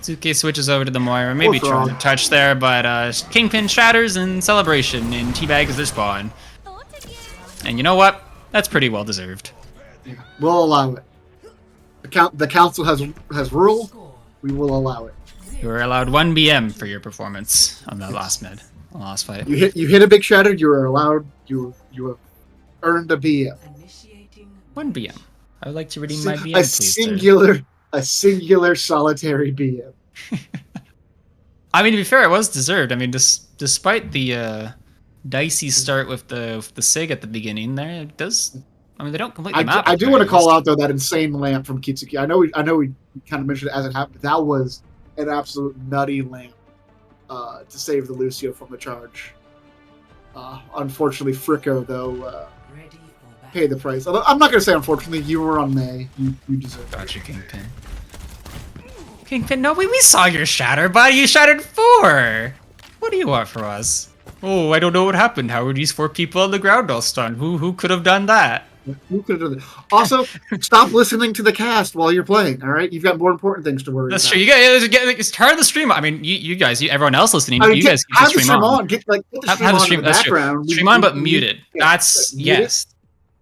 A: Suke switches over to the Moira, maybe trying to touch there, but Kingpin shatters in celebration and teabags their spawn. And you know what? That's pretty well deserved.
B: Yeah, we'll allow it. The council has ruled. We will allow it.
A: You were allowed 1 BM for your performance on that last fight.
B: You hit a big shatter. You are allowed. You have earned a BM.
A: 1 BM. I would like to redeem my BM, please.
B: A singular solitary BM.
A: I mean, to be fair, it was deserved. I mean, despite the dicey start with the Sig at the beginning, there it does. I mean, they don't complete the map.
B: I do want to call out though that insane lamp from Kitsuki. I know we kind of mentioned it as it happened. That was an absolute nutty lamp to save the Lucio from the charge. Unfortunately, Fricko though paid the price. Although I'm not going to say unfortunately. You were on May. You deserve it.
A: Gotcha, Kingpin. Kingpin, no, we saw your shatter, buddy. You shattered 4. What do you want from us? Oh, I don't know what happened. How were these 4 people on the ground all stunned? Who could have done that?
B: Who could have done that? Also, stop listening to the cast while you're playing. All right, you've got more important things to worry about.
A: That's true. You guys turn the stream on. I mean, you guys, everyone else listening, you guys keep the stream on.
B: Get the stream on in the background.
A: Stream on, but muted. That's yes.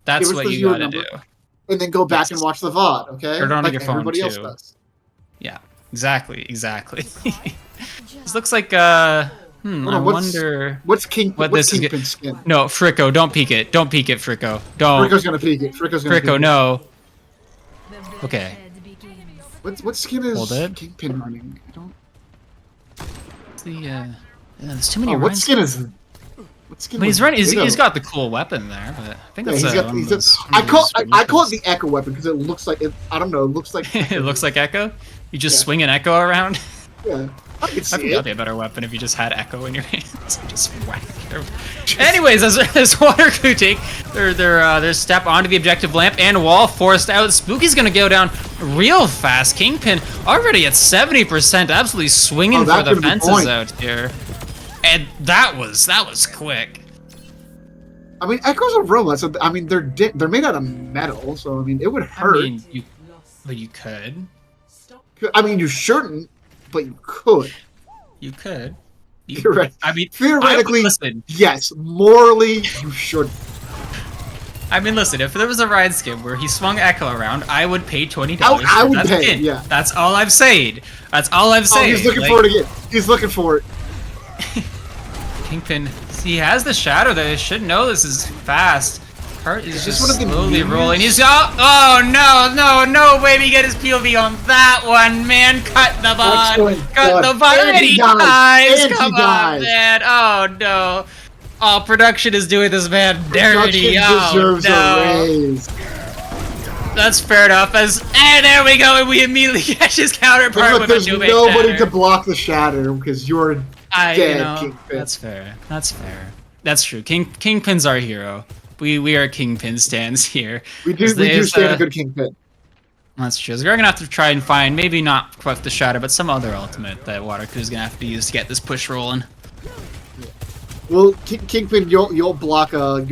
A: That's what you gotta do.
B: And then go back and watch the VOD. Okay.
A: Turn it on your phone
B: everybody
A: too.
B: Else does.
A: Yeah. Exactly. This looks like I wonder
B: what's Kingpin's skin?
A: No, Fricko, don't peek it. Don't peek it, Fricko. Don't.
B: Fricko's gonna peek it.
A: Fricko, no. Okay.
B: What skin is Kingpin running? I don't.
A: There's too many.
B: What skin is?
A: I mean, he's running. He's got the cool weapon there, but I think that's.
B: I call it the Echo weapon because it looks like it. I don't know. It looks like.
A: It looks like Echo. You just swing an Echo around.
B: Yeah. I think
A: that'd be a better weapon if you just had Echo in your hands and just whack. Anyways, as Watercoo take their step onto the objective lamp and wall forced out, Spooky's gonna go down real fast. Kingpin already at 70%, absolutely swinging for the fences out here, and that was quick.
B: I mean, Echo's a robot, so I mean they're made out of metal, so I mean it would hurt.
A: I mean, but you could.
B: I mean, you shouldn't, but you could.
A: You could.
B: You're right.
A: I mean,
B: theoretically, yes. Morally, you should.
A: I mean, listen. If there was a ride skin where he swung Echo around, I would pay $20.
B: I would pay.
A: Skin.
B: Yeah.
A: That's all I'm saying. That's all I'm saying.
B: He's looking for it again. He's looking for it.
A: Kingpin. He has the shadow that should know this is fast. Heart is just slowly rolling. He's oh no, baby, get his POV on that one, man. Cut the bot. Cut the bot. And he dies. Come on, man. Oh no. Oh, production is doing this man dirty. Oh no. That's fair enough. And there we go, and we immediately catch his counterpart with a
B: There's nobody to block the shatter because you're dead, Kingpin.
A: That's fair. That's true. Kingpin's our hero. We are Kingpin stands here. We do
B: stand a good Kingpin.
A: That's true. So we're gonna have to try and find maybe not quite the shatter, but some other ultimate that Watercoo's gonna have to use to get this push rolling.
B: Well, Kingpin, you'll block a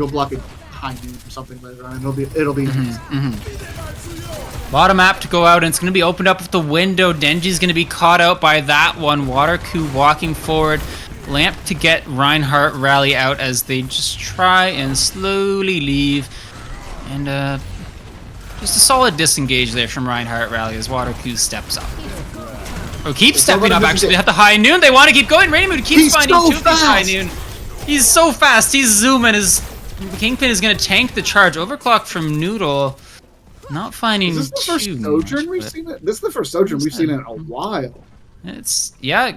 B: high noon or something later on. It'll be.
A: Lot of map to go out, and it's going to be opened up with the window. Denji's going to be caught out by that one. Watercoo walking forward. Lamp to get Reinhardt Rally out as they just try and slowly leave. And just a solid disengage there from Reinhardt Rally as Watercoo steps up. Oh, keeps stepping up actually at the high noon. They want to keep going. Rainmood keeps finding two of these high noon. He's so fast. He's zooming. His Kingpin is going to tank the charge. Overclock from Noodle. Not finding
B: Is this the first Sojourn we've seen? This is the first Sojourn we've seen in a while.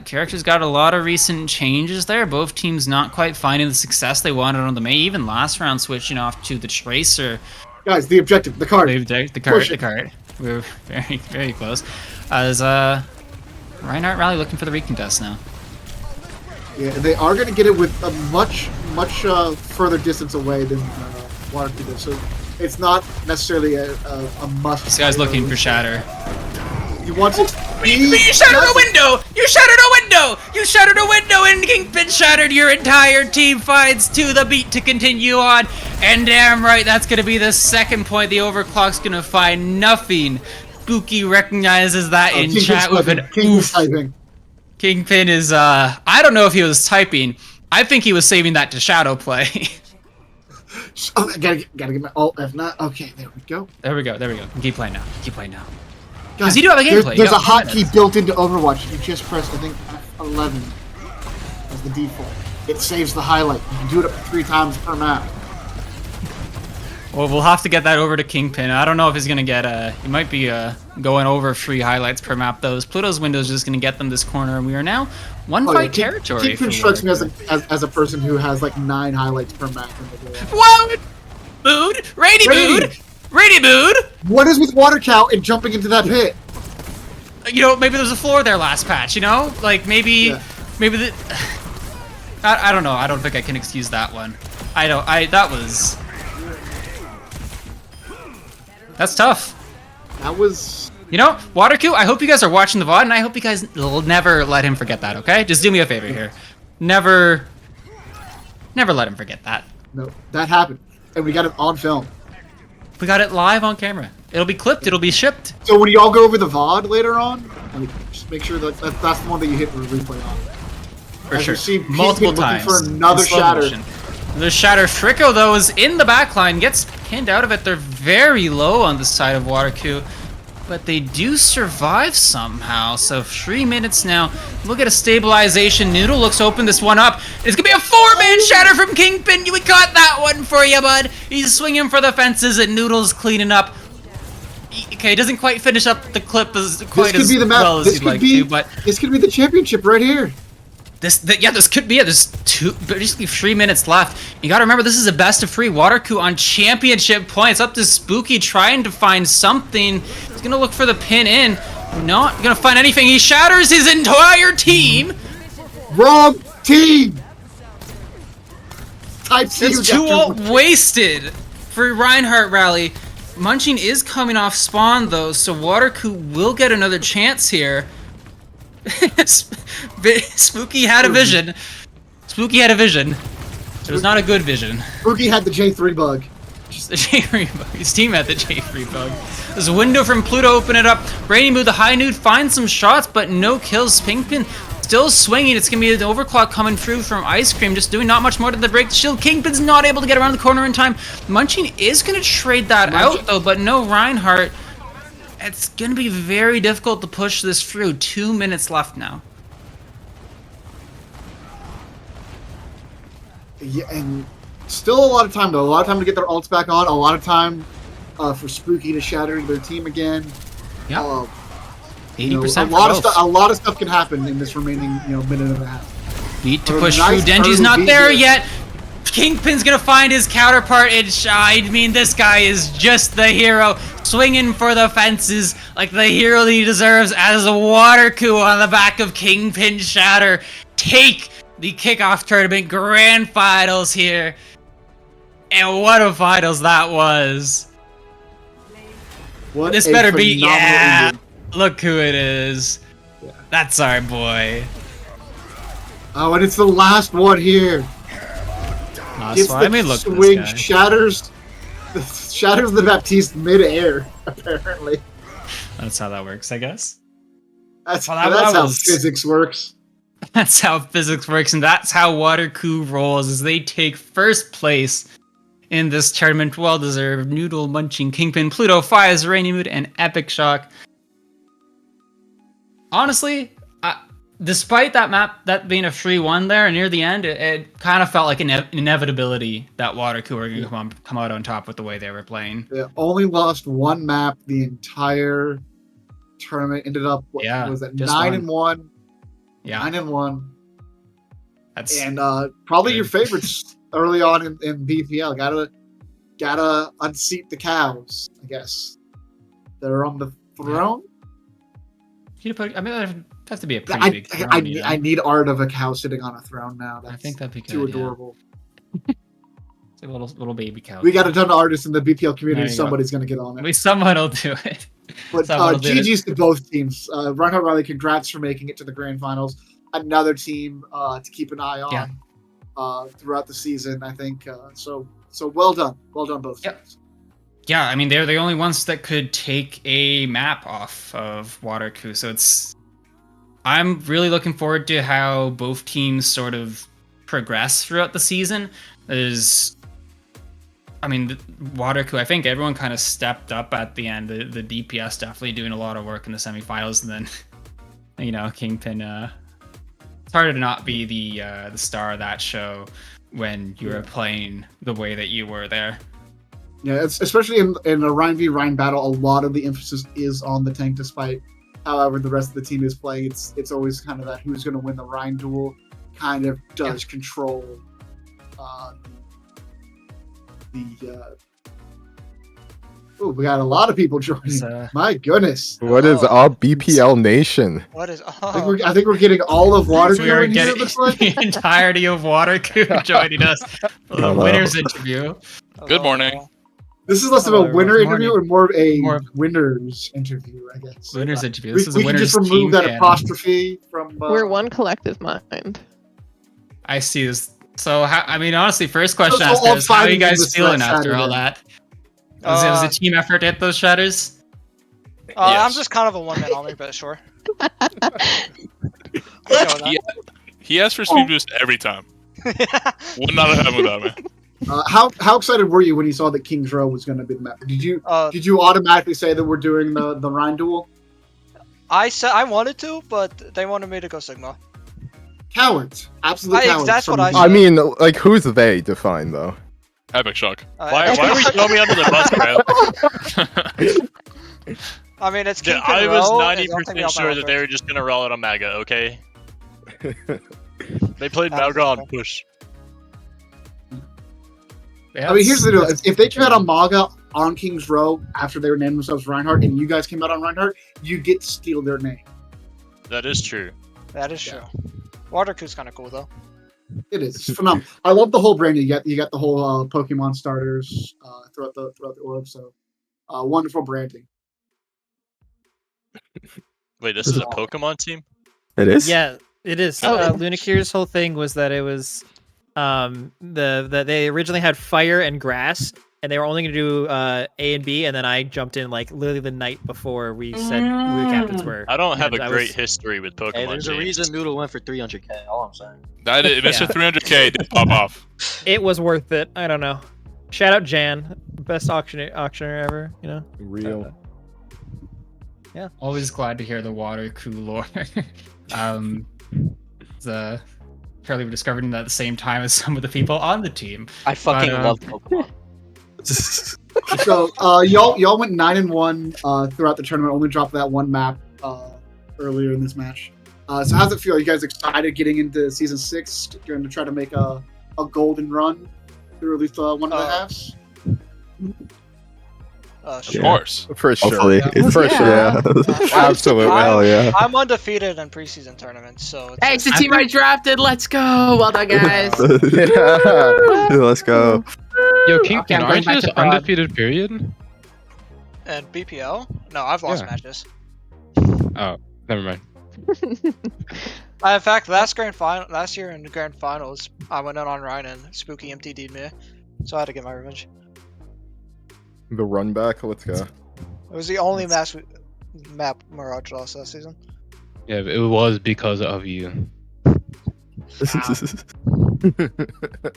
A: Characters got a lot of recent changes there. Both teams not quite finding the success they wanted on the May. Even last round switching off to the Tracer.
B: Guys, the objective, the card.
A: The card. We were very, very close. As Reinhardt Rally looking for the recontest now.
B: Yeah, they are going to get it with a much further distance away than Watercoo does. So it's not necessarily a must.
A: This guy's looking for Shatter.
B: He wants it.
A: You shattered a window! You shattered a window! You shattered a window, and Kingpin shattered. Your entire team finds to the beat to continue on. And damn right, that's going to be the second point. The overclock's going to find nothing. Spooky recognizes that in
B: Kingpin's
A: chat with an oof.
B: Typing.
A: Kingpin is, I don't know if he was typing. I think he was saving that to shadow play.
B: Oh, I gotta get my alt. If not, okay, there we go.
A: There we go. Keep playing now.
B: Guys,
A: you do have a gameplay.
B: There's a hotkey built into Overwatch. You just press, I think, F11 as the default. It saves the highlight. You can do it up to 3 times per map.
A: Well, we'll have to get that over to Kingpin. I don't know if he's gonna get he might be going over 3 highlights per map. Though Pluto's window is just gonna get them this corner, and we are now one fight territory.
B: Kingpin strikes me as a person who has like 9 highlights per map.
A: What? Mood, rainy mood.
B: What is with Water Cow and jumping into that pit?
A: You know, maybe there's a floor there last patch. You know, like maybe the. I don't know. I don't think I can excuse that one. That was. That's tough.
B: That was...
A: You know, Watercoo, I hope you guys are watching the VOD, and I hope you guys will never let him forget that, okay? Just do me a favor here. Never let him forget that.
B: No, that happened. And we got it on film.
A: We got it live on camera. It'll be clipped, it'll be shipped.
B: So when y'all go over the VOD later on, just make sure that's the one that you hit the replay on.
A: For sure. Multiple times.
B: For another shatter.
A: Motion. The Shatter Fricko, though, is in the backline. Gets pinned out of it. They're very low on the side of Watercoo. But they do survive somehow. So 3 minutes now. Look at a stabilization. Noodle looks open this one up. It's going to be a 4-man Shatter from Kingpin. We got that one for you, bud. He's swinging for the fences, and Noodle's cleaning up. Okay, doesn't quite finish up the clip as well as he'd like to, but
B: this could be the championship right here.
A: This could be it. There's basically 3 minutes left. You gotta remember, this is a best of 3. Watercoo on championship points. Up to Spooky trying to find something. He's gonna look for the pin in. Not gonna find anything. He shatters his entire team.
B: Wrong team. Type C.
A: It's 2 ult wasted for Reinhardt Rally. Munching is coming off spawn though, so Watercoo will get another chance here. Spooky had a vision. It was not a good vision.
B: Spooky had the J3 bug.
A: Just the J3 bug. His team had the J3 bug. There's a window from Pluto, open it up. Rainy Mood, the high nude, finds some shots, but no kills. Kingpin still swinging. It's going to be an overclock coming through from Ice Cream, just doing not much more to the break the shield. Kingpin's not able to get around the corner in time. Munching is going to trade that out, though, but no Reinhardt. It's going to be very difficult to push this through. 2 minutes left now.
B: Yeah, and still a lot of time, though. A lot of time to get their ults back on. A lot of time for Spooky to shatter their team again.
A: Yeah.
B: 80%. A lot of stuff can happen in this remaining, minute and a half.
A: Beat to push through. Denji's not there yet. Kingpin's gonna find his counterpart. This guy is just the hero, swinging for the fences like the hero that he deserves as a Watercoo on the back of Kingpin Shatter. Take the kickoff tournament grand finals here. And what a finals that was. This better be, yeah. Ending. Look who it is. Yeah. That's our boy.
B: Oh, and it's the last one here. Gets
A: so I
B: the
A: may look
B: swing,
A: this guy.
B: shatters the Baptiste mid-air, apparently.
A: That's how that works, I guess.
B: That's
A: Well, that
B: how
A: was-
B: physics works.
A: That's how physics works, and that's how Water Coup rolls, is they take first place in this tournament. Well-deserved. Noodle Munching Kingpin, Pluto, Fires, Rainy Mood, and Epic Shock. Honestly, despite that map, that being a free one there near the end, it kind of felt like an inevitability that Water Coup were going to come out on top with the way they were playing.
B: They only lost one map the entire tournament. Ended up, was it 9-1?
A: Yeah.
B: 9-1.
A: That's
B: And probably
A: good.
B: your favorites early on in BPL. Gotta unseat the cows, I guess. They're on the throne.
A: I mean, that'd have to be a pretty big throne,
B: I need art of a cow sitting on a throne now.
A: I think that'd be good,
B: too adorable.
A: It's a little baby cow.
B: We got a ton of artists in the BPL community.
A: There you go.
B: Somebody's gonna get on it.
A: Someone will do it.
B: But GG's to both teams. Reinhardt Riley, congrats for making it to the grand finals. Another team to keep an eye on throughout the season, I think. So well done. Well done, both teams.
A: Yeah, I mean, they're the only ones that could take a map off of Water Coup. So I'm really looking forward to how both teams sort of progress throughout the season. Water Coup, I think everyone kind of stepped up at the end. The DPS definitely doing a lot of work in the semifinals, and then, Kingpin. It's harder to not be the star of that show when you were playing the way that you were there.
B: Yeah, especially in a Rhine v Rhine battle, a lot of the emphasis is on the tank, despite however the rest of the team is playing. It's always kind of that who's going to win the Rhine duel kind of does control we got a lot of people joining. My goodness.
C: What is up, BPL Nation?
D: What is up?
B: I think we're getting all of Water Coup in here, it looks like.
A: The entirety of Water Coup joining us for the winner's interview.
E: Good morning.
B: This is less of a winner interview and more of a winner's interview, I guess.
A: Winner's interview. This is a
B: we can
A: winner's
B: just remove that
A: team
B: apostrophe from...
F: We're one collective mind.
A: I see this. So, honestly, first question
B: So
A: asked
B: all
A: is, how are you
B: fighting
A: guys
B: is
A: feeling
B: not
A: after all
B: Saturday.
A: that? Was it a team effort to hit those shatters?
D: I'm just kind of a one-man army, but sure.
E: He asks for speed boost every time. Would not have happened without me.
B: How excited were you when you saw that King's Row was going to be the map? Did you automatically say that we're doing the Rhine duel?
D: I said I wanted to, but they wanted me to go Sigma.
B: Cowards, absolute cowards.
D: That's what I said.
C: I mean, like, who's they define though?
E: Epic Shock.
G: Why are we throwing me under the bus, bro?
D: I mean, it's
G: Dude,
D: Kingpin
G: I was
D: Row,
G: 90% sure that they were just gonna roll out on Maga, okay? They played Maga on push.
B: I mean, here's the deal. If they came out on Maga on King's Row after they were naming themselves Reinhardt and you guys came out on Reinhardt, you get to steal their name.
G: That is true.
D: That is true. Water Coup's kind of cool, though.
B: It is. It's phenomenal. I love the whole brand. You got the whole Pokemon starters throughout the orb. So wonderful branding.
G: Wait, this is a Pokemon team?
C: It is?
H: Yeah, it is. Lunakir's whole thing was that it was that they originally had fire and grass, and they were only going to do A and B, and then I jumped in like literally the night before we said who the captains were.
G: I don't have a great history with Pokemon.
I: Hey, there's a
G: teams.
I: reason Noodle went for 300k. All I'm saying.
E: That is, Mr. 300K did pop off.
H: It was worth it. I don't know. Shout out Jan, best auctioneer ever. You know.
C: Real.
A: Yeah. Always glad to hear the Water Coup lore. Apparently we discovered it at the same time as some of the people on the team.
I: I fucking love Pokemon.
B: So y'all went 9-1 throughout the tournament. Only dropped that one map earlier in this match. So how's it feel? Are you guys excited getting into season 6? You're going to try to make a golden run through at least one of the halves.
D: Sure.
E: Of course.
C: For sure.
J: Hopefully.
C: For sure. Yeah. Absolutely. Hell yeah.
D: I'm undefeated in preseason tournaments, so.
J: Hey, it's the team I drafted. Let's go. Well done, guys.
C: Yeah. Let's go.
K: Yo, King,
J: Okay, I'm
K: aren't
J: going
K: you
J: back
K: just
J: to prod.
K: undefeated, period?
D: And BPL? No, I've lost
K: Yeah.
D: matches.
K: Oh, never mind.
D: In fact, last year in the grand finals, I went in on Ryan and Spooky MTD'd me, so I had to get my revenge.
C: The run back. Let's go.
D: It was the only map Mirage lost last season.
G: Yeah, it was because of you.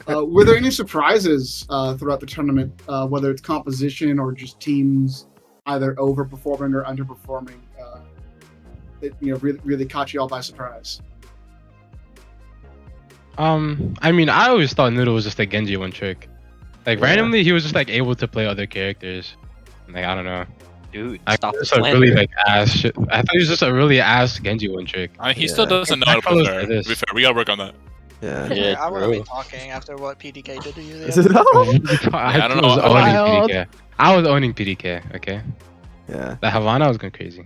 B: Were there any surprises throughout the tournament, whether it's composition or just teams either overperforming or underperforming? That really caught you all by surprise.
G: I mean, I always thought Noodle was just a Genji one trick. Like randomly, he was just like able to play other characters. Like I don't know.
I: Dude,
G: I
I: stop the
G: just a
I: slander.
G: really like ass shit. I thought he was just a really ass Genji one trick.
E: He still doesn't know how to play fair. To be fair, we gotta work on that.
C: Yeah.
I: Yeah,
D: I wouldn't be
I: true.
D: talking after what PDK did to you.
G: I
E: don't know.
G: was owning
F: Wild.
G: PDK. I was owning PDK. Okay.
C: Yeah.
G: The Havana was going crazy.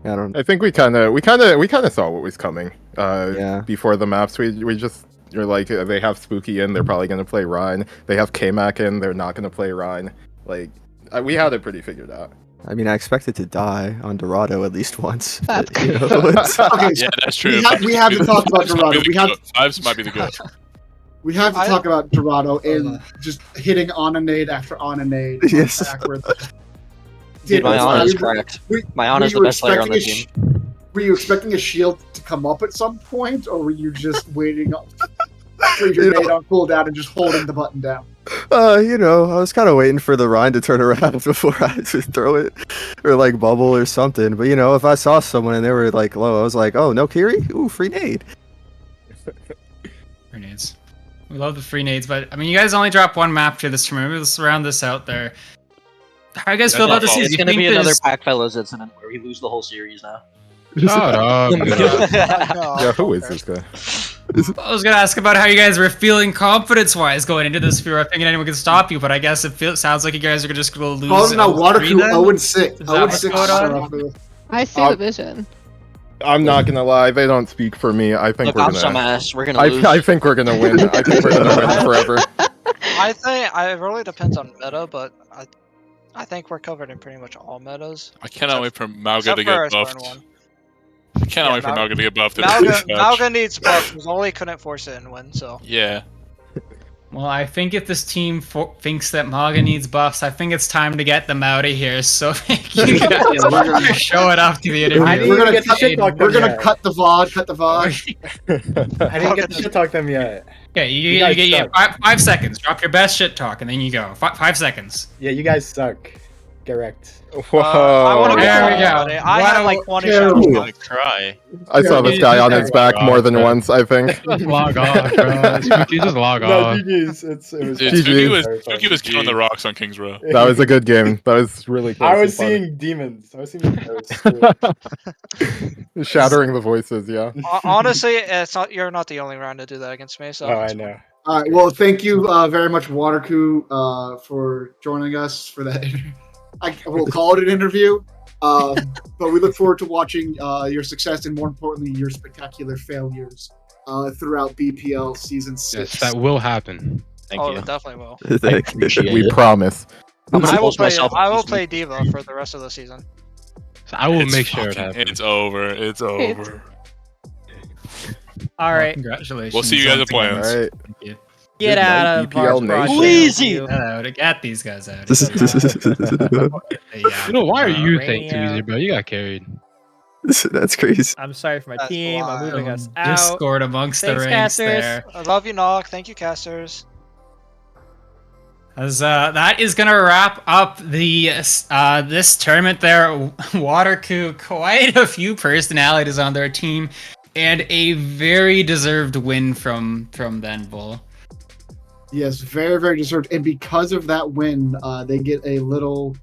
C: I don't. I think we kind of saw what was coming. Yeah. Before the maps, you're like they have Spooky in, they're probably gonna play Rhine. They have K-Mac in, they're not gonna play Rhine. Like we had it pretty figured out.
K: I mean, I expected to die on Dorado at least once.
F: That's
K: But, you know, it's-
B: Okay,
E: Yeah, that's true.
B: we have to talk about Dorado.
E: Vibes might be the good.
B: We have to talk about Dorado and just hitting on a nade after on a nade.
K: Yes.
B: Backwards.
I: Dude, my
B: Are
I: Ana's
B: you-
I: cracked.
B: were-
I: My Ana's
B: were
I: the
B: you
I: best player on the
B: expecting
I: team.
B: Were you expecting a shield to come up at some point, or were you just waiting for your nade on cooldown and just holding the button down?
K: you know, I was kind of waiting for the Rhine to turn around before I would throw it, or like bubble or something. But you know, if I saw someone and they were like low, I was like, oh, no Kiri? Ooh, free nade.
A: Free nades. We love the free nades, but I mean, you guys only drop one map to this tournament. Let's round this out there. How you guys feel about this season?
I: It's
A: You
I: gonna
A: think
I: be another
A: there's-
I: Pack Fellows incident where we lose the whole series now.
G: Shut up. dude.
C: Yeah, who is this guy?
A: I was gonna ask about how you guys were feeling confidence-wise going into this. If you were thinking anyone could stop you, but I guess sounds like you guys are just gonna lose.
B: Oh no, Water
A: three
B: Crew
A: then?
B: 0-6.
A: that what's
B: 0-6
A: going on?
F: I see the vision.
C: I'm not gonna lie, they don't speak for me. I think
I: Look,
C: we're
I: I'm
C: gonna.
I: some ass. We're gonna lose.
C: I think we're gonna win. I think we're gonna win forever.
D: I think it really depends on meta, but I think we're covered in pretty much all metas.
E: I cannot wait for Malga
D: Except
E: to
D: for
E: get
D: our
E: buffed.
D: Spartan one.
E: I cannot
D: Yeah,
E: wait for Malga to get buffed.
D: Malga needs buffs because Oli couldn't force it and win, so.
E: Yeah.
A: Well, I think if this team thinks that Maga needs buffs, I think it's time to get them out of here. So you guys show it off to the interview.
B: We're gonna cut the VOD.
L: I didn't get to shit talk them yet.
A: Okay, you get 5 seconds. Drop your best shit talk, and then you go. 5 seconds.
L: Yeah, you guys suck. Get wrecked.
C: Whoa!
D: I want to
A: There we
D: go.
A: go.
D: I had like 20
B: Terrible.
D: shots.
E: I'm gonna cry.
C: I saw this guy on his back more than once. I think.
G: Just log off, bro. Spooky, just log
L: No,
G: off.
L: GG's. It was.
E: Dude,
C: GG.
E: Spooky was killing the rocks on Kings Row.
C: That was a good game. That was really close.
L: I was
C: and
L: seeing demons. I was seeing ghosts.
C: fun. Shattering the voices. Yeah.
D: Honestly, it's not. You're not the only round to do that against me. So.
L: Oh, I know.
B: All right. Well, thank you very much, Waterku, for joining us for that. We'll call it an interview. But we look forward to watching your success and, more importantly, your spectacular failures throughout BPL season 6.
G: Yes, that will happen.
I: Thank
D: Oh,
I: you.
D: it definitely will.
I: I appreciate
C: We
I: it.
C: promise.
I: I'm gonna
D: I will
I: force
D: play.
I: myself.
D: I will play Diva for the rest of the season.
G: So I will
E: It's
G: make sure it
E: fucking-
G: happens.
E: It's over. It's over.
H: All right,
A: Congratulations.
E: We'll see you guys
A: once
E: at
A: again.
E: plans.
C: All right.
A: Thank you.
H: get
C: Good
H: out
C: night,
H: of
C: BPL
H: our
C: Nation.
H: project.
I: Wheezy!
H: You.
A: Get these guys out.
G: You know, why are you saying
H: Radio.
G: too easy, bro? You got carried.
K: That's crazy.
H: I'm sorry for my
D: That's
H: team. I'm moving
D: wild.
H: us out.
A: Discord amongst
H: Thanks,
A: the ranks
H: casters.
A: there.
D: I love you, Nog. Thank you, casters.
A: As that is gonna wrap up the this tournament. There, Waterku, quite a few personalities on their team, and a very deserved win from Benbull.
B: Yes, very, very deserved. And because of that win, they get a little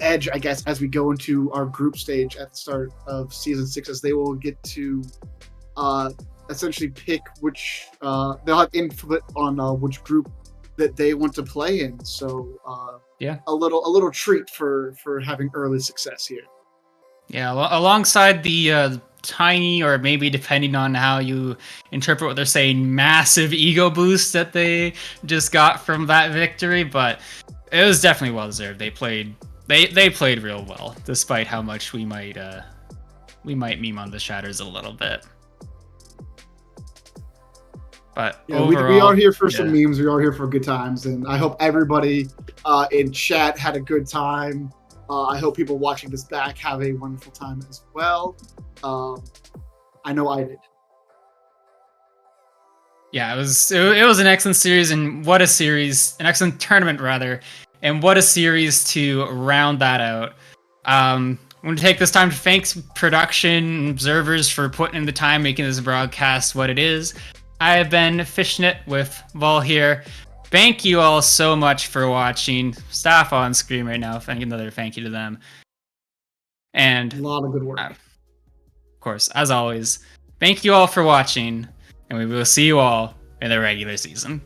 B: edge, I guess, as we go into our group stage at the start of season 6, as they will get to essentially pick which they'll have input on which group that they want to play in. So
A: Yeah.
B: a little treat for having early success here.
A: Yeah, alongside the tiny, or maybe depending on how you interpret what they're saying, massive ego boost that they just got from that victory, but it was definitely well deserved. They played real well, despite how much we might we might meme on the shatters a little bit. But
B: Yeah,
A: overall,
B: we are here for some
A: yeah.
B: memes. We are here for good times, and I hope everybody in chat had a good time. I hope people watching this back have a wonderful time as well. I know I did.
A: Yeah, it was an excellent series, and what a series! An excellent tournament, rather, and what a series to round that out. I'm going to take this time to thank production observers for putting in the time, making this broadcast what it is. I have been Fishnet with Vol here. Thank you all so much for watching. Staff on screen right now, another thank you to them. And
B: A lot of good work.
A: Of course, as always, thank you all for watching, and we will see you all in the regular season.